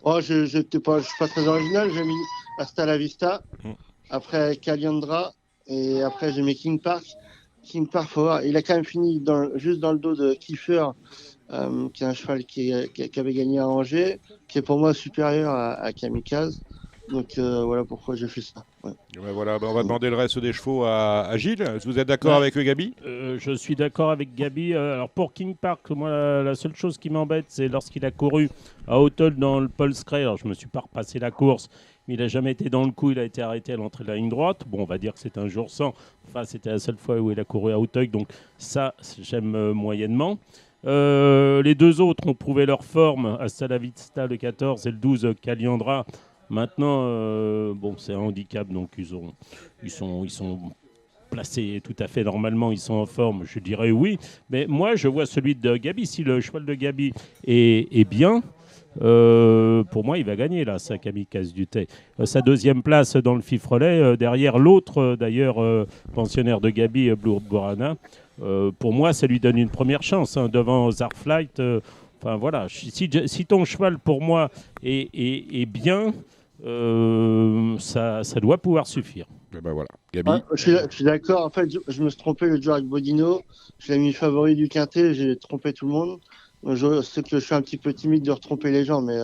Je suis pas très original, j'ai mis Hasta la Vista, après Caliandra, et après j'ai mis King Park. King Park, faut voir, il a quand même fini juste dans le dos de Kiefer, qui est un cheval qui avait gagné à Angers, qui est pour moi supérieur à Kamikaze. Donc voilà pourquoi j'ai fait ça. Ouais. Voilà, on va demander le reste des chevaux à Gilles. Vous êtes d'accord avec Gabi ? Je suis d'accord avec Gabi. Alors pour King Park, moi la seule chose qui m'embête, c'est lorsqu'il a couru à Auteuil dans le Polskray. Alors je me suis pas repassé la course, mais il n'a jamais été dans le coup. Il a été arrêté à l'entrée de la ligne droite. Bon, on va dire que c'est un jour sans. Enfin, c'était la seule fois où il a couru à Auteuil. Donc ça, j'aime moyennement. Les deux autres ont prouvé leur forme. Hasta la Vista, le 14, et le 12, Caliandra. Maintenant, c'est un handicap, donc ils sont placés tout à fait normalement, ils sont en forme, je dirais oui. Mais moi, je vois celui de Gabi. Si le cheval de Gabi est bien, pour moi, il va gagner là, sa kamikaze du thé. Sa deuxième place dans le Fifrelet, derrière l'autre, d'ailleurs, pensionnaire de Gabi, Blue Borana. Pour moi, ça lui donne une première chance devant Zarflight. Enfin voilà, si ton cheval, pour moi, est bien, ça doit pouvoir suffire. Voilà. Gabi. Je suis d'accord. En fait, je me suis trompé le jour avec Bodino. Je l'ai mis favori du Quintet. J'ai trompé tout le monde. Je sais que je suis un petit peu timide de retromper les gens, mais,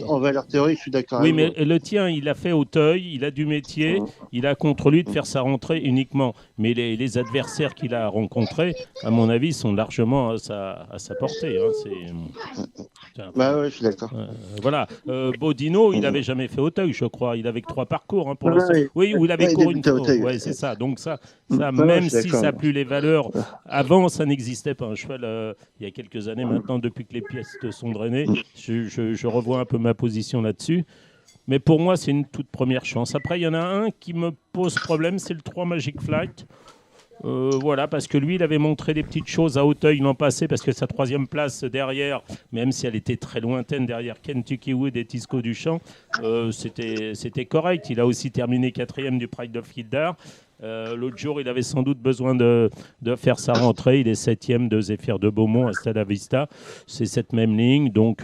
en valeur théorique, je suis d'accord. Oui, mais le tien, il a fait Auteuil, il a du métier, il a contre lui de faire sa rentrée uniquement. Mais les adversaires qu'il a rencontrés, à mon avis, sont largement à sa portée. Ouais, je suis d'accord. Voilà. Bodino, il n'avait jamais fait Auteuil, je crois. Il avait que 3 parcours pour l'instant. Oui, où il avait couru une fois. Oui, c'est ça. Donc ça même si ça n'a plus les valeurs, avant, ça n'existait pas. Un cheval, il y a quelques années, maintenant, depuis que les pièces sont drainées, je revois un peu ma position là-dessus. Mais pour moi, c'est une toute première chance. Après, il y en a un qui me pose problème, c'est le 3 Magic Flight. Voilà, parce que lui, il avait montré des petites choses à Auteuil l'an passé, parce que sa 3e place derrière, même si elle était très lointaine derrière Kentucky Wood et Tisco Duchamp, c'était correct. Il a aussi terminé 4e du Pride of Kildare. L'autre jour, il avait sans doute besoin de faire sa rentrée. Il est 7e de Zéphyr de Beaumont à Stade Vista. C'est cette même ligne. Donc,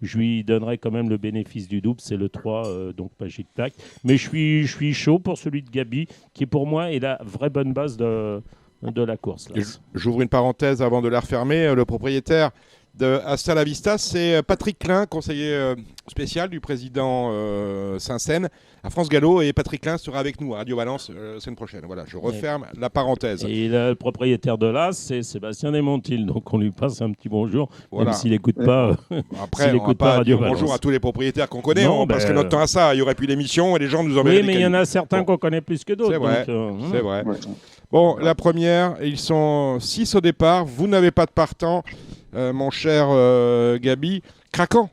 je lui donnerai quand même le bénéfice du double. C'est le 3, donc Magic Plaque. Mais je suis chaud pour celui de Gabi, qui pour moi est la vraie bonne base de la course. Là. J'ouvre une parenthèse avant de la refermer. Le propriétaire de Stade Vista, c'est Patrick Klein, conseiller spécial du président Saint-Saëns à France Gallo, et Patrick Klein sera avec nous à Radio Valence la semaine prochaine. Voilà, je referme la parenthèse. Et le propriétaire de l'As, c'est Sébastien Desmontil, donc on lui passe un petit bonjour, même s'il n'écoute pas. Après, on va pas Radio Valence. Bonjour à tous les propriétaires qu'on connaît, on passe notre temps à ça. Il n'y aurait plus d'émission et les gens nous emmènent. Oui, mais il y en a certains qu'on connaît plus que d'autres. C'est vrai, c'est vrai. Bon, la première, ils sont 6 au départ. Vous n'avez pas de partant, mon cher Gabi. Craquant.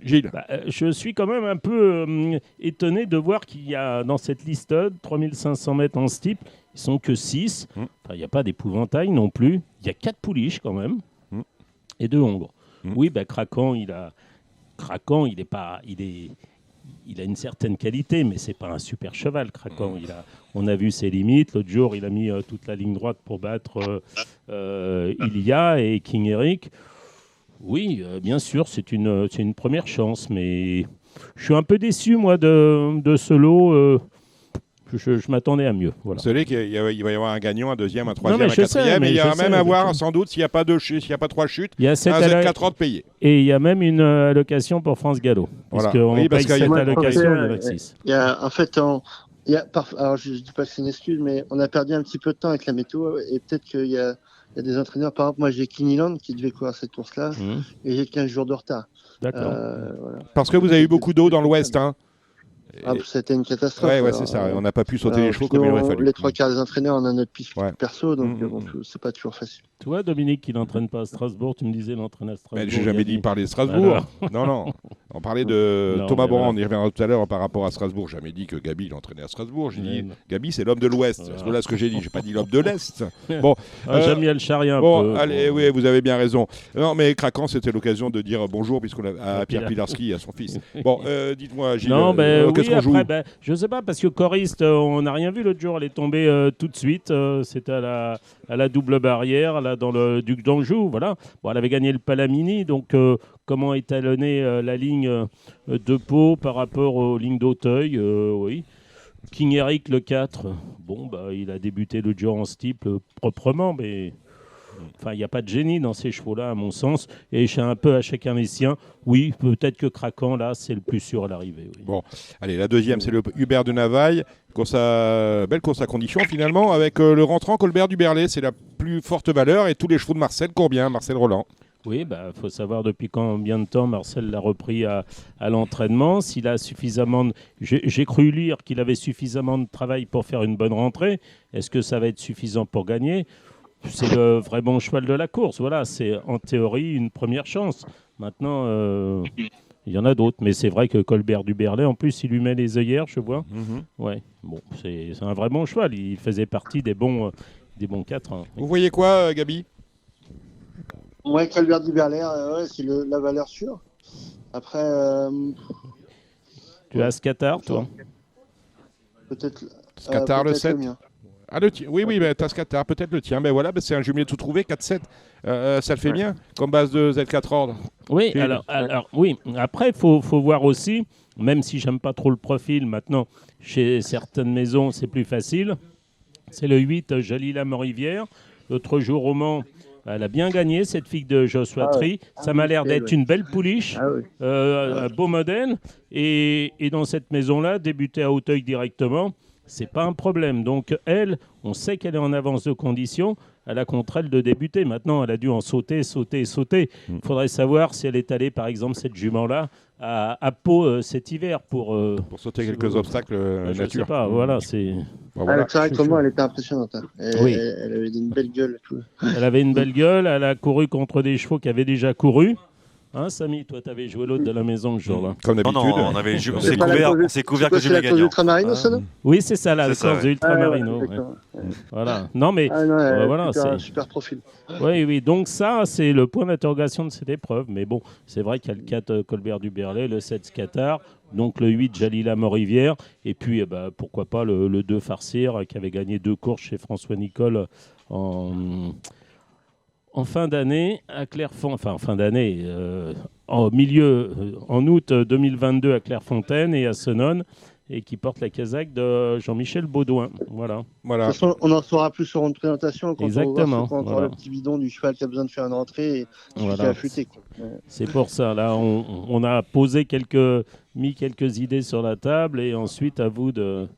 Gilles. Je suis quand même un peu étonné de voir qu'il y a dans cette liste 3500 mètres en steep, ils ne sont que 6. Enfin, il n'y a pas d'épouvantail non plus. Il y a 4 pouliches quand même et 2 hongres. Oui, Craquant, il a une certaine qualité, mais c'est pas un super cheval, Craquant. On a vu ses limites. L'autre jour, il a mis toute la ligne droite pour battre Ilia et King Eric. Oui, bien sûr, c'est une première chance, mais je suis un peu déçu, moi, de ce lot. Je m'attendais à mieux. Voilà. Celui qu'il va y avoir un gagnant, un deuxième, un troisième, un quatrième, mais il y a même à voir, sans doute, s'il n'y a pas 3 chutes, il y a 7 un Z4 de payé. Et il y a même une allocation pour France Gallo. Voilà. Parce paye 7 allocations, il y en a 6. En fait, alors je ne dis pas que c'est une excuse, mais on a perdu un petit peu de temps avec la météo, et peut-être qu'il y a des entraîneurs. Par exemple, moi j'ai Kiniland qui devait courir cette course-là, et j'ai 15 jours de retard. D'accord. Voilà. Parce que vous avez eu beaucoup d'eau dans l'Ouest, hein. C'était une catastrophe. Ouais, c'est ça. On n'a pas pu sauter les chevaux comme il aurait fallu. Les 3/4 des entraîneurs, on a notre piste perso, donc c'est pas toujours facile. Toi, Dominique, qui n'entraîne pas à Strasbourg, tu me disais l'entraîneur à Strasbourg. Mais j'ai jamais dit parler de Strasbourg. Non. On parlait de Thomas Boran, on y reviendra tout à l'heure par rapport à Strasbourg. J'ai jamais dit que Gabi l'entraînait à Strasbourg. J'ai dit Gabi, c'est l'homme de l'Ouest. C'est ce que j'ai dit. J'ai pas dit l'homme de l'Est. Bon, j'aime bien le charrier un peu. Bon, allez, oui, vous avez bien raison. Non, mais Craquant, c'était l'occasion de dire bonjour puisqu'on a Pierre Pilarski, à son fils. Bon, dites-moi, Gilles, qu'est-ce qu'on joue ? Je sais pas, parce que choriste, on n'a rien vu l'autre jour. Elle est tombée tout de suite. C'était à la double barrière, là, dans le Duc d'Anjou. Voilà. Bon, elle avait gagné le Palamini. Donc, comment étalonner la ligne de Pau par rapport aux lignes d'Auteuil oui. King Eric, le 4. Bon, il a débuté le jour en steeple proprement, mais... Enfin, il n'y a pas de génie dans ces chevaux-là, à mon sens. Et je suis un peu à chacun les siens. Oui, peut-être que Craquant, là, c'est le plus sûr à l'arrivée. Oui. Bon, allez, la deuxième, c'est le Hubert de Navaille. Belle course à condition, finalement, avec le rentrant Colbert du Berlay. C'est la plus forte valeur. Et tous les chevaux de Marcel courent bien, Marcel Roland. Oui, faut savoir depuis combien de temps Marcel l'a repris à l'entraînement. S'il a suffisamment... J'ai cru lire qu'il avait suffisamment de travail pour faire une bonne rentrée. Est-ce que ça va être suffisant pour gagner ? C'est le vrai bon cheval de la course. Voilà, c'est en théorie une première chance. Maintenant, il y en a d'autres. Mais c'est vrai que Colbert du Berlay, en plus, il lui met les œillères, je vois. Ouais. Bon, c'est un vrai bon cheval. Il faisait partie des bons 4. Hein. Vous voyez quoi, Gabi ? Ouais, Colbert du Berlay, c'est la valeur sûre. Après... Tu as Scatar, toi ? Peut-être... Scatar, le 7 oui, Tascatar, peut-être le tien. Voilà, c'est un jumelé tout trouvé, 4-7. Ça le fait bien, comme base de Z4 ordre. Oui, alors oui. Après, il faut voir aussi, même si j'aime pas trop le profil, maintenant, chez certaines maisons, c'est plus facile. C'est le 8, Jalila Morivière. L'autre jour, au Mans, elle a bien gagné, cette fille de Joshua Tree. Ça m'a l'air d'être une belle pouliche, un beau modèle. Et dans cette maison-là, débuter à Auteuil directement, c'est pas un problème. Donc, elle, on sait qu'elle est en avance de condition. Elle a contre elle de débuter. Maintenant, elle a dû en sauter. Il faudrait savoir si elle est allée, par exemple, cette jument-là, à Pau cet hiver pour sauter quelques obstacles je nature. sais pas, voilà, c'est... Voilà. C'est vrai comment elle était impressionnante. Hein. Elle avait une belle gueule. Tout. Elle avait une belle gueule. Elle a couru contre des chevaux qui avaient déjà couru. Hein, Samy, toi, t'avais joué l'autre de la maison ce jour-là. Comme d'habitude. Non, on s'est couvert que Julien Gagnon. Ultramarino, ça, non? Oui, c'est ça, la course de Ultramarino. Voilà. Non, mais voilà, c'est un super profil. Oui, donc ça, c'est le point d'interrogation de cette épreuve. Mais bon, c'est vrai qu'il y a le 4 Colbert du Berlay, le 7 Scatar, donc le 8 Jalila Morivière, et puis pourquoi pas le 2 Farcir, qui avait gagné 2 courses chez François Nicole en fin d'année à Clairefontaine, enfin en fin d'année, en août 2022 à Clairefontaine et à Senones, et qui porte la casaque de Jean-Michel Baudouin. Voilà. De toute façon, on en saura plus sur une présentation quand Exactement. on aura le petit bidon du cheval qui a besoin de faire une rentrée et qui est affûté. C'est pour ça. Là, on a posé mis quelques idées sur la table, et ensuite à vous de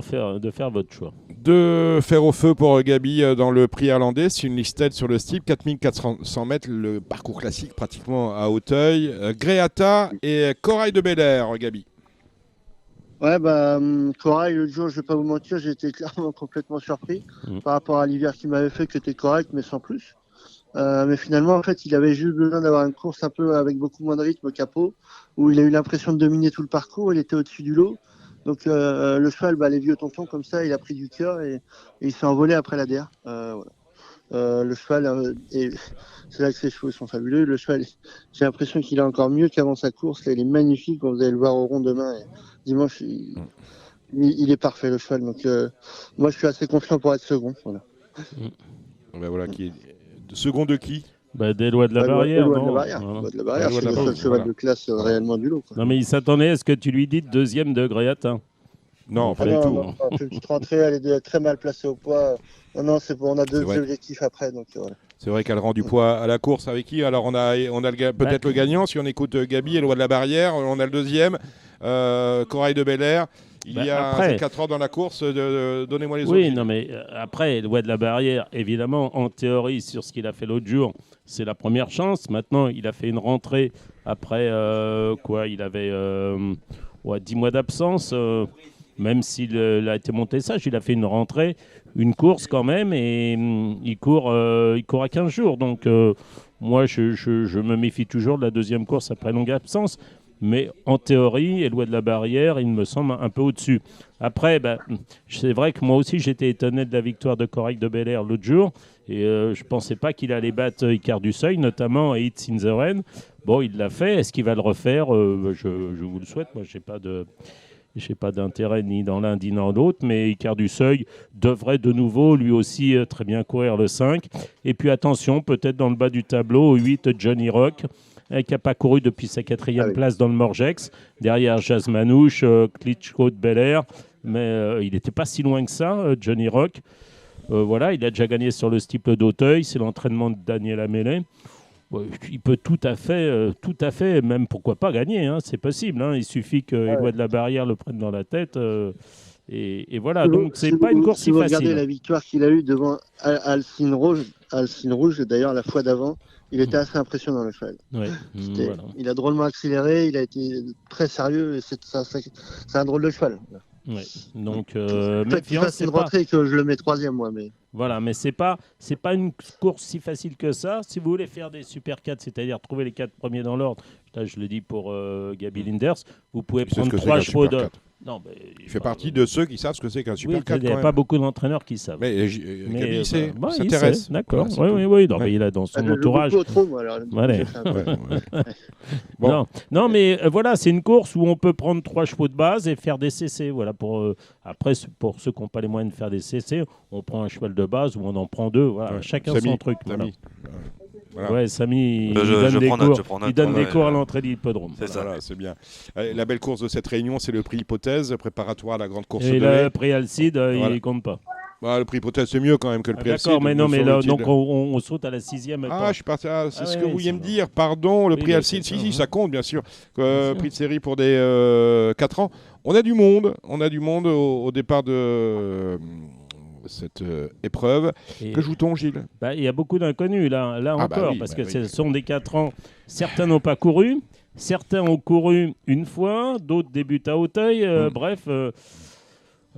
faire votre choix. De fer au feu pour Gabi dans le prix irlandais, c'est une listed sur le steep, 4400 mètres, le parcours classique pratiquement à Hauteuil. Gréata et Corail de Bel-Air, Gabi. Ouais, Corail, l'autre jour, je vais pas vous mentir, j'ai été clairement complètement surpris par rapport à l'hiver qu'il m'avait fait, qui était correct, mais sans plus. Mais finalement, en fait, il avait juste besoin d'avoir une course un peu avec beaucoup moins de rythme au capot, où il a eu l'impression de dominer tout le parcours, il était au-dessus du lot. Donc le cheval, les vieux tontons comme ça, il a pris du cœur et il s'est envolé après la DER. Le cheval, c'est là que ses chevaux sont fabuleux. Le cheval, j'ai l'impression qu'il est encore mieux qu'avant sa course. Là, il est magnifique. Vous allez le voir au rond demain. Et dimanche, il est parfait, le cheval. Donc moi, je suis assez confiant pour être second. Voilà. Voilà, qui est second de qui? Des Lois de la Barrière. Des Lois de la Barrière, c'est le seul cheval de classe réellement du lot. Non, mais il s'attendait à ce que tu lui dises deuxième de Gréatin. Non, pas du tout. Non, une petite rentrée, elle est très mal placée au poids. Non, c'est bon, on a deux objectifs après. Donc, voilà. C'est vrai qu'elle rend du poids à la course avec qui? Alors on a peut-être le gagnant, si on écoute Gabi et Loi de la Barrière, on a le deuxième, Corail de Bel-Air. Il y a 4 ans dans la course, donnez-moi les autres. Oui, non, mais après, Loi de la Barrière, évidemment, en théorie, sur ce qu'il a fait l'autre jour, c'est la première chance. Maintenant, il a fait une rentrée après, il avait 10 mois d'absence. Même s'il a été monté sage, il a fait une rentrée, une course quand même, et il court à 15 jours. Donc, moi, je me méfie toujours de la deuxième course après longue absence. Mais en théorie, Éloi de la Barrière, il me semble un peu au-dessus. Après, c'est vrai que moi aussi, j'étais étonné de la victoire de Corail de Bel-Air l'autre jour. Et je ne pensais pas qu'il allait battre Icare du Seuil, notamment à It's in the Rain. Bon, il l'a fait. Est-ce qu'il va le refaire? Je vous le souhaite. Moi, je n'ai pas d'intérêt ni dans l'un ni dans l'autre. Mais Icare du Seuil devrait de nouveau, lui aussi, très bien courir le 5. Et puis, attention, peut-être dans le bas du tableau, au 8, Johnny Rock, qui n'a pas couru depuis sa 4e place dans le Morgex. Derrière Jazz Manouche, Klitschko de Bel-Air. Mais il n'était pas si loin que ça, Johnny Rock. Voilà, il a déjà gagné sur le steeple d'Auteuil. C'est l'entraînement de Daniel Amélé. Il peut tout à fait, même pourquoi pas gagner. Hein, c'est possible. Hein, il suffit que Éloi de la Barrière le prenne dans la tête. Et voilà, donc c'est pas une course si facile. Si vous regardez la victoire qu'il a eue devant Alcine Rouge, d'ailleurs la fois d'avant, il était assez impressionnant le cheval. Ouais. Voilà. Il a drôlement accéléré, il a été très sérieux et c'est un drôle de cheval. Ouais. Donc, c'est une rentrée que je le mets 3e moi, mais. Voilà, mais c'est pas une course si facile que ça. Si vous voulez faire des Super 4, c'est-à-dire trouver les 4 premiers dans l'ordre, là je le dis pour Gabi Linders, vous pouvez prendre 3 chevaux de. Non, il fait partie de ceux qui savent ce que c'est qu'un Super 4. Il n'y a pas beaucoup d'entraîneurs qui savent. Mais Gabi s'intéresse. D'accord. Oui. Non, mais il a dans son entourage. Non, mais voilà, c'est une course où on peut prendre 3 chevaux de base et faire des CC. Voilà, après, pour ceux qui n'ont pas les moyens de faire des CC, on prend un cheval de base ou on en prend 2. Voilà, chacun son truc. Voilà. Ouais, Samy, il donne des cours à l'entrée de l'hippodrome. C'est ça, c'est bien. La belle course de cette réunion, c'est le prix Hypothèse, préparatoire à la grande course de Haie. Le prix Alcide, il ne compte pas. Le prix Hypothèse, c'est mieux quand même que le prix Alcide. D'accord, mais non, mais là, donc on saute à la 6e. Je suis parti. C'est ce que vous vouliez me dire. Pardon, le prix Alcide, si, ça compte, bien sûr. Prix de série pour des 4 ans. On a du monde au départ de cette épreuve. Que joue-t-on, Gilles? Il y a beaucoup d'inconnus là encore, parce que ce sont des 4 ans. Certains n'ont pas couru, certains ont couru une fois, d'autres débutent à Hauteuil. Bref,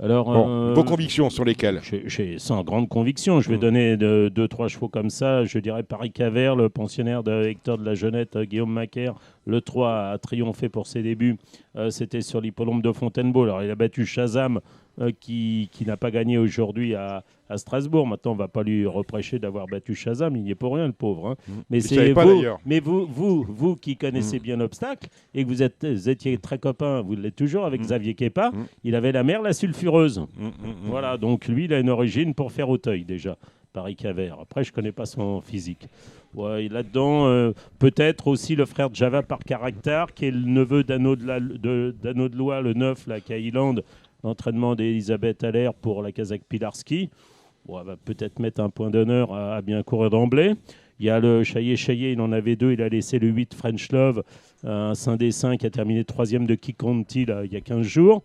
Alors, vos convictions sur lesquelles? J'ai sans grande conviction. Je vais donner 2-3 chevaux comme ça. Je dirais Paris Cavert, le pensionnaire de Hector de la Jeunette, Guillaume Macaire. Le 3 a triomphé pour ses débuts. C'était sur l'hippodrome de Fontainebleau. Alors, il a battu Shazam, qui n'a pas gagné aujourd'hui à Strasbourg. Maintenant, on ne va pas lui reprocher d'avoir battu Shazam. Il n'y est pour rien, le pauvre. Hein. Mais c'est vous qui connaissez bien l'obstacle et que vous étiez très copain, vous l'êtes toujours avec Xavier Kepa. Il avait la mère, la sulfureuse. Voilà, donc lui, il a une origine pour faire Auteuil déjà. Paris Cavert. Après, je ne connais pas son physique. Ouais, là-dedans, peut-être aussi le frère de Java par caractère, qui est le neveu d'Anneau de Lois, le 9, là, qui a Island, l'entraînement d'Elisabeth Allaire pour la Kazakh Pilarski. Bon, elle va peut-être mettre un point d'honneur à bien courir d'emblée. Il y a le Chaillé, il en avait 2. Il a laissé le 8 French Love, un Saint-Dessin qui a terminé 3e de Kikonti il y a 15 jours.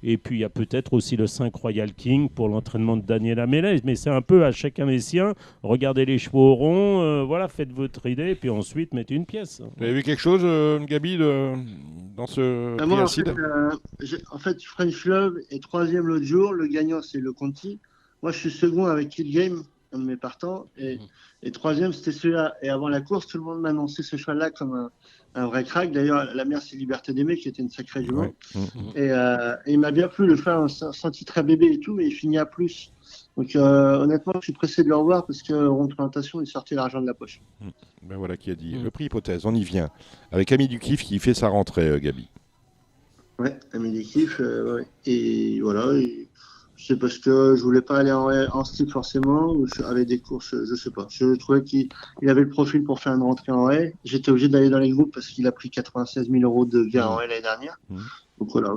Et puis il y a peut-être aussi le 5 Royal King pour l'entraînement de Daniel Amélez. Mais c'est un peu à chacun les siens. Regardez les chevaux au rond, voilà, faites votre idée, puis ensuite mettez une pièce. Vous avez vu quelque chose, Gabi, dans ce moi, en fait, French Love est 3e l'autre jour. Le gagnant, c'est le Conti. Moi, je suis second avec Kill Game, un de mes partants, et 3e, c'était celui-là. Et avant la course, tout le monde m'a annoncé ce cheval-là comme un vrai crack. D'ailleurs, la mère, c'est Liberté d'aimer, qui était une sacrée jument. Ouais. Et il m'a bien plu. Le cheval, on senti très bébé et tout, mais il finit à plus. Donc, honnêtement, je suis pressé de le revoir parce que rond de présentation, il sortait l'argent de la poche. Ben voilà qui a dit. Le prix hypothèse, on y vient. Avec Ami du Kiff qui fait sa rentrée, Gabi. Ouais, Ami du Kiff. Ouais. Et voilà. C'est parce que je voulais pas aller en style forcément, ou avec des courses, je sais pas. Je trouvais qu'il avait le profil pour faire une rentrée en haie. J'étais obligé d'aller dans les groupes parce qu'il a pris 96 000 € de gain en haie l'année dernière. Donc voilà,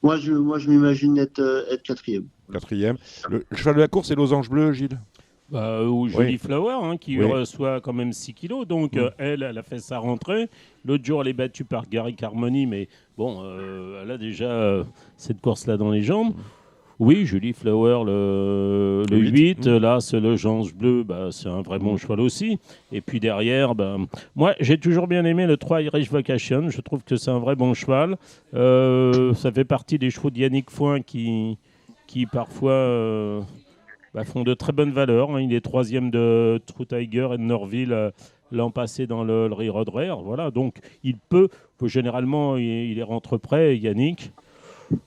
moi je m'imagine être 4e. 4e. Le cheval de la course, c'est Losange Bleu, Gilles. Ou Julie Flower, qui reçoit quand même 6 kilos. Donc, elle a fait sa rentrée. L'autre jour, elle est battue par Gary Carmoni. Mais bon, elle a déjà cette course-là dans les jambes. Oui, Julie Flower, le 8. Là, c'est le Losange Bleu. C'est un vrai bon cheval aussi. Et puis derrière, moi, j'ai toujours bien aimé le 3 Irish Vocation. Je trouve que c'est un vrai bon cheval. Ça fait partie des chevaux de Yannick Foin qui parfois... font de très bonnes valeurs. Il est 3e de True Tiger et de Norville l'an passé dans le Road Rare. Voilà, donc il peut généralement, il est rentre prêt, Yannick.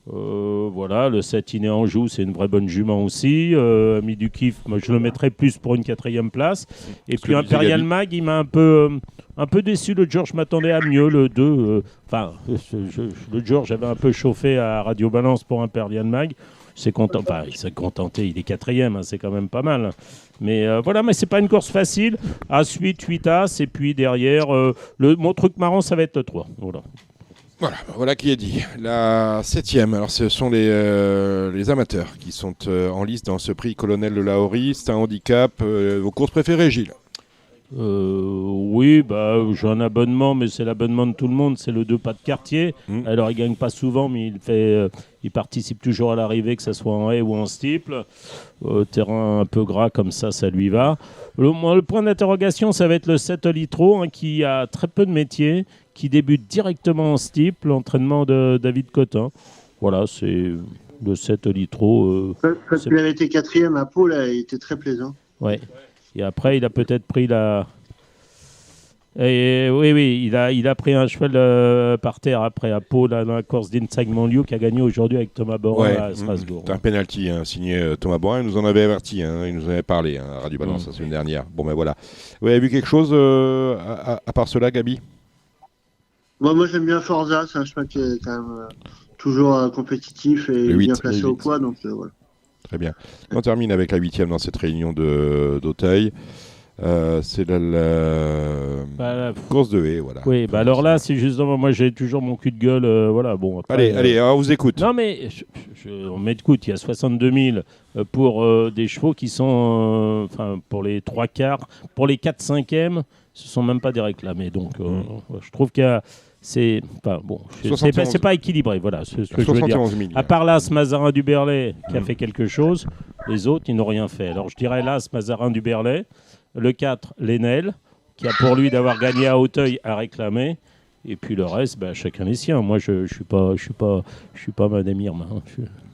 Voilà, le 7 Iné Anjou, c'est une vraie bonne jument aussi. Ami du Kiff, moi je le mettrais plus pour une 4e place. Et puis Imperial Mag, il m'a un peu déçu. Le jour, je m'attendais à mieux. Le 2, le jour, j'avais un peu chauffé à Radio Balance pour Imperial Mag. Il s'est contenté, il est 4e, c'est quand même pas mal. Mais voilà, mais c'est pas une course facile. A8, 8 As, et puis derrière, mon truc marrant, ça va être le 3. Voilà qui est dit. La 7e, alors ce sont les amateurs qui sont en lice dans ce prix Colonel de Lahorie. C'est un handicap. Vos courses préférées, Gilles? Oui, j'ai un abonnement, mais c'est l'abonnement de tout le monde, c'est le 2 pas de quartier. Alors il gagne pas souvent, mais il participe toujours à l'arrivée, que ce soit en haie ou en steeple. Terrain un peu gras comme ça lui va. Le point d'interrogation, ça va être le 7 Olitro, qui a très peu de métier, qui débute directement en steeple, l'entraînement de David Cotin. Voilà, c'est le 7 Olitro. Quand il avait été 4e à Pau, là, il était très plaisant. Ouais. Et après, il a peut-être pris oui, il a pris un cheval par terre après à Pau, dans la course d'Inside Manlieu, qui a gagné aujourd'hui avec Thomas Borin à Strasbourg. C'est un penalty signé Thomas Borin. Il nous en avait averti, il nous en avait parlé à Radio Balance la semaine dernière. Bon, ben voilà. Vous avez vu quelque chose à part cela, Gabi? Moi, j'aime bien Forza. C'est un cheval qui est quand même toujours compétitif et bien placé au poids. Donc, voilà. Très bien. On termine avec la 8e dans cette réunion d'Auteuil. C'est la course de haie, voilà. Oui, alors là, c'est justement, moi j'ai toujours mon cul de gueule, voilà. Bon. Après, allez, on vous écoute. Non mais on m'écoute. Il y a 62 000 pour des chevaux qui sont, pour les 3/4, pour les 4/5e, ce sont même pas des réclamés. Donc, je trouve qu'il y a c'est pas équilibré, voilà ce que je veux dire. À part l'As Mazarin du Berlay qui a fait quelque chose, les autres ils n'ont rien fait. Alors je dirais l'As Mazarin du Berlay, le 4 Lénel qui a pour lui d'avoir gagné à Auteuil à réclamer, Et puis le reste, chacun les siens. Moi, je suis pas Madame Irma. Hein.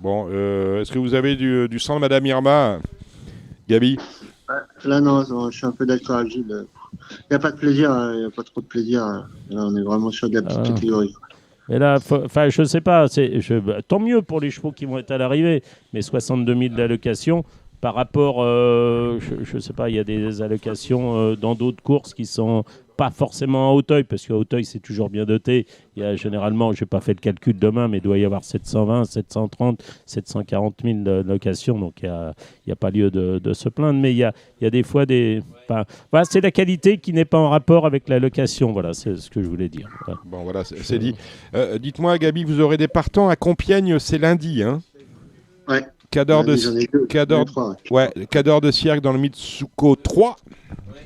Bon, est-ce que vous avez du sang de Madame Irma, Gabi? Là, non, je suis un peu d'accord avec Gilles. Il n'y a pas de plaisir, il n'y a pas trop de plaisir. Là, on est vraiment sur de la petite catégorie. Et là, je sais pas, tant mieux pour les chevaux qui vont être à l'arrivée, mais 62 000 d'allocation par rapport, je sais pas, il y a des allocations dans d'autres courses qui sont pas forcément à Auteuil, parce qu'à Auteuil, c'est toujours bien doté. Il y a généralement, je n'ai pas fait le calcul demain, mais il doit y avoir 720, 730, 740 000 de locations, donc il n'y a pas lieu de se plaindre. Mais il y a des fois voilà, c'est la qualité qui n'est pas en rapport avec la location. Voilà, c'est ce que je voulais dire. Voilà. Bon, voilà, c'est dit. Dites-moi, Gabi, vous aurez des partants à Compiègne, c'est lundi, hein? Ouais. Cador de Siergue dans le Mitsuko 3.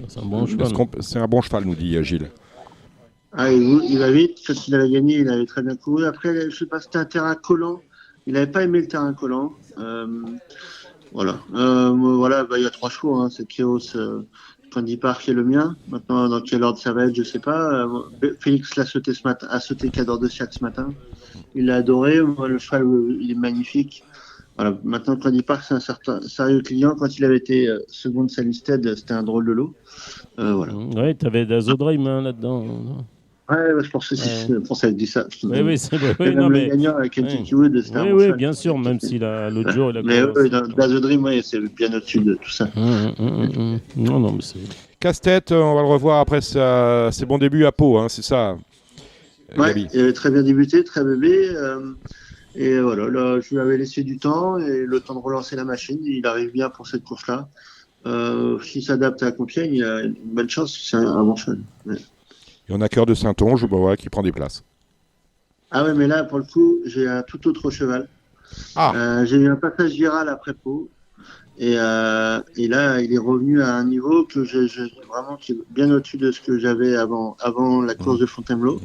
C'est un bon cheval. C'est un bon cheval, nous dit Gilles. Ah, il va vite. Quand il avait gagné, il avait très bien couru. Après, je ne sais pas, c'était un terrain collant. Il n'avait pas aimé le terrain collant. Voilà. Il y a 3 chevaux. Hein. C'est Chaos, Candy Park et le mien. Maintenant, dans quel ordre ça va être, je ne sais pas. Félix l'a sauté a sauté Cador de Siergue ce matin. Il l'a adoré. Moi, le cheval, il est magnifique. Voilà. Maintenant, Candy Park, c'est un sérieux client. Quand il avait été second de Salisted, c'était un drôle de lot. Voilà. Oui, tu avais Dazodream là-dedans. Ouais, je pensais que dit ça. Oui, c'est vrai. Oui, le gagnant avec Kentucky Wood, c'était un bon cheval. Bien sûr, même si l'autre jour, il a mais Dazodream, c'est bien au-dessus de tout ça. Non, mais c'est... Casse-tête, on va le revoir après ses bons débuts à Pau, hein, c'est ça, Gabi. Il avait très bien débuté, très bébé. Et voilà, là, je lui avais laissé du temps et le temps de relancer la machine. Il arrive bien pour cette course-là. S'il s'adapte à Compiègne, il a une bonne chance. C'est un bon cheval. Ouais. Et on a Cœur de Saintonge qui prend des places. Ah ouais, mais là, pour le coup, j'ai un tout autre cheval. J'ai eu un passage viral après Pau. Et là, il est revenu à un niveau que vraiment qui est bien au-dessus de ce que j'avais avant la course de Fontainebleau.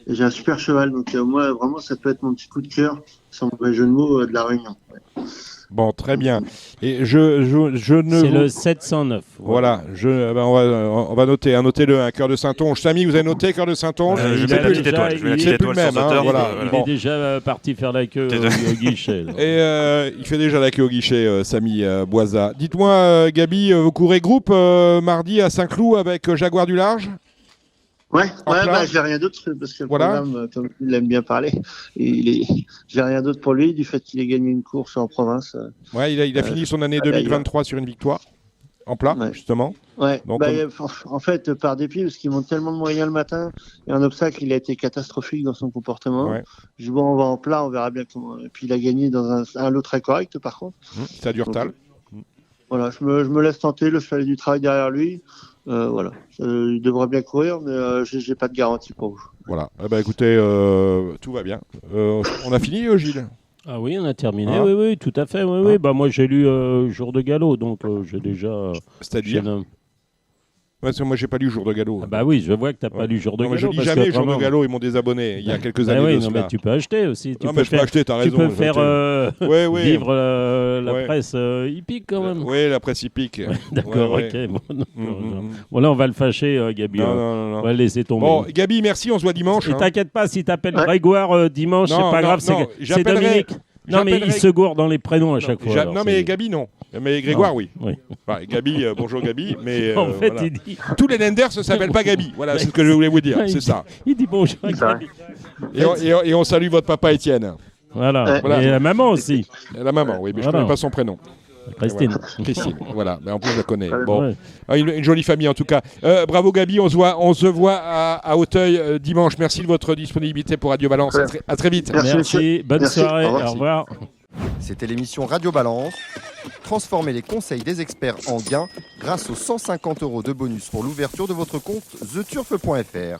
Et j'ai un super cheval. Donc moi, vraiment, ça peut être mon petit coup de cœur, sans mauvais jeu de mots, de la Réunion. Ouais. Bon, très bien. Et je ne. C'est le 709. Voilà. On va noter. Notez-le. Un Cœur de Saintonge. Samy, vous avez noté Cœur de Saintonge. Je mets la petite étoile. C'est plus le même. Il est déjà parti faire la queue au guichet. Et il fait déjà la queue au guichet, Samy Boisa. Dites-moi, Gabi, vous courez groupe mardi à Saint-Cloud avec Jaguar du Large? Ouais, j'ai rien d'autre parce que le programme, comme il aime bien parler, j'ai rien d'autre pour lui du fait qu'il ait gagné une course en province. Ouais, il a fini son année 2023 sur une victoire en plat, justement. Ouais. Donc, en fait, par dépit, parce qu'il monte tellement de moyens le matin, et un obstacle, il a été catastrophique dans son comportement. Ouais. Je dis on va en plat, on verra bien comment. Et puis il a gagné dans un lot très correct, par contre. C'est à Durtal. Voilà, je me laisse tenter. Le cheval du travail derrière lui. Voilà, il devrait bien courir, mais j'ai pas de garantie pour vous. Voilà, écoutez, tout va bien. On a fini, Gilles? Ah oui, on a terminé, oui, tout à fait. Oui. Moi, j'ai lu Jour de Galop, donc j'ai déjà... C'est-à-dire moi, j'ai pas lu Jour de Galop. Ah bah oui, je vois que t'as pas lu Jour de Galop. Je lis jamais Jour de Galop, ils m'ont désabonné il y a quelques années. Oui, mais tu peux acheter aussi. Je peux acheter, t'as raison. Tu peux faire vivre la presse hippique quand même. Oui, la presse hippique. D'accord, ok. Bon, là, on va le fâcher, Gabi. Non. On va le laisser tomber. Bon, Gabi, merci, on se voit dimanche. Et t'inquiète pas, si t'appelles Grégoire dimanche, c'est pas grave, c'est Dominique. Non, mais il se gourde dans les prénoms à chaque fois. Non, mais Gabi, non. Mais Grégoire, oui. Gabi, bonjour Gabi. Mais en fait, il dit... tous les Lenders ne s'appellent pas Gabi. Voilà, c'est ce que je voulais vous dire. C'est ça. Il dit bonjour Gabi. Et on salue votre papa Étienne. Voilà. Et la maman aussi. La maman, oui, mais je ne connais pas son prénom. Christine. Voilà. Mais en plus, je la connais. Bon. Une jolie famille, en tout cas. Bravo, Gabi. On se voit à Auteuil dimanche. Merci de votre disponibilité pour Radio Balance. À très vite. Merci. Bonne soirée. Au revoir. C'était l'émission Radio Balance. Transformez les conseils des experts en gains grâce aux 150 € de bonus pour l'ouverture de votre compte theturf.fr.